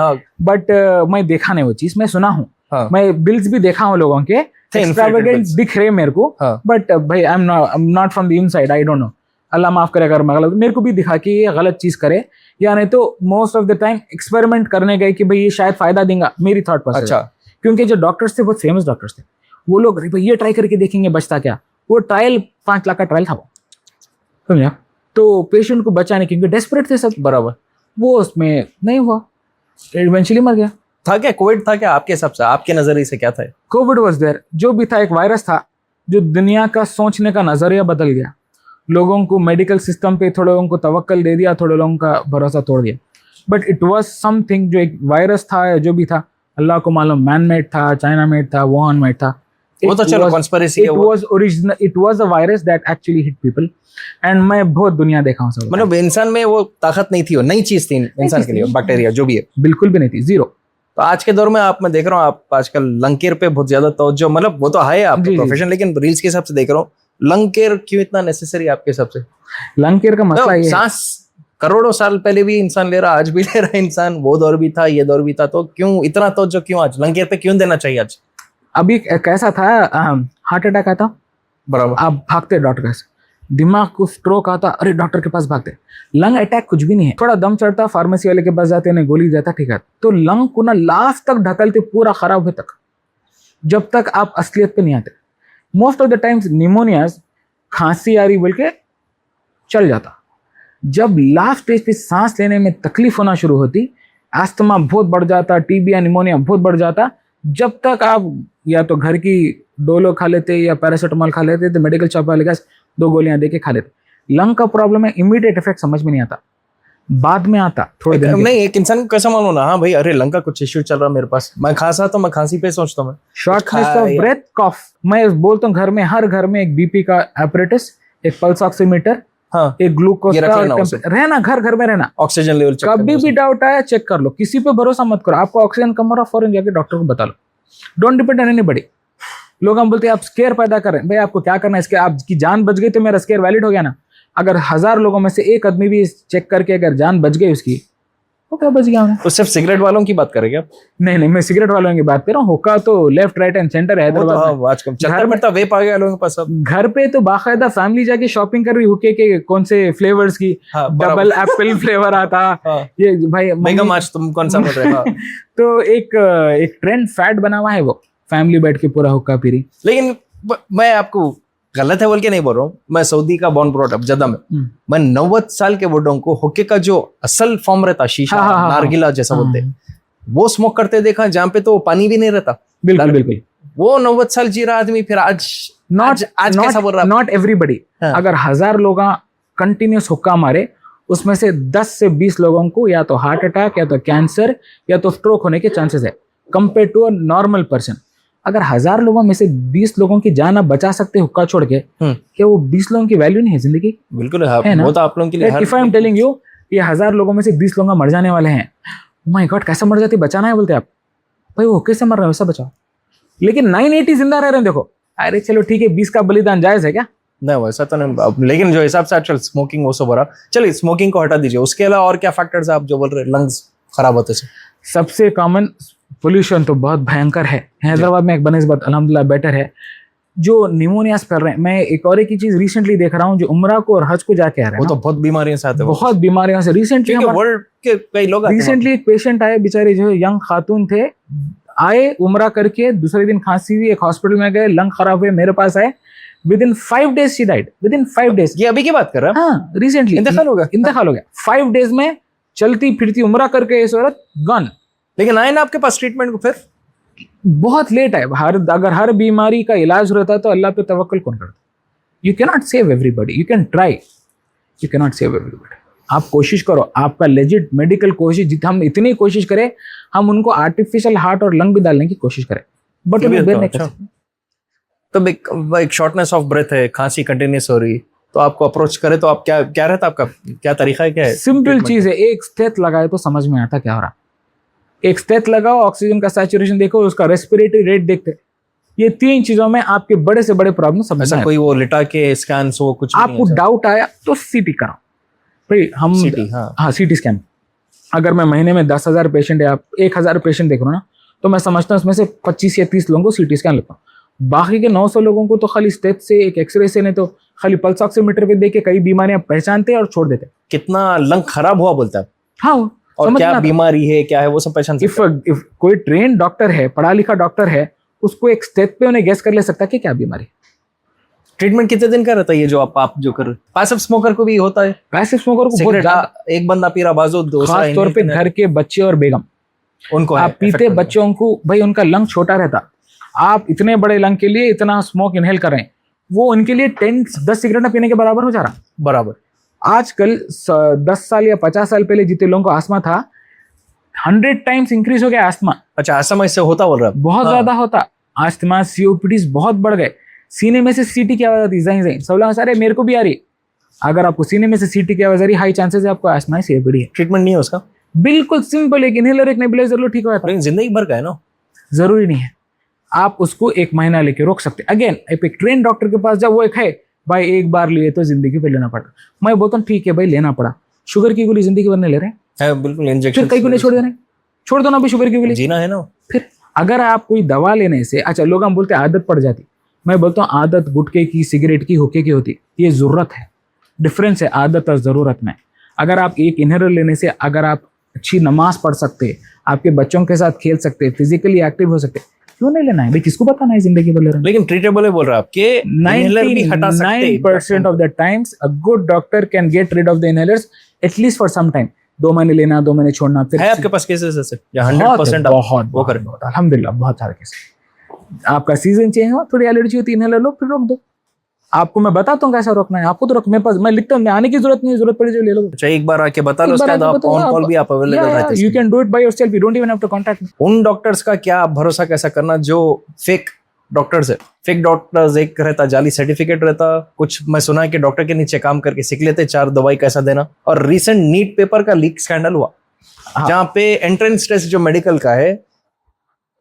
बट मैं देखा नहीं वो चीज, मैं सुना हूँ। मैं बिल्स भी देखा हूँ लोगों के, एक्स्ट्रावेगेंट दिख रहे मेरे को, बट भाई I am not from the inside, I don't know. अल्लाह माफ करे अगर मैं गलत, मेरे को भी दिखा कि ये गलत चीज करे, या नहीं तो most of the time experiment करने गए कि भाई ये शायद फायदा देगा, मेरी थॉट प्रोसेस। अच्छा, क्योंकि जो डॉक्टर्स थे बहुत फेमस डॉक्टर्स थे, वो लोग भाई ये ट्राई करके देखेंगे बचता क्या। वो ट्रायल 5 लाख का ट्रायल था वो, समझा? तो पेशेंट को बचाने, क्योंकि डेस्परेट थे सब, बराबर, वो उसमें नहीं हुआ, इवेंचुअली मर गया। था क्या कोविड? था क्या आपके हिसाब से, आपके नजरिए से क्या था? कोविड वाज देयर, जो भी था एक वायरस था जो दुनिया का सोचने का नजरिया बदल गया। लोगों को मेडिकल सिस्टम पे थोड़े लोगों को तवक्कल दे दिया, थोड़े लोगों का भरोसा तोड़ दिया। बट इट वाज समथिंग, जो एक वायरस था या जो भी था, अल्लाह को मालूम, मैन मेड था, चाइना मेड था, वुहान मेड था। वो तो चलो कॉन्स्पिरेसी है। It was original, it was a virus that actually hit people. And मैं बहुत दुनिया देखा हूँ सब, मतलब इंसान में वो ताकत नहीं थी, वो नई चीज थी इंसान के लिए, बैक्टीरिया जो भी है, बिल्कुल भी नहीं थी, जीरो। तो आज के दौर में आप, मैं देख रहा हूँ आप आजकल लंग केयर पे बहुत ज्यादा तवज्जो, मतलब वो तो है आपका प्रोफेशन, लेकिन रील्स के हिसाब से देख रहा हूँ, लंग केयर क्यों इतना नेसेसरी आपके हिसाब से? लंग केयर का मसला ये, सांस करोड़ों साल पहले भी इंसान ले रहा, आज भी ले रहा इंसान, वो दौर भी था, ये दौर भी था, तो क्यों इतना तवज्जो क्यों आज लंग केयर पे क्यों देना चाहिए आज? अभी कैसा था, हार्ट अटैक आता, बराबर, आप भागते डॉक्टर से, दिमाग को स्ट्रोक आता, अरे डॉक्टर के पास भागते। लंग अटैक कुछ भी नहीं है, थोड़ा दम चढ़ता, फार्मेसी वाले के पास जाते, उन्हें गोली जाता, ठीक है। तो लंग को ना लास्ट तक ढकलते, पूरा खराब होने तक, जब तक आप असलियत पे नहीं आते। मोस्ट ऑफ द टाइम्स निमोनियाज, खांसी आ रही बोल के चल जाता, जब लास्ट स्टेज पे सांस लेने में तकलीफ होना शुरू होती, अस्थमा बहुत बढ़ जाता, टीबी या निमोनिया बहुत बढ़ जाता, जब तक आप या तो घर की डोलो खा लेते या पैरासीटामोल खा लेते, तो मेडिकल शॉप वाले का 2 गोलियां देके खा लेते। लंग का प्रॉब्लम है, इमीडिएट इफेक्ट समझ में नहीं आता, बाद में आता थोड़े दिन। नहीं, एक इंसान को कैसा मालूम ना, हाँ भाई अरे लंग का कुछ इश्यू चल रहा मेरे पास, मैं खांसा तो मैं खांसी पे सोचता हूँ, शॉर्टनेस ऑफ ब्रेथ, कॉफ। मैं बोलता हूँ घर में, हर घर में एक बीपी का एपरेटस, एक पल्स ऑक्सीमीटर, हाँ, एक ग्लूकोज का रहना, घर घर में रहना, ऑक्सीजन लेवल कभी भी डाउट आया चेक कर लो, किसी पे भरोसा मत करो, आपको ऑक्सीजन कम हो रहा फौरन जाके डॉक्टर को बता लो, डोंट डिपेंड ऑन एनीबॉडी। लोग हम बोलते हैं आप स्केयर पैदा कर रहे हैं, भाई आपको क्या करना है इसके, आपकी जान बच गई तो मेरा स्केयर वैलिड हो गया ना। अगर 1000 लोगों में से एक आदमी भी चेक करके अगर जान बच गई उसकी, तो क्या बच गया उन्हें। तो सिर्फ सिगरेट वालों की बात करेंगे आप? नहीं, मैं सिगरेट वालों की बात कर रहा हूँ। हुक्का तो लेफ्ट राइट एंड सेंटर है हैदराबाद में। आजकल चलता फिरता वेप आ गया लोगों के पास अब। घर पे तो बाकायदा फैमिली जाके शॉपिंग कर रही हुक्के के कौन से फ्लेवर्स की, डबल एप्पल फ्लेवर आता। ये भाई बेगम आज तुम कौन सा बोल रहे हो? तो एक ट्रेंड फैड बना हुआ है, वो फैमिली बैठ के पूरा हुक्का पी रही। लेकिन मैं आपको गलत है बोल के नहीं बोल रहा हूँ, मैं सऊदी का बॉर्न ब्रॉट अप जद्दा में, मैं 90 साल के बुढ़ों को हुक्के का जो असल फॉर्म रहता, शीशा नारगिला जैसा बोलते, वो स्मोक करते देखा, जहाँ पे तो पानी भी नहीं रहता। बिल्कुल बिल्कुल। वो 90 साल जी रहा आदमी, फिर आज कैसा बोल रहा? Not everybody. अगर 1000 लोग कंटिन्यूस हुक्का मारे, उसमें से 10 से 20 लोगों को या तो हार्ट अटैक या तो कैंसर या तो स्ट्रोक होने के चांसेस है, compare to a normal person. अगर 1000 लोगों में से 20 लोगों की जान आप बचा सकते हैं हुक्का छोड़ के, क्या वो 20 लोगों की वैल्यू नहीं है जिंदगी? बिल्कुल है ना? वो तो आप लोगों के लिए। If I am telling you ये 1000 लोगों में से 20 लोग मर जाने वाले हैं, माय गॉड कैसे मर जाती, बचाना है बोलते आप, भाई वो हुक्के से मर रहे हैं वैसा बचाओ। लेकिन 980 जिंदा रह रहे हैं। देखो अरे चलो ठीक है, 20 का बलिदान जायज है क्या? नहीं वैसा तो नहीं, लेकिन जो हिसाब से आजकल स्मोकिंग वो सब हो रहा, चलिए स्मोकिंग को हटा दीजिए, उसके अलावा और क्या फैक्टर्स आप जो बोल रहे लंग्स खराब होते से? सबसे कॉमन पोल्यूशन तो बहुत भयंकर है। हैदराबाद में एक बनस्बत अल्हम्दुलिल्लाह बेटर है। जो निमोनिया फैल रहे हैं, मैं एक और एक चीज रिसेंटली देख रहा हूँ, जो उम्रा को और हज को जाके आ रहे हैं, वो तो बहुत बीमारियों से आते हैं, बहुत बीमारियों से। रिसेंटली वर्ल्ड के कई लोग रिसेंटली एक पेशेंट आए, बेचारे जो यंग खातून थे, आए उम्रा करके, दूसरे दिन खांसी हुई, एक हॉस्पिटल में गए, लंग खराब हुए, मेरे पास आए, with in 5 days she died, with in 5 days। ये अभी की बात कर रहा है? हाँ रिसेंटली इंतकाल हो गया। 5 days में चलती फिरती उम्रा करके इस औरत गन। लेकिन आए ना आपके पास ट्रीटमेंट को? फिर बहुत लेट है। अगर हर बीमारी का इलाज रहता तो अल्लाह पे तवक्कुल कौन करता? You can not save everybody, you can try, you can not save everybody. आप कोशिश करो, आपका लेजिट मेडिकल कोशिश, जितना हम इतनी कोशिश करें, हम उनको आर्टिफिशियल हार्ट और लंग भी डालने की कोशिश करें, बट उन्हें बेर नहीं कर सकते। तो एक शॉर्टनेस ऑफ ब्रेथ है, खांसी कंटिन्यूस हो रही, तो आपको अप्रोच करे तो आप क्या रहता आपका, क्या तरीका है, क्या है? सिंपल चीज है, एक स्टेथ लगाए तो समझ में आता क्या हो रहा। एक स्टेथ लगाओ, ऑक्सीजन का सैचुरेशन देखो, उसका रेस्पिरेटरी रेट देखते, ये 3 चीजों में आपके बड़े से बड़े प्रॉब्लम समझ में। कोई वो लिटा के स्कैन सो कुछ आपको डाउट आया तो सीटी कराओ भाई। हम सीटी स्कैन। अगर मैं महीने में 10,000 पेशेंट है, आप 1000 पेशेंट देख रहे हो ना, तो मैं समझता हूँ उसमें से 25 या 30 लोगों को सीटी स्कैन लेता हूँ। बाकी के 900 लोगों को तो खाली स्टेथ से, एक एक्सरे से, नहीं तो खाली पल्स ऑक्सीमीटर पे देख के कई बीमारियां पहचानते हैं और छोड़ देते। कितना लंग खराब हुआ बोलता है? हाँ, और क्या बीमारी है, क्या है, वो सब पहचान सकते हैं। इफ कोई ट्रेन डॉक्टर है, पढ़ा लिखा डॉक्टर है, उसको एक स्टेप पे उन्हें गेस कर ले सकता है कि क्या बीमारी। ट्रीटमेंट कितने दिन का रहता है ये जो आप जो कर? पैसिव स्मोकर को भी होता है? पैसिव स्मोकर को बहुत ज्यादा, एक बंदा पी रहा, बाजू दूसरा, खास तौर पे घर के बच्चे और बेगम, उनको आप पीते बच्चों को, भाई उनका लंग छोटा रहता, आप इतने बड़े लंग के लिए इतना स्मोक इनहेल कर रहे हैं, वो उनके लिए 10 सिगरेट पीने के बराबर हो जा रहा। बराबर। आजकल 10 साल या 50 साल पहले जितने लोगों को आस्थमा था, 100 टाइम्स इंक्रीज हो गया आस्थमा। अच्छा, आस्थमा इससे होता बोल रहा है? बहुत ज्यादा होता। आस्थमा, सीओपीडी बहुत बढ़ गए। सीने में से सीटी की आवाज आती, जाई सब लोग सारे मेरे को भी आ रही। अगर आपको सीने में से सीटी की आवाज आ रही, हाई चांसेस है आपको आस्थमा, सीओपीडी है। ट्रीटमेंट नहीं है उसका? बिल्कुल सिंपल, एक इनहेलर, एक नेबुलाइजर लो, ठीक हो जाता है। जिंदगी भर का है ना? जरूरी नहीं है, आप उसको 1 महीना लेके रोक सकते। अगेन एक ट्रेन डॉक्टर के पास जब वो एक है, भाई एक बार लिए तो जिंदगी पे लेना पड़ा। मैं बोलता हूँ ठीक है भाई, लेना पड़ा। शुगर की गोली जिंदगी भर नहीं ले रहे हैं, बिल्कुल इंजेक्शन। फिर कई गोली छोड़ दे रहे हैं, छोड़ दो ना भाई शुगर की गोली, जीना है ना। फिर अगर आप कोई दवा लेने से, अच्छा लोग हम बोलते हैं आदत पड़ जाती, मैं बोलता हूँ आदत गुटखे की, सिगरेट की, हुक्के की होती, ये जरूरत है। डिफरेंस है आदत और जरूरत में। अगर आप एक इनहेलर लेने से, अगर आप अच्छी नमाज पढ़ सकते, आपके बच्चों के साथ खेल सकते, फिजिकली एक्टिव हो सकते, क्यों नहीं लेना है भाई? किसको बताना है जिंदगी भर ले रहे हैं? लेकिन ट्रीटेबल है बोल रहा है आपके, 99% of the times a good doctor can get rid of the inhalers at least for some time. 2 महीने लेना, 2 महीने छोड़ना। फिर है आपके पास केसेस ऐसे या 100% बहुत वो करें? अल्हम्दुलिल्लाह बहुत सारे केस। आपका सीजन चेंज हुआ, थोड़ी एलर्जी होती है, इनहेलर लो, फिर रोक दो। आपको मैं बताता हूँ कैसा रोकना है, आपको तो रोक, मेरे पास मैं लिखता हूँ, आने की जरूरत नहीं, जरूरत पड़ी जो ले लो। अच्छा, एक बार आके बता लो, उसके बाद आप ऑन कॉल भी आप अवेलेबल रहते हैं। You can do it by yourself, you don't even have to contact me. उन डॉक्टर्स का क्या भरोसा कैसा करना जो फेक डॉक्टर्स है? फेक डॉक्टर्स, एक रहता जाली सर्टिफिकेट रहता, कुछ मैं सुना है कि डॉक्टर के नीचे काम करके सीख लेते 4 दवाई कैसा देना। और रिसेंट नीट पेपर का लीक स्कैंडल हुआ, जहाँ पे एंट्रेंस टेस्ट जो मेडिकल का है,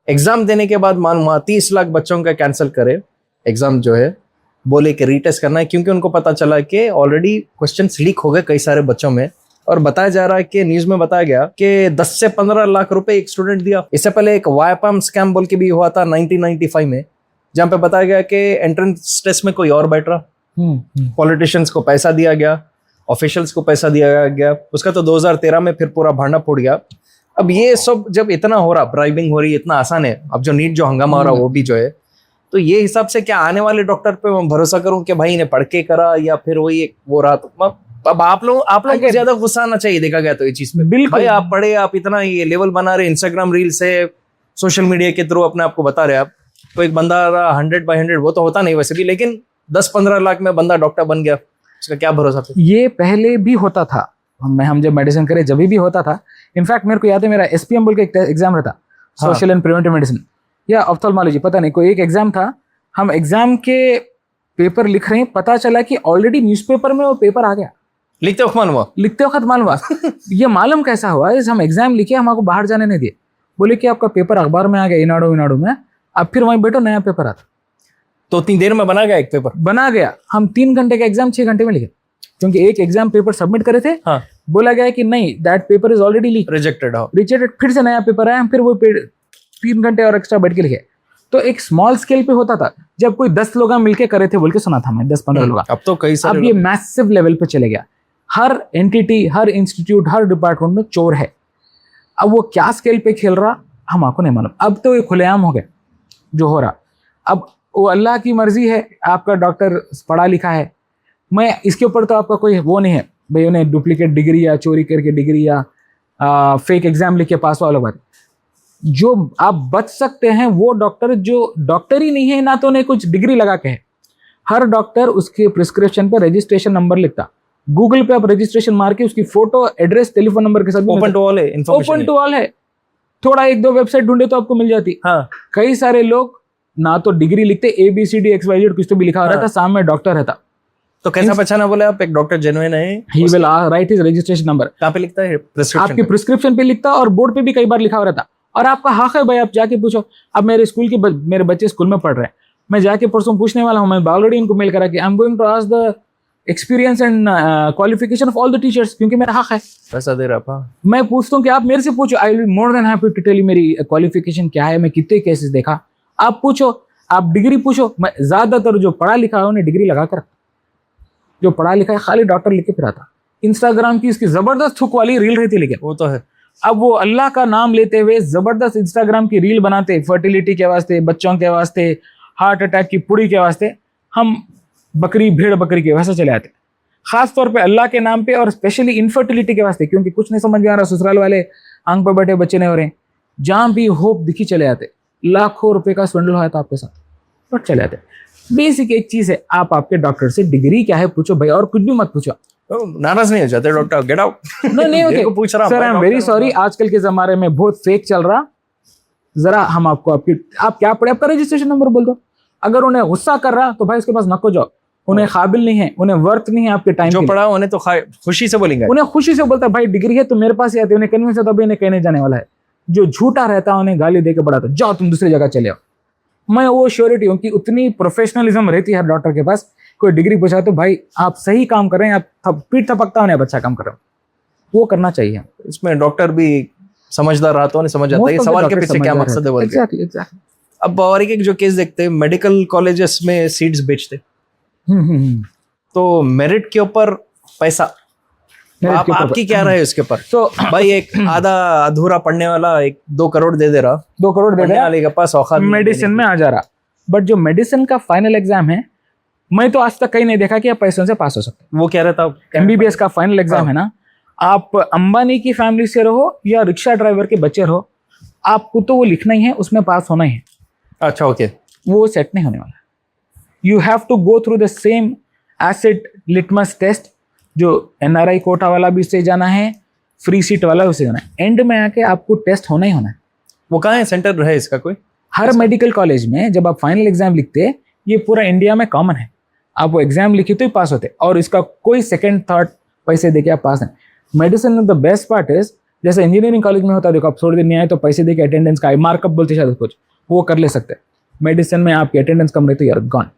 एग्जाम देने के बाद मान 30 लाख बच्चों का कैंसिल करे एग्जाम जो है, बोले कि रीटेस्ट करना है, क्योंकि उनको पता चला कि ऑलरेडी क्वेश्चन लीक हो गए कई सारे बच्चों में। और बताया जा रहा है कि न्यूज में बताया गया कि 10 से 15 लाख रुपए एक स्टूडेंट दिया। इससे पहले एक वाईपाम स्कैम बोल के भी हुआ था 1995 में, जहां पे बताया गया कि एंट्रेंस टेस्ट में कोई और बैठ रहा, पॉलिटिशियंस को पैसा दिया गया, ऑफिशियल्स को पैसा दिया गया। उसका तो 2013 में फिर पूरा भांडा फूट गया। अब ये सब जब इतना हो रहा, ब्राइबिंग हो रही है, इतना आसान है, अब जो नीट जो हंगामा हो रहा वो भी जो है, तो ये हिसाब से क्या आने वाले डॉक्टर पे मैं भरोसा करूं कि भाई इन्हें पढ़ के करा या फिर वही एक वो रहा। तो अब आप लोग को ज्यादा गुस्सा आना चाहिए देखा गया तो ये चीज पे। बिल्कुल भाई आप पढ़े, आप इतना ये लेवल बना रहे, इंस्टाग्राम रील से, सोशल मीडिया के थ्रू अपने आप को बता रहे आप, तो एक बंदा 100/100 वो तो होता नहीं वैसे भी, लेकिन 10-15 लाख में बंदा डॉक्टर बन गया, उसका क्या भरोसा था? ये पहले भी होता था, हम जब मेडिसिन करे जब भी होता था। इनफैक्ट मेरे को याद है मेरा SPM बोल के एक एग्जाम रहता, सोशल एंड प्रिवेंटिव मेडिसिन या ऑफ्थल्मोलॉजी, पता नहीं कोई एक एग्जाम था। हम एग्जाम के पेपर लिख रहे हैं, पता चला कि ऑलरेडी न्यूज़पेपर में वो पेपर आ गया। लिखते वक्त मालूम हुआ? लिखते वक्त मालूम हुआ। ये मालूम कैसा हुआ, हम एग्जाम लिखे, हमको बाहर जाने नहीं दिए, बोले कि आपका पेपर अखबार में आ गया इनाडो में, अब फिर वहीं बैठो, नया पेपर आता। तो 3 देर में बना गया एक पेपर? बना गया। हम 3 घंटे का एग्जाम 6 घंटे में लिखे, क्योंकि एक एग्जाम पेपर सबमिट करे थे। हाँ। बोला गया कि नहीं, that paper is already leak, rejected. फिर से नया पेपर आया, हम फिर वो 3 घंटे और एक्स्ट्रा बैठ के लिखे। तो एक स्मॉल स्केल पे होता था, जब कोई 10 लोग मिलके करे थे बोल के सुना था मैं, 10-15 लोग। अब तो कई सारे, अब ये मैसिव लेवल पे चले गया। हर एंटिटी, हर इंस्टीट्यूट, हर डिपार्टमेंट में चोर है। अब वो क्या स्केल पे खेल रहा हमको नहीं मालूम। अब तो ये खुलेआम हो गया जो हो रहा। अब वो अल्लाह की मर्जी है, आपका डॉक्टर पढ़ा लिखा है, मैं इसके ऊपर तो आपका कोई वो नहीं है भाई, उन्हें डुप्लीकेट डिग्री या चोरी करके डिग्री या फेक एग्जाम लिख के पास वाला बात। जो आप बच सकते हैं वो डॉक्टर जो डॉक्टर ही नहीं है ना, तो उन्हें कुछ डिग्री लगा के है। हर डॉक्टर उसके प्रिस्क्रिप्शन पर रजिस्ट्रेशन नंबर लिखता, गूगल पे आप रजिस्ट्रेशन मार के उसकी फोटो, एड्रेस, टेलीफोन नंबर के साथ ओपन टू ऑल है, ओपन टू ऑल है। थोड़ा 1-2 वेबसाइट ढूंढे तो आपको मिल जाती। हाँ। कई सारे लोग ना तो डिग्री लिखते, ABCD XYZ कुछ तो भी लिखा रहता, सामने डॉक्टर रहता। तो कैसा पहचाना बोले आप एक डॉक्टर जेन्युइन है? He will write his registration number. कहाँ पे लिखता है? आपके प्रिस्क्रिप्शन पे लिखता, और बोर्ड पे भी कई बार लिखा हुआ रहता। और आपका हक है भाई, आप जाके पूछो। अब मेरे स्कूल के मेरे बच्चे स्कूल में पढ़ रहे हैं, मैं जाके परसों पूछने वाला हूँ, मैं ऑलरेडी इनको मेल करा कि I am going to ask the experience and qualification of all the teachers, क्योंकि मेरा हक है। पैसा दे रहा। मैं पूछता हूँ कि आप मेरे से पूछो, I will more than happy to tell you मेरी क्वालिफिकेशन क्या है, मैं कितने केसेस देखा। आप पूछो, आप डिग्री पूछो। मैं ज्यादातर जो पढ़ा लिखा है उन्हें डिग्री लगा कर, जो पढ़ा लिखा है खाली डॉक्टर लिख के फिर आता। इंस्टाग्राम की इसकी जबरदस्त थुक वाली रील रहती, लेकिन वो तो है। अब वो अल्लाह का नाम लेते हुए जबरदस्त इंस्टाग्राम की रील बनाते, फर्टिलिटी के वास्ते, बच्चों के वास्ते, हार्ट अटैक की पुड़ी के वास्ते। हम बकरी भेड़ बकरी के वैसे चले आते, खास तौर पे अल्लाह के नाम पे, और स्पेशली इनफर्टिलिटी के वास्ते, क्योंकि कुछ नहीं समझ में आ रहा, ससुराल वाले आंख पर बैठे बच्चे नहीं हो रहे, जहां भी होप दिखी चले आते। लाखों रुपए का स्वेंडल हुआ था आपके साथ, बट चले आते। बेसिक एक चीज है, आप आपके डॉक्टर से डिग्री क्या है पूछो भाई, और कुछ भी मत पूछो। नाराज नहीं हो जाते डॉक्टर? Get out. नहीं होते। पूछ रहा sir, I am very sorry, आजकल के जमाने में बहुत फेक चल रहा। जरा हम आपको आप क्या पढ़े, आपका रजिस्ट्रेशन नंबर बोल दो। अगर उन्हें गुस्सा कर रहा तो भाई उसके पास नको जाओ, उन्हें काबिल नहीं है, उन्हें वर्थ नहीं है आपके टाइम। जो पढ़ा उन्हें तो खुशी से बोलेंगे, उन्हें खुशी से बोलता है भाई डिग्री है तो मेरे पास ही आती है, उन्हें कन्विंस है तो अभी इन्हें कहने जाने वाला है। जो झूठा रहता है उन्हें गाली देके बढ़ाता, जाओ तुम दूसरी जगह चले आओ। मैं वो श्योरिटी हूँ कि उतनी प्रोफेशनलिज्म रहती है डॉक्टर के पास। कोई डिग्री पूछा तो भाई आप सही काम कर रहे हैं, आप पीठ थपकता उन्हें अच्छा काम कर रहे हो, वो करना चाहिए। इसमें डॉक्टर भी समझदार रहा तो नहीं समझ जाता है सवाल के पीछे क्या मकसद है बोल के। एग्जैक्टली। अब और एक जो केस देखते हैं, मेडिकल कॉलेजेस में सीट्स बेचते, तो मेरिट के ऊपर पैसा, आपकी क्या राय है उसके ऊपर? तो भाई एक आधा अधूरा पढ़ने वाला 1-2 करोड़ दे रहा, 2 करोड़ दे वाले के पास औकात मेडिसिन में आ जा रहा। बट जो मेडिसिन का फाइनल एग्जाम है, मैं तो आज तक कहीं नहीं देखा कि आप पैसों से पास हो सकते। वो क्या रहता है? MBBS का फाइनल एग्जाम है ना, आप अंबानी की फैमिली से रहो या रिक्शा ड्राइवर के बच्चे रहो, आपको तो वो लिखना ही है, उसमें पास होना ही है। अच्छा, ओके। वो सेट नहीं होने वाला। You have to go through the same acid litmus test, जो NRI कोटा वाला भी उससे जाना है, फ्री सीट वाला उससे जाना है। एंड में आके आपको टेस्ट होना ही होना है। वो कहाँ है सेंटर है इसका? कोई हर मेडिकल कॉलेज में जब आप फाइनल एग्जाम लिखते, ये पूरा इंडिया में कॉमन है, आप वो एग्जाम लिखे तो ही पास होते, और इसका कोई सेकंड थर्ड पैसे देके आप पास हैं। मेडिसिन में द बेस्ट पार्ट इज जैसे इंजीनियरिंग कॉलेज में होता है, देखो आप थोड़ी देर नहीं आए तो पैसे दे के अटेंडेंस का मार्कअप बोलते शायद कुछ, वो कर ले सकते हैं। मेडिसिन में आपकी अटेंडेंस कम रहती है, यार गॉन।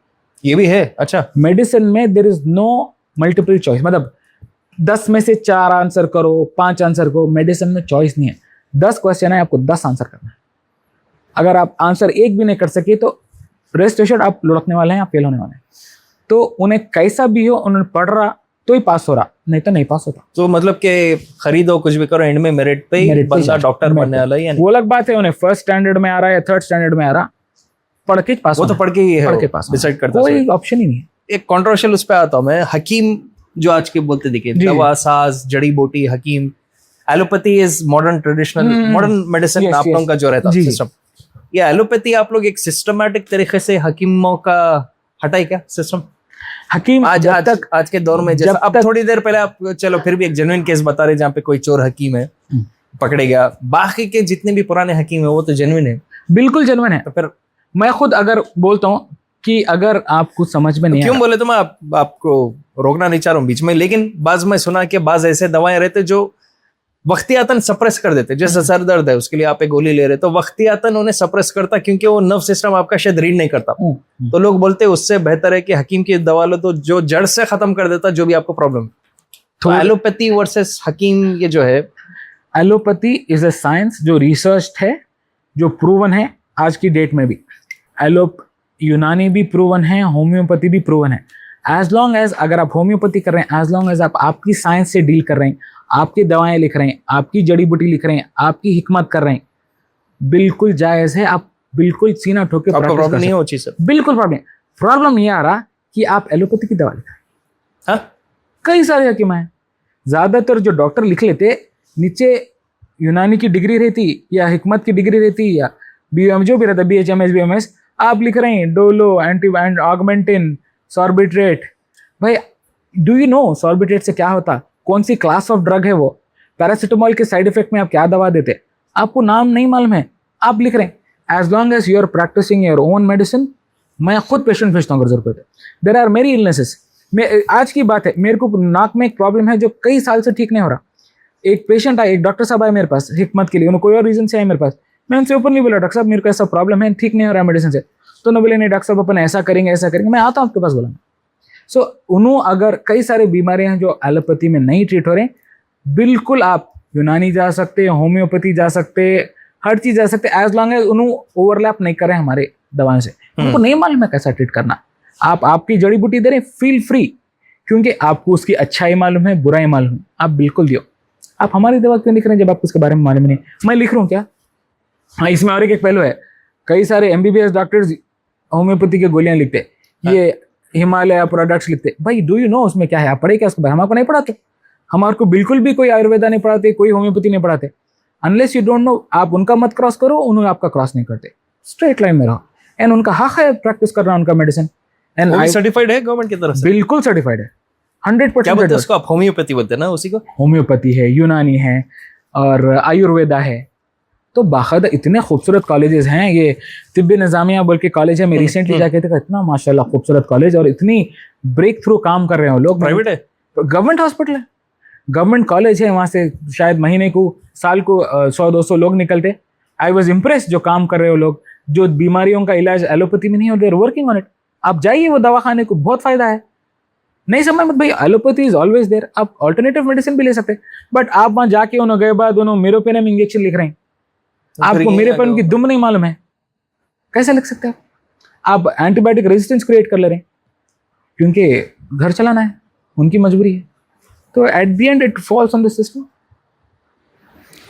ये भी है। अच्छा, मेडिसिन में there is no multiple choice, मतलब 10 में से 4 आंसर करो, 5 आंसर करो। मेडिसिन में चॉइस नहीं है, 10 क्वेश्चन है, आपको 10 आंसर करना है। अगर आप आंसर एक भी नहीं कर सके तो रेस्ट एश्योर्ड आप लुढ़कने वाले हैं, आप फेल होने वाले हैं। तो उन्हें कैसा भी हो, उन्होंने पढ़ रहा तो ही पास हो रहा, नहीं तो नहीं पास होता। तो मतलब कि खरीदो कुछ भी करो, एंड में मेरिट पे ही बंदा डॉक्टर बनने वाला है। वो अलग बात है, उन्हें फर्स्ट स्टैंडर्ड में आ रहा है या थर्ड स्टैंडर्ड में आ रहा, पढ़ के पास, वो तो पढ़ के ही है, पढ़ के पास डिसाइड करता कोई ऑप्शन ही नहीं है। एक कंट्रोवर्शियल उस पे आता हूँ मैं, हकीम जो आज के बोलते देखिए, दवा, साज, जड़ी बूटी, हकीम। Allopathy is modern traditional, modern medicine आप लोगों का जो रहता है सिस्टम। ये एलोपैथी आप लोग एक सिस्टमैटिक तरीके से हकीमों का हटाई क्या सिस्टम? हकीम आज के दौर में, जैसे अब थोड़ी देर पहले आप, चलो फिर भी एक जेन्युइन केस बता रहे जहाँ पे कोई चोर हकीम है, पकड़े गया, बाकी के जितने भी पुराने हकीम है वो तो जेन्युइन है, बिल्कुल जेन्युइन है। तो फिर मैं खुद अगर बोलता हूँ कि अगर आप कुछ समझ में नहीं क्यों बोले तो मैं आपको रोकना नहीं चाह रहा हूँ बीच में, लेकिन बाज में सुना कि बाज ऐसे दवाएं रहते जो वक्तियातन सप्रेस कर देते। जैसे सर दर्द है, उसके लिए आप एक गोली ले रहे तो वक्तियातन उन्हें सप्रेस करता, क्योंकि वो नर्व सिस्टम आपका शायद रीड नहीं करता। तो लोग बोलते हैं उससे बेहतर है कि हकीम की दवा लो, तो जो जड़ से खत्म कर देता जो भी आपको प्रॉब्लम। तो एलोपैथी वर्सेस हकीम, ये जो है, एलोपैथी इज अ साइंस जो रिसर्च है, जो प्रूवन है आज की डेट में भी। यूनानी भी प्रूवन है, होम्योपैथी भी प्रूवन है। एज लॉन्ग एज अगर आप होम्योपैथी कर रहे हैं, एज लॉन्ग एज आप आपकी साइंस से डील कर रहे हैं, आपकी दवाएं लिख रहे हैं, आपकी जड़ी बूटी लिख रहे हैं, आपकी हिकमत कर रहे हैं, बिल्कुल जायज़ है। आप बिल्कुल सीना ठोके प्रॉब्लम नहीं हो चाहिए सर, बिल्कुल प्रॉब्लम ये आ रहा कि आप एलोपैथी की दवा लिख रहे हैं। कई सारे हकीम हैं, ज़्यादातर जो डॉक्टर लिख लेते नीचे यूनानी की डिग्री रहती या हिकमत की डिग्री रहती या BM जो भी रहता, BHMS BMS, आप लिख रहे हैं डोलो, ऑगमेंटिन, सॉर्बिट्रेट। भाई डू यू नो सॉर्बिट्रेट से क्या होता, कौन सी क्लास ऑफ ड्रग है वो, पैरासिटामोल के साइड इफेक्ट में आप क्या दवा देते, आपको नाम नहीं मालूम है, आप लिख रहे हैं। As long as you are practising your own medicine, मैं खुद पेशेंट भेजता हूँ अगर जरूरत है। देयर आर मेरी इलनेसेस। आज की बात है, मेरे को नाक में एक प्रॉब्लम है जो कई साल से ठीक नहीं हो रहा। एक पेशेंट आए, एक डॉक्टर साहब आए मेरे पास हिकमत के लिए, उन्होंने कोई और रीजन से आए मेरे पास। मैं उनसे ओपनली बोला, डॉक्टर साहब मेरे को ऐसा प्रॉब्लम है, ठीक नहीं हो रहा है मेडिसिन से। तो उन्होंने बोले नहीं डॉक्टर साहब अपन ऐसा करेंगे, ऐसा करेंगे, मैं आता हूँ आपके पास बोला। सो उन्होंने अगर कई सारी बीमारियां हैं जो एलोपैथी में नहीं ट्रीट हो रहे, बिल्कुल आप यूनानी जा सकते हैं, होम्योपैथी जा सकते हैं, हर चीज जा सकते हैं, एज लॉन्ग एज उन्होंने ओवरलैप नहीं करें हमारे दवाओं से। उनको नहीं मालूम है कैसा ट्रीट करना, आप आपकी जड़ी बूटी दे रहे, फील फ्री, क्योंकि आपको उसकी अच्छाई मालूम है, बुराई मालूम है, आप बिल्कुल दियो। आप हमारी दवा क्यों लिख रहे हैं जब आपको उसके बारे में मालूम नहीं? मैं लिख रहा हूँ क्या? हाँ, इसमें और एक पहलू है, कई सारे MBBS डॉक्टर्स होम्योपैथी की गोलियां लिखते, ये हिमालय प्रोडक्ट्स लिखते। भाई डू यू नो उसमें क्या है? आप पढ़े क्या उसके बारे में? हमको नहीं पढ़ाते, हमारे को बिल्कुल भी कोई आयुर्वेदा नहीं पढ़ाते, कोई होम्योपैथी नहीं पढ़ाते। अनलेस यू डोंट नो, आप उनका मत क्रॉस करो, उन्होंने आपका क्रॉस नहीं करते, स्ट्रेट लाइन में रहो। एंड उनका हक है प्रैक्टिस करना उनका मेडिसिन, एंड सर्टिफाइड है गवर्नमेंट की तरफ से, बिल्कुल सर्टिफाइड है 100%। क्या बोलते हैं उसको आप? होम्योपैथी बोलते हैं ना उसी को? होम्योपैथी है, यूनानी है और आयुर्वेदा है। तो बाकायदा इतने खूबसूरत कॉलेजेस हैं, ये तिब्बे निज़ामिया बोल के कॉलेज है, मैं रिसेंटली जाके देखा, इतना माशाल्लाह खूबसूरत कॉलेज और इतनी ब्रेक थ्रू काम कर रहे हो लोग। प्राइवेट है? गवर्नमेंट हॉस्पिटल है, गवर्नमेंट कॉलेज है, वहाँ से शायद महीने को, साल को 100-200 लोग निकलते। आई वॉज इम्प्रेस जो काम कर रहे हो लोग, जो बीमारियों का इलाज एलोपैथी में नहीं हो, देयर वर्किंग ऑन इट। आप जाइए वो दवाखाने को, बहुत फायदा है। नहीं समझ मत भाई, एलोपैथी इज ऑलवेज देयर, आप ऑल्टरनेटिव मेडिसिन भी ले सकते हैं, बट आप वहाँ जाके उन्होंने गए बाद उन्होंने मेरोपेनम इंजेक्शन लिख रहे हैं, आपको मेरोपेनम की दुम नहीं मालूम है, कैसे लिख सकते हैं आप? एंटीबायोटिक रेजिस्टेंस क्रिएट कर ले रहे हैं, क्योंकि घर चलाना है, उनकी मजबूरी है। तो at the end it falls on the system.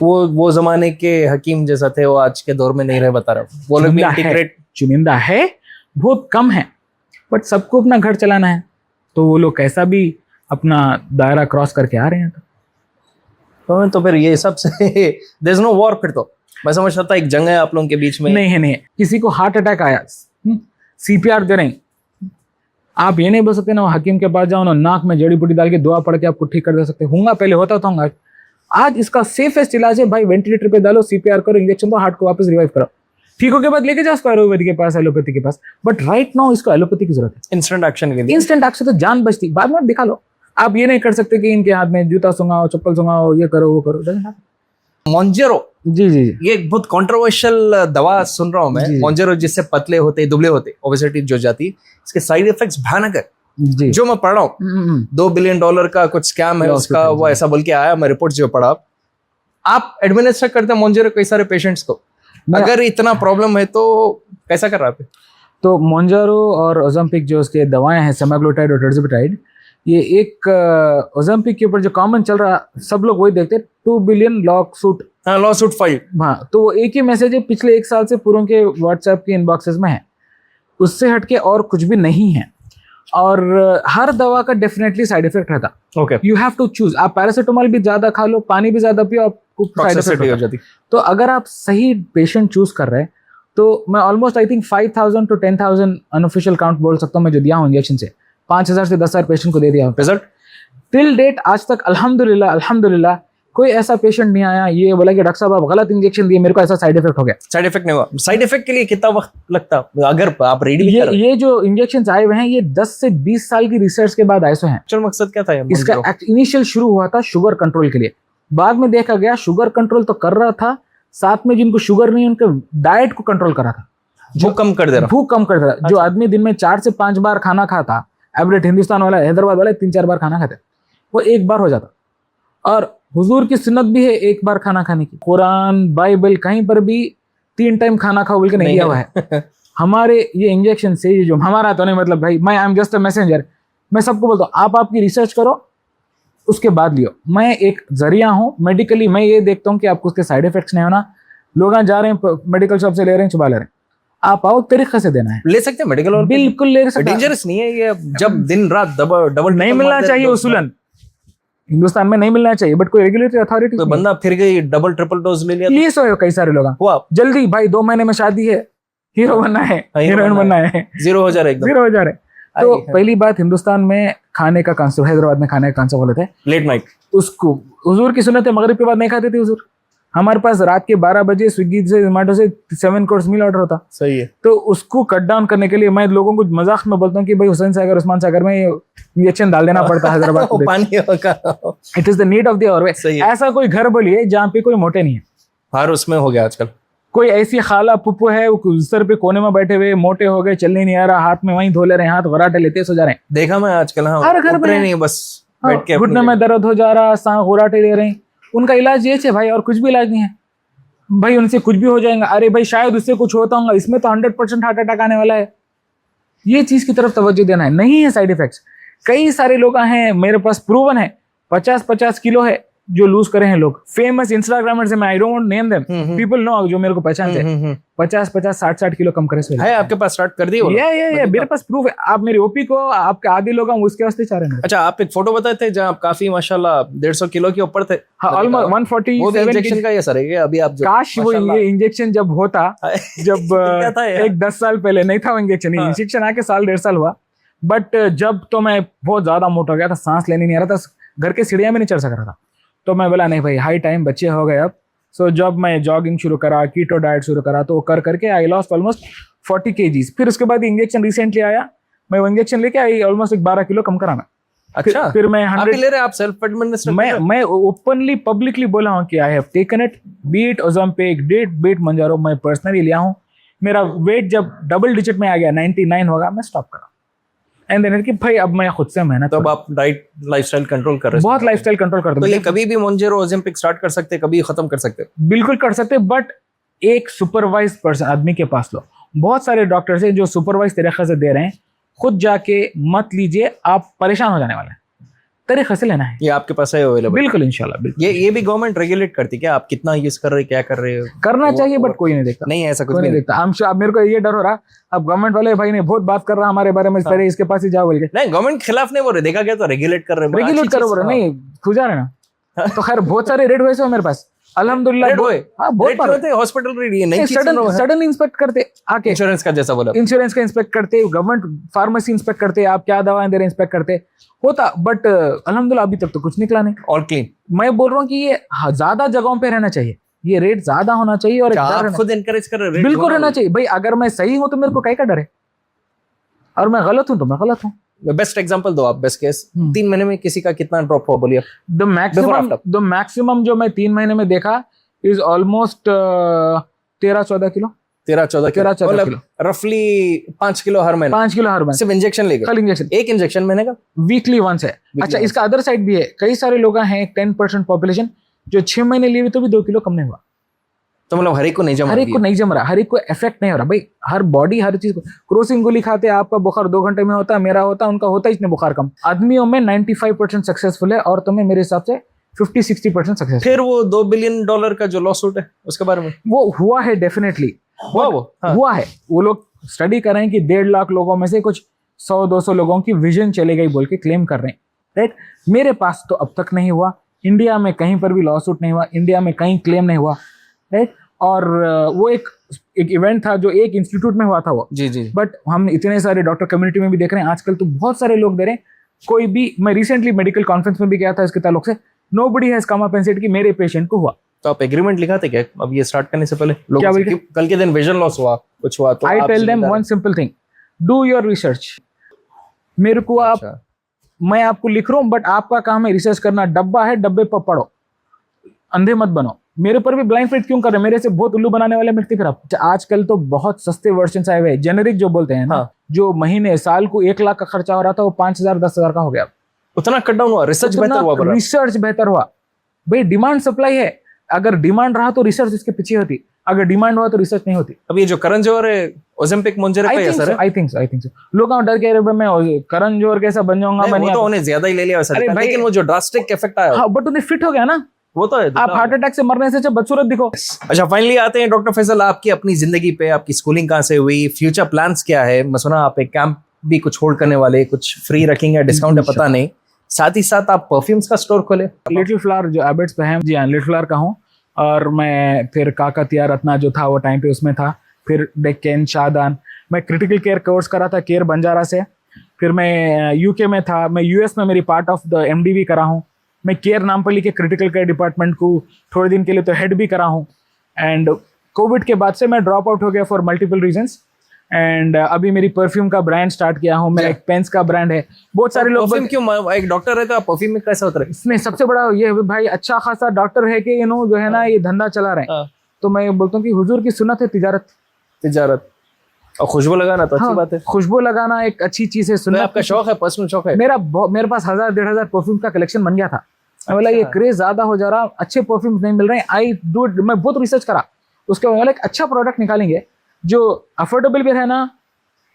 वो जमाने के हकीम जैसा थे वो आज के दौर में नहीं रहे, बता रहा हूँ। वो लोग भी इंटीग्रेट, चुनिंदा है, बहुत कम है, बट सबको अपना घर चलाना है, तो वो लोग कैसा भी अपना दायरा क्रॉस करके आ रहे हैं। तो फिर ये सब से देयर इज नो वॉर। फिर तो मैं समझता था एक जंग है आप लोगों के बीच में। नहीं है। किसी को हार्ट अटैक आया, CPR दे रहे हैं, आप ये नहीं बोल सकते ना हकीम के पास जाओ ना, नाक में जड़ी बूटी डाल के दुआ पढ़ के आपको ठीक कर दे सकते। होगा पहले होता था, आज इसका सेफेस्ट इलाज है भाई, वेंटिलेटर पे डालो, CPR करो, इंजेक्शन दो, हार्ट को वापस रिवाइव करो, ठीक हो के बाद लेके जाओ उसको आयुर्वेद के पास, एलोपैथी के पास। बट राइट नाउ इसको एलोपैथी की जरूरत है, इंस्टेंट एक्शन के लिए। इंस्टेंट एक्शन तो जान बचती, बाद में दिखा लो। आप ये नहीं कर सकते कि इनके हाथ में जूता सुंगाओ, चप्पल सुंगाओ, ये करो वो करो। मोंजेरो, जी जी जी ये एक बहुत कंट्रोवर्शियल दवा सुन रहा हूँ मैं। जी। मोंजेरो जिससे पतले होते दुबले होते ओबेसिटी जो जाती, इसके साइड इफेक्ट्स भयानक है। जी जो मैं पढ़ रहा हूँ $2 बिलियन का कुछ स्कैम है ये उसका, hospitals वो है। ऐसा बोल के आया। मैं रिपोर्ट जो पढ़ा, आप एडमिनिस्टर करते हैं मोंजेरो कई सारे पेशेंट्स को, मैं- अगर इतना प्रॉब्लम है तो कैसा कर रहा है? तो मोंजारो और ओज़ेम्पिक जो उसके दवाएं हैं, सेमाग्लोटाइड और टर्जिपिटाइड, ये एक ओज़ेम्पिक के ऊपर जो कॉमन चल रहा, सब लोग वही देखते हैं, 2 बिलियन लॉक सूट। हाँ, लॉ सूट फाइल। हाँ, तो वो एक ही मैसेज है, पिछले 1 साल से पूरों के व्हाट्सएप के इनबॉक्सेस में है, उससे हटके और कुछ भी नहीं है। और हर दवा का डेफिनेटली साइड इफेक्ट रहता, okay, you have to choose. आप पैरासिटामोल भी ज्यादा खा लो, पानी भी ज्यादा पियो, आपको साइड इफेक्ट टॉक्सिसिटी हो होता है। जाती। तो अगर आप सही पेशेंट चूज कर रहे हैं, तो मैं almost I think 5,000 to 10,000 unofficial count बोल सकता हूँ मैं, जो दिया हूँ इंजेक्शन से 5,000 से 10,000 पेशेंट को दे दिया हूँ। रिजल्ट टिल डेट आज तक अल्हम्दुलिल्लाह अल्हम्दुलिल्लाह कोई ऐसा पेशेंट नहीं आया ये बोला कि डॉक्टर साहब आप गलत इंजेक्शन दिए, मेरे को ऐसा साइड इफेक्ट हो गया। साइड इफेक्ट नहीं हुआ। साइड इफेक्ट के लिए कितना वक्त लगता अगर आप रेडी भी कर? ये जो इंजेक्शन आए हुए हैं ये 10 से 20 साल की रिसर्च के बाद आए सो हैं। एक्चुअल मकसद क्या था ये इसका मोंजेरो? इनिशियल शुरू हुआ था शुगर कंट्रोल के लिए, बाद में देखा गया शुगर कंट्रोल तो कर रहा था, साथ में जिनको शुगर नहीं उनके डाइट को कंट्रोल कर रहा था, भूख कम कर दे रहा। भूख कम कर रहा था। जो आदमी दिन में 4 से 5 बार खाना खाता, एवरेज हिंदुस्तान वाला, हैदराबाद वाला 3-4 बार खाना खाते, वो एक बार हो जाता। और हुजूर की सुन्नत भी है एक बार खाना खाने की, कुरान बाइबल कहीं पर भी 3 टाइम खाना खाओ बोल के नहीं दिया हुआ है। हमारे ये इंजेक्शन से, ये जो हमारा तो नहीं, मतलब भाई मैं I am just a messenger, मैं सबको बोलता हूँ आप आपकी रिसर्च करो उसके बाद लियो, मैं एक जरिया हूँ मेडिकली। मैं ये देखता हूँ कि आपको उसके साइड इफेक्ट्स नहीं होना। लोग जा रहे हैं मेडिकल शॉप से ले रहे हैं, छुपा ले रहे हैं, आप आओ तरीके से देना है, ले सकते हैं मेडिकल और बिल्कुल ले सकते हैं। डेंजरस नहीं है ये, जब दिन रात डबल नहीं मिलना चाहिए उसूलन, हिंदुस्तान में नहीं मिलना चाहिए, बट कोई रेगुलेटरी अथॉरिटी, कोई बंदा फिर गई डबल ट्रिपल डोज ले लिया ये सो है कई सारे लोग हुआ, जल्दी भाई 2 महीने में शादी है, हीरो बनना है, हीरोइन बनना है, जीरो हो जा रहा है एकदम। 0 हो जा रहे। तो पहली बात, हिंदुस्तान में खाने का कांसेप्ट, हैदराबाद में खाने का कांसेप्ट बोले थे लेट नाइट, उसको हुजूर की सुन्नत है, मगरिब के बाद नहीं खाते थे हुजूर। हमारे पास रात के 12 बजे स्विगी से जोमेटो से 7 कोर्स मील ऑर्डर होता। सही है। तो उसको कट डाउन करने के लिए मैं लोगों को मजाक में बोलता हूँ कि भाई हुसैन सागर उस्मान सागर में इंजेक्शन डाल देना पड़ता है हैदराबाद को। पानी होगा, it is the need of the hour. सही है। ऐसा कोई घर बोलिए जहाँ पे कोई मोटे नहीं है, हर उसमें हो गया आजकल। कोई ऐसी खाला पुप्पू है वो सर पे कोने में बैठे हुए मोटे हो गए, चलने नहीं आ रहा, हाथ में वहीं धो ले रहे हैं, हाथ गराटे लेते सो जा रहे हैं। देखा मैं आजकल। हाँ, हर घर उठ रहे में नहीं, बस हाँ, बैठ के घुटने में दर्द हो जा रहा, सांस गराटे ले रहे हैं, उनका इलाज ये है भाई, और कुछ भी इलाज नहीं है भाई, उनसे कुछ भी हो जाएगा। अरे भाई शायद उससे कुछ होता होगा, इसमें तो 100% हार्ट अटैक आने वाला है। ये चीज की तरफ तवज्जो देना है, नहीं है साइड इफेक्ट्स। कई सारे लोग हैं मेरे पास, प्रूवन है, 50-50 किलो है जो लूज करे हैं लोग, फेमस इंस्टाग्रामर्स है, मैं I don't name them, people know, जो मेरे को पहचानते हैं, 50-50 60-60 किलो कम करे है आपके पास, स्टार्ट कर दी? ये मेरे पास प्रूफ है। आप मेरी ओपी को आपके आदि लोग हैं उसके वास्ते चाह रहे हैं। अच्छा, आप एक फोटो बताए थे जहाँ आप काफी माशाल्लाह 150 किलो के ऊपर थे। हाँ, ऑलमोस्ट 147 वो भी इंजेक्शन का ही असर है अभी आप जो काश वो ये इंजेक्शन जब होता, जब क्या था यार? एक 10 साल पहले नहीं था वो इंजेक्शन, इंजेक्शन आके 1.5 साल हुआ, बट जब तो मैं बहुत ज्यादा मोटा हो गया था, सांस लेने नहीं आ रहा था, घर के सीढ़ियां में नहीं चढ़ सक रहा था। तो मैं बोला नहीं भाई, हाई टाइम, बच्चे हो गए अब। सो जब मैं जॉगिंग शुरू करा, कीटो डाइट शुरू करा, तो कर करके आई लॉस्ट ऑलमोस्ट 40 kgs। फिर उसके बाद इंजेक्शन रिसेंटली आया, मैं वो इंजेक्शन लेके आई, ऑलमोस्ट 12 किलो कम करा मैं। अच्छा, फिर मैं आप 100 ले रहे हैं, आप सेल्फ एडमिनिस्ट्रेट? मैं ओपनली पब्लिकली बोला हूँ कि I have taken it, beat Ozempic, beat Mounjaro, मैं पर्सनली लिया हूँ। मेरा वेट जब डबल डिजिट में आ गया, 99 होगा, मैं स्टॉप करा। एंड देन कि भाई अब मैं खुद से मेहनत, तो अब आप डाइट लाइफस्टाइल कंट्रोल कर रहे हैं? बहुत लाइफस्टाइल कंट्रोल करता तो हूँ। ये कभी भी मोंजेरो ओज़ेम्पिक स्टार्ट कर सकते, कभी खत्म कर सकते? बिल्कुल कर सकते, बट एक सुपरवाइज पर्सन आदमी के पास लो। बहुत सारे डॉक्टर्स हैं जो सुपरवाइज तरीके से दे रहे हैं, खुद जाके मत लीजिए, आप परेशान हो जाने वाले हैं। तरीके से लेना है, ये आपके पास है अवेलेबल? बिल्कुल इंशाल्लाह, बिल्कुल। ये भी गवर्नमेंट रेगुलेट करती क्या, आप कितना यूज कर रहे हैं, क्या कर रहे हो? करना चाहिए, बट कोई नहीं देखता, नहीं ऐसा कुछ कोई नहीं देखता। अब मेरे को ये डर हो रहा, अब गवर्नमेंट वाले भाई ने बहुत बात कर रहा हमारे बारे में, पहले इसके पास ही जाओ बोल के। नहीं, गवर्नमेंट खिलाफ नहीं बोल रहे, देखा गया तो रेगुलेट कर रहे हैं, रेगुलेट करो बोल रहे, नहीं खुजा रहे ना। तो खैर बहुत सारे रेड हुए से मेरे पास, अल्हम्दुलिल्लाह। हाँ, बहुत हॉस्पिटल रेड, ये नहीं सडन इंस्पेक्ट करते आके, इंश्योरेंस का जैसा बोला, इंश्योरेंस का इंस्पेक्ट करते, गवर्नमेंट फार्मेसी इंस्पेक्ट करते, आप क्या दवाएं दे रहे इंस्पेक्ट करते होता, बट अल्हम्दुलिल्लाह अभी तक तो कुछ निकला नहीं। All clean. मैं बोल रहा हूँ कि ये ज्यादा जगहों पे रहना चाहिए, ये रेट ज्यादा होना चाहिए, और आप खुद एनकरेज कर रहे हैं? बिल्कुल रहना चाहिए भाई। अगर मैं सही हूं तो मेरे को काहे का डर है, और मैं गलत हूं तो मैं गलत हूं। बेस्ट एग्जांपल दो आप, बेस्ट केस 3 महीने में किसी का कितना ड्रॉप हुआ बोलिए? द मैक्सिमम जो मैं 3 महीने में देखा इज ऑलमोस्ट 13-14 किलो 13-14 किलो 13-14 मतलब किलो। रफली 5 किलो हर महीने 5 किलो हर महीने सिर्फ इंजेक्शन लेकर कल इंजेक्शन एक इंजेक्शन महीने का वीकली वंस है। अच्छा once। इसका अदर साइड भी है, कई सारे लोग हैं 10% पॉपुलेशन जो 6 महीने लिए हुए तो भी 2 किलो कम नहीं हुआ। तो मतलब हर एक को नहीं जमा हर एक को नहीं जम रहा, हर एक को इफेक्ट नहीं हो रहा भाई। हर बॉडी हर चीज को क्रोसिन गोली खाते हैं, आपका बुखार 2 घंटे में होता है, मेरा होता है, उनका होता है इसने बुखार कम। आदमियों में 95% सक्सेसफुल है और तुम्हें मेरे हिसाब से 50-60% सक्सेस। फिर वो $2 बिलियन का जो लॉ सूट है उसके बारे में वो हुआ है डेफिनेटली हुआ वो हाँ। हुआ है। वो लोग स्टडी कर रहे हैं कि 1.5 लाख लोगों में से कुछ 100-200 लोगों की विजन चले गई बोल के क्लेम कर रहे हैं, राइट। मेरे पास तो अब तक नहीं हुआ, इंडिया में कहीं पर भी लॉ सूट नहीं हुआ, इंडिया में कहीं क्लेम नहीं हुआ, राइट। और वो एक इवेंट था जो एक इंस्टीट्यूट में हुआ था वो, जी जी बट हम इतने सारे डॉक्टर कम्युनिटी में भी देख रहे हैं आजकल तो बहुत सारे लोग दे रहे हैं। कोई भी, मैं रिसेंटली मेडिकल कॉन्फ्रेंस में भी गया था इसके ताल्लुक से, nobody has come up and said कि मेरे पेशेंट को हुआ। तो आप एग्रीमेंट लिखा थे क्या अब ये स्टार्ट करने से पहले लोगों क्या से बोल कि कल के दिन विजन लॉस हुआ कुछ हुआ तो आई आप टेल देम जिम्मेदार one simple thing, do your research. मेरे को हैं। आप, अच्छा, मैं आपको लिख रहा हूँ बट आपका काम है रिसर्च करना। डब्बा है, डब्बे पर पढ़ो, अंधे मत बनो। मेरे पर भी ब्लाइंड फेट क्यों कर रहे हैं? मेरे से बहुत उल्लू बनाने वाले मिलते फिर आप। आजकल तो बहुत सस्ते वर्जन आए हुए हैं, जेनेरिक जो बोलते हैं ना, हाँ। जो महीने साल को 1 लाख का खर्चा हो रहा था वो 5,000-10,000 का हो गया। उतना कट डाउन हुआ, रिसर्च बेहतर हुआ बड़ा। रिसर्च बेहतर हुआ भाई। डिमांड सप्लाई है, अगर डिमांड रहा तो रिसर्च इसके पीछे होती, अगर डिमांड हुआ तो रिसर्च नहीं होती। अब ये जो करण जौहर है ओजेम्पिक मोंजेरा का असर है। आई थिंक सो लोग डर के रहे मैं करण जौहर कैसा बन जाऊंगा, नहीं, मैं वो नहीं तो आता। उन्हें ज्यादा ही ले लिया वैसा अरे दिखा, भाई- लेकिन वो जो ड्रास्टिक इफेक्ट आया हाँ बट उन्हें फिट हो गया ना, वो तो है। आप हार्ट अटैक से मरने से अच्छा बदसूरत दिखो। अच्छा फाइनली आते हैं डॉक्टर फैसल आपकी अपनी जिंदगी पे, आपकी स्कूलिंग कहाँ से हुई, फ्यूचर प्लान्स क्या है। मैं सुना आप एक कैंप भी कुछ होल्ड करने वाले, कुछ फ्री रखेंगे, डिस्काउंट है पता नहीं, साथ ही साथ आप परफ्यूम्स का स्टोर खोले। लिटिल फ्लावर जो एबट्स पे है, जी हाँ लिटिल फ्लावर का हूँ। और मैं फिर काकतिया रत्ना जो था वो टाइम पे उसमें था, फिर डेक्कन शादान। मैं क्रिटिकल केयर कोर्स करा था केयर बंजारा से, फिर मैं यूके में था, मैं यूएस में मेरी पार्ट ऑफ द एमडी करा हूँ। मैं केयर नामपल्ली के क्रिटिकल केयर डिपार्टमेंट को थोड़े दिन के लिए तो हेड भी करा हूँ। एंड कोविड के बाद से मैं ड्रॉप आउट हो गया फॉर मल्टीपल रीजंस। एंड अभी मेरी परफ्यूम का ब्रांड स्टार्ट किया हूँ, मेरा एक पेंस का ब्रांड है। बहुत सारे लोग परफ्यूम क्यों, एक डॉक्टर है तो आप परफ्यूम में कैसा होता है? इसमें सबसे बड़ा ये है भाई, अच्छा खासा डॉक्टर है कि जो है ना ये धंधा चला रहे हैं। हाँ। तो मैं बोलता हूँ कि हुजूर की सुन्नत है तिजारत और खुशबू लगाना तो अच्छी हाँ, बात है। खुशबू लगाना एक अच्छी चीज है। तो सुन्नत आपका शौक है, पर्सनल शौक है। मेरे पास 1,000-1,500 परफ्यूम का कलेक्शन बन गया था। मैं बोला ये क्रेज ज्यादा हो जा रहा, अच्छे परफ्यूम नहीं मिल रहे हैं। मैं बहुत रिसर्च करा, उसके बाद एक अच्छा प्रोडक्ट निकालेंगे जो अफोर्डेबल भी रहना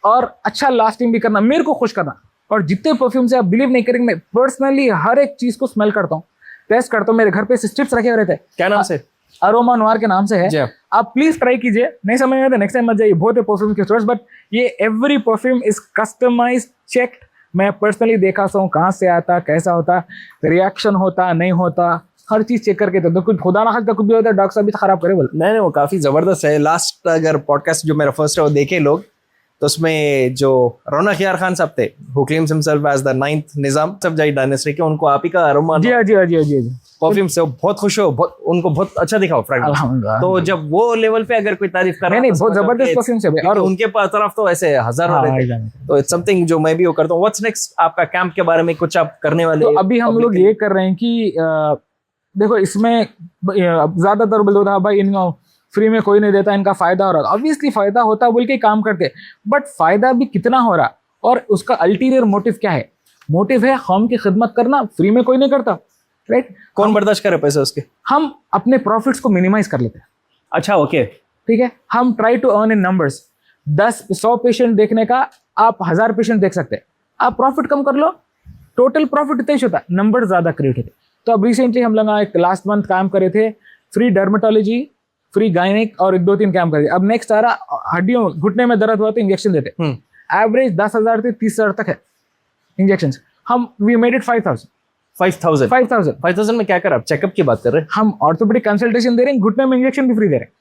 और अच्छा लास्टिंग भी करना, मेरे को खुश करना। और जितने परफ्यूम से आप बिलीव नहीं करेंगे, मैं पर्सनली हर एक चीज को स्मेल करता हूँ, टेस्ट करता हूँ। मेरे घर पे स्ट्रिप्स रखे हुए रहते हैं, क्या नाम से? अरोमा नोयर के नाम से जी है। हाँ। आप प्लीज ट्राई कीजिए, नहीं समझ में आता नेक्स्ट टाइम मत जाइए। बहुत है परफ्यूम के स्टोर्स, बट ये every perfume is customised, checked. मैं पर्सनली देखा हूँ कहाँ से आता, कैसा होता, रिएक्शन होता नहीं होता, हर चीज चेक करके। तो कुछ खुदा ना खास्ता कुछ भी होता है डॉक्टर साहब भी खराब करे बोल। नहीं वो काफी जबरदस्त है। लास्ट अगर पॉडकास्ट जो मेरा फर्स्ट है वो देखे लोग, तो उसमें जो रौनक यार खान साहब थे, who claims himself as the 9th Nizam सफजाई डायनेस्टी के, उनको आप ही का अरोमा जी हाँ जी हाँ जी हाँ जी परफ्यूम से बहुत खुश हो, उनको बहुत अच्छा दिखा वो फ्रेग्रेंस। अल्हम्दुलिल्लाह। तो जब वो लेवल पे अगर कोई तारीफ कर रहा नहीं है, बहुत जबरदस्त परफ्यूम से भाई। और उनके पास तरफ तो ऐसे हजारों हाँ, रहते हैं। तो इट्स समथिंग जो मैं भी वो करता हूँ। व्हाट्स नेक्स्ट आपका कैंप के बारे में कुछ आप करने वाले? तो अभी हम लोग ये कर रहे हैं कि देखो इसमें ज्यादातर बोल रहा भाई इनको फ्री में कोई नहीं देता, इनका फायदा हो रहा। ऑब्वियसली फायदा होता बोल के काम करते, बट फायदा भी कितना हो रहा और उसका अल्टीरियर मोटिव क्या है? मोटिव है कौम की खिदमत करना, फ्री में कोई नहीं करता, राइट। कौन बर्दाश्त करे पैसे उसके? हम अपने प्रॉफिट्स को मिनिमाइज कर लेते हैं। अच्छा ओके, ठीक है, हम try to earn in numbers. 100 patient देखने का आप 1000 पेशेंट देख सकते हैं, आप प्रॉफिट कम कर लो, टोटल प्रॉफिट इतना ही होता है, नंबर ज्यादा क्रिएट होते। तो अब रिसेंटली हम लोग एक लास्ट मंथ काम करे थे, फ्री डर्मेटोलॉजी, फ्री गायनिक और 2-3 काम करे। अब नेक्स्ट आ रहा हड्डियों घुटने में दर्द हुआ तो इंजेक्शन देते, एवरेज 10,000 से 30,000 तक है इंजेक्शन। हम वी मेड इट 5,000 में क्या कर आप चेकअप की बात कर रहे हैं? हम ऑर्थोपेडिक कंसल्टेशन दे रहे हैं, घुटने में इंजेक्शन भी फ्री दे रहे हैं।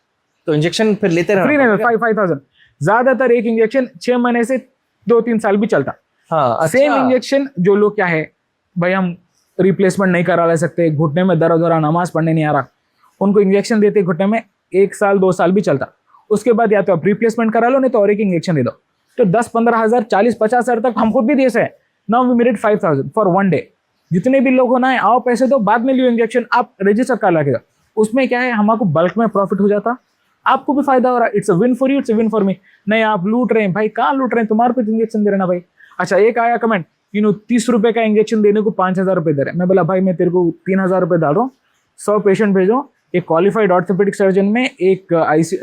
तो इंजेक्शन फिर लेते फ्री रहना? नहीं, 5,000 ज्यादातर एक इंजेक्शन 6 महीने से 2-3 साल भी चलता। हाँ, सेम इंजेक्शन जो लोग क्या है भाई हम रिप्लेसमेंट नहीं करा ले सकते, घुटने में दर्द हो रहा, नमाज पढ़ने नहीं आ रहा, उनको इंजेक्शन देते घुटने में 1 साल 2 साल भी चलता। उसके बाद या तो आप रिप्लेसमेंट करा लो, नहीं तो और एक इंजेक्शन दे दो। तो 10-15 हज़ार 40-50 हज़ार तक हम खुद भी दे से। Now we made it 5,000 for 1 day. जितने भी लोग होना है आओ पैसे दो, बाद में लियो इंजेक्शन, आप रजिस्टर कर लगेगा। उसमें क्या है, हमको बल्क में प्रॉफिट हो जाता, आपको भी फायदा हो रहा है। It's a win for you, it's a win for me. नहीं आप लूट रहे हैं भाई, कहाँ लूट रहे हैं, तुम्हारे पे इंजेक्शन दे रहे ना भाई। अच्छा एक आया कमेंट, 30 रुपए का इंजेक्शन देने को 5,000 रुपए दे रहे हैं। मैं बोला भाई मैं तेरे को 3,000 रुपए डाल रहा हूँ, 100 पेशेंट भेजो, एक क्वालिफाइड ऑर्थोपेडिक सर्जन में, एक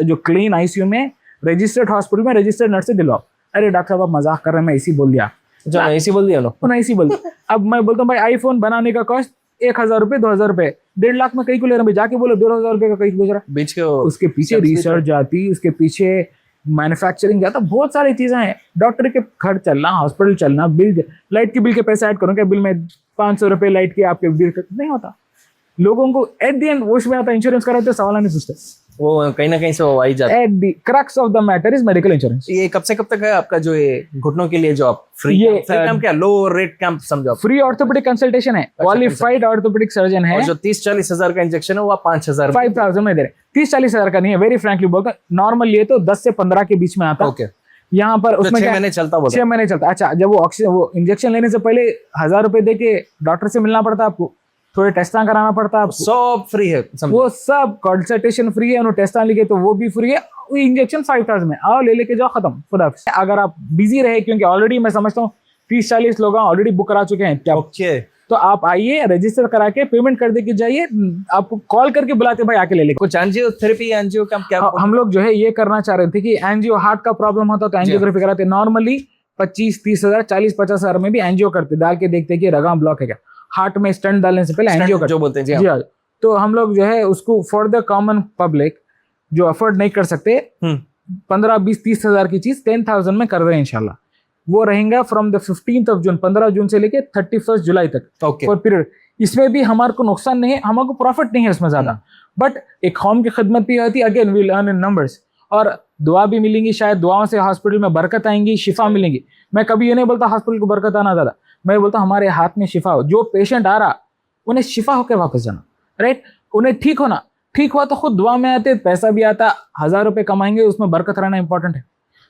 जो क्लीन आईसीयू में, रजिस्टर्ड हॉस्पिटल में रजिस्टर्ड नर्स से दिलवाओ। अरे डॉक्टर साहब आप मजाक कर रहे हैं, मैं ऐसी बोल दिया, ऐसी बोल दिया ना ऐसी बोल दिया। अब मैं बोलता हूँ भाई आईफोन बनाने का कॉस्ट 1,000 रुपए, 2,000 रुपए, 1.5 लाख में कहीं को ले रहे हैं, जाके बोलो 2,000 रुपए का कहीं बेच रहा है। बीच के उसके पीछे रिसर्च जाती, उसके पीछे मैन्युफैक्चरिंग जाता, बहुत सारी चीजें हैं। डॉक्टर के खर्च चलना, हॉस्पिटल चलना, बिल, लाइट के बिल के पैसे ऐड करो क्या, बिल में 500 रुपए लाइट के आपके बिल नहीं होता। लोगों को एट द एंड वो में आता, इंश्योरेंस कराते सवाल नहीं पूछते, वो कहीं ना कहीं से वो आई जाता है। At the crux of the matter is medical insurance. ये कब से कब तक है आपका जो ये घुटनों के लिए जो आप फ्री कैंप, क्या लो रेट कैंप समझो, फ्री ऑर्थोपेडिक कंसल्टेशन है, क्वालिफाइड ऑर्थोपेडिक सर्जन है। और जो 30-40 हजार का इंजेक्शन है वो आप 5,000 में दे रहे। 30-40 हजार का नहीं है, वेरी फ्रैंकली बोलता, नॉर्मल ये तो 10 से 15 के बीच में आता। ओके, यहाँ पर उसमें 6 महीने चलता, 6 महीने चलता। अच्छा जब वो ऑक्सीजन, वो इंजेक्शन लेने से पहले 1,000 रुपए दे के डॉक्टर से मिलना पड़ता आपको, थोड़े टेस्टा कराना पड़ता है, सब फ्री है वो सब कंसल्टेशन फ्री है, उन्होंने टेस्टा लिखे तो वो भी फ्री है, इंजेक्शन 5,000 में आओ ले लेके जाओ, खत्म खुदा। अगर आप बिजी रहे, क्योंकि ऑलरेडी मैं समझता हूँ 30-40 लोग ऑलरेडी बुक करा चुके हैं, ओके, तो आप आइए, रजिस्टर करा के पेमेंट कर दे के जाइए, आपको कॉल करके बुलाते भाई आके ले लेके। कुछ एंजियोथेरेपी, एंजियो क्या हम लोग जो है ये करना चाह रहे थे कि एंजियो हार्ट का प्रॉब्लम होता तो एंजियोग्राफी कराते, नॉर्मली 25-30 हजार, 40-50 हजार में भी एंजियो करते, डाल के देखते कि रगा ब्लॉक है क्या, हार्ट में स्टंट डालने से पहले एंजियो जो बोलते हैं जी हाँ। तो हम लोग जो है उसको फॉर द कॉमन पब्लिक जो अफोर्ड नहीं कर सकते, 15-20-30 हजार की चीज 10,000 में कर रहे हैं इंशाल्लाह। वो रहेगा from the 15th of June, 15 जून से लेके 31 जुलाई तक फॉर पीरियड। इसमें भी हमारे को नुकसान नहीं है, हमारे को प्रॉफिट नहीं है उसमें ज्यादा, बट एक कौम की खिदमत भी होती है, again will earn in numbers, और दुआ भी मिलेंगी, शायद दुआओं से हॉस्पिटल में बरकत आएंगी, शिफा मिलेंगी। मैं कभी ये नहीं बोलता हॉस्पिटल को बरकत आना ज्यादा, मैं बोलता हमारे हाथ में शिफा हो, जो पेशेंट आ रहा उन्हें शिफा होकर वापस जाना, राइट, उन्हें ठीक होना, ठीक हुआ तो खुद दुआ में आते, पैसा भी आता, 1,000 रुपए कमाएंगे, उसमें बरकत रहना इंपॉर्टेंट है।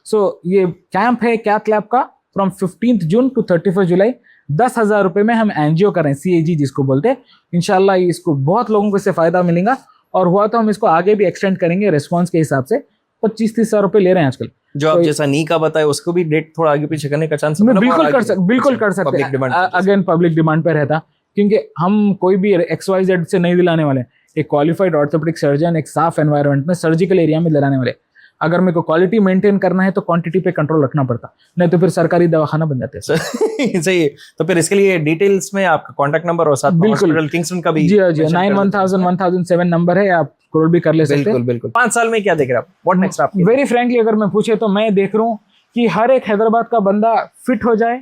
सो ये कैंप है कैथ लैब का फ्रॉम 15th जून टू 31 जुलाई, 10,000 रुपए में हम एंजियो करें, CAG जिसको बोलते हैं। इंशाल्लाह इसको बहुत लोगों को इससे फायदा मिलेगा, और हुआ तो हम इसको आगे भी एक्सटेंड करेंगे रिस्पॉन्स के हिसाब से। 25-30 हजार रुपए ले रहे हैं आजकल। जो आप जैसा नी का बताया उसको भी डेट थोड़ा आगे पीछे करने का चांस बिल्कुल कर सकते हैं, अगेन पब्लिक डिमांड पे रहता, क्योंकि हम कोई भी XYZ से नहीं दिलाने वाले, एक क्वालिफाइड ऑर्थोपेडिक सर्जन एक साफ एनवायरनमेंट में सर्जिकल एरिया में दिलाने वाले। अगर मेरे को क्वालिटी मेंटेन करना है तो क्वांटिटी पे कंट्रोल रखना पड़ता, नहीं तो फिर सरकारी दवाखाना बन जाते हैं। सही है, तो फिर इसके लिए डिटेल्स में आपका कांटेक्ट नंबर और साथ हॉस्पिटल किंगस्टन का भी, जी 91,000-1007 नंबर है, आप कॉल भी कर ले सकते हैं। बिल्कुल। 5 साल में क्या देख रहे हैं आप, व्हाट नेक्स्ट आप? वेरी फ्रैंकली अगर मैं पूछे तो मैं देख रहा हूँ कि हर एक हैदराबाद का बंदा फिट हो जाए,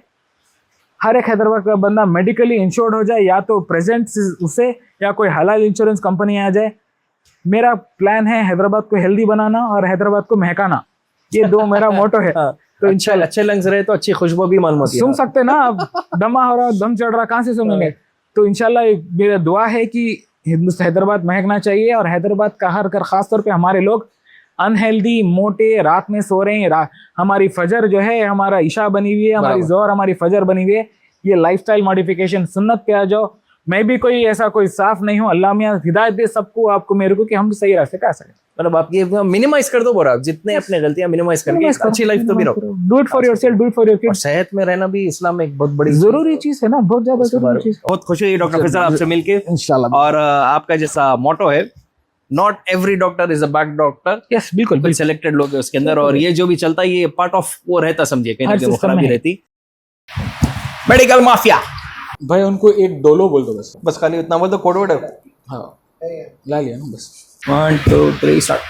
हर एक हैदराबाद का बंदा मेडिकली इंश्योर्ड हो जाए, या तो प्रेजेंट उसे या कोई हलाल इंश्योरेंस कंपनी आ जाए। मेरा प्लान है हैदराबाद को हेल्दी बनाना और हैदराबाद को महकाना, ये 2 मेरा मोटो है। तो अच्छे लंग्स रहे तो अच्छी खुशबू भी मालूम होती है। सुन सकते ना, अब दमा हो रहा, दम चढ़ रहा, कहाँ से सुनेंगे? तो इंशाल्लाह मेरा दुआ है कि हैदराबाद महकना चाहिए, और हैदराबाद का हर खासतौर पे हमारे लोग अनहेल्दी, मोटे, रात में सो रहे हैं, हमारी फजर जो है, हमारा ईशा बनी हुई है, हमारी जोहर हमारी फजर बनी हुई है। ये लाइफस्टाइल मॉडिफिकेशन, सुन्नत पे आ जाओ। मैं भी कोई ऐसा कोई साफ नहीं हूँ, अल्लाह मियां हिदायत दे सबको, आपको मेरे को, कि हम सही रास्ते पे आ सके। मतलब आप ये मिनिमाइज कर दो, बोरा जितने अपने गलतियां मिनिमाइज करके अच्छी लाइफ तो भी रहो। Do it for yourself, do it for your kids. सेहत में रहना भी इस्लाम में एक बहुत बड़ी जरूरी चीज है ना, बहुत ज्यादा जरूरी चीज। बहुत खुशी हुई डॉक्टर फैसल आपसे मिलके इंशाल्लाह। और आपका जैसा मोटो है, not every doctor is a bad doctor. Yes, बिल्कुल सिलेक्टेड लोग है उसके अंदर, और ये जो भी चलता है ये पार्ट ऑफ वो रहता, समझिए कहीं ना कहीं वो खराबी रहती। मेडिकल माफिया भाई, उनको एक डोलो बोल दो बस खाली उतना बोल दो, कोड वर्ड। हाँ ला लिया ना बस। 1 2 3 स्टार्ट।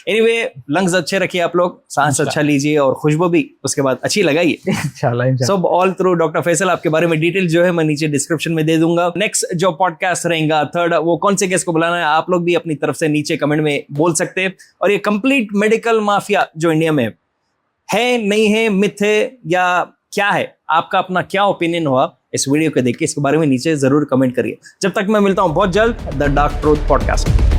एनीवे, लंग्स अच्छे रखिए आप लोग, सांस अच्छा लीजिए, और खुशबू भी उसके बाद अच्छी लगाइए इंशाल्लाह। सब ऑल थ्रू डॉक्टर फैसल आपके बारे में डिटेल जो है मैं नीचे डिस्क्रिप्शन में दे दूंगा। नेक्स्ट जो पॉडकास्ट रहेगा 3rd, वो कौन से गेस्ट को बुलाना है आप लोग भी अपनी तरफ से नीचे कमेंट में बोल सकते हैं। और ये कंप्लीट मेडिकल माफिया जो इंडिया में है, नहीं है, मिथ है या क्या है, आपका अपना क्या ओपिनियन हुआ इस वीडियो को देख के, इसके बारे में नीचे जरूर कमेंट करिए। जब तक मैं मिलता हूं बहुत जल्द द डार्क ट्रूथ पॉडकास्ट।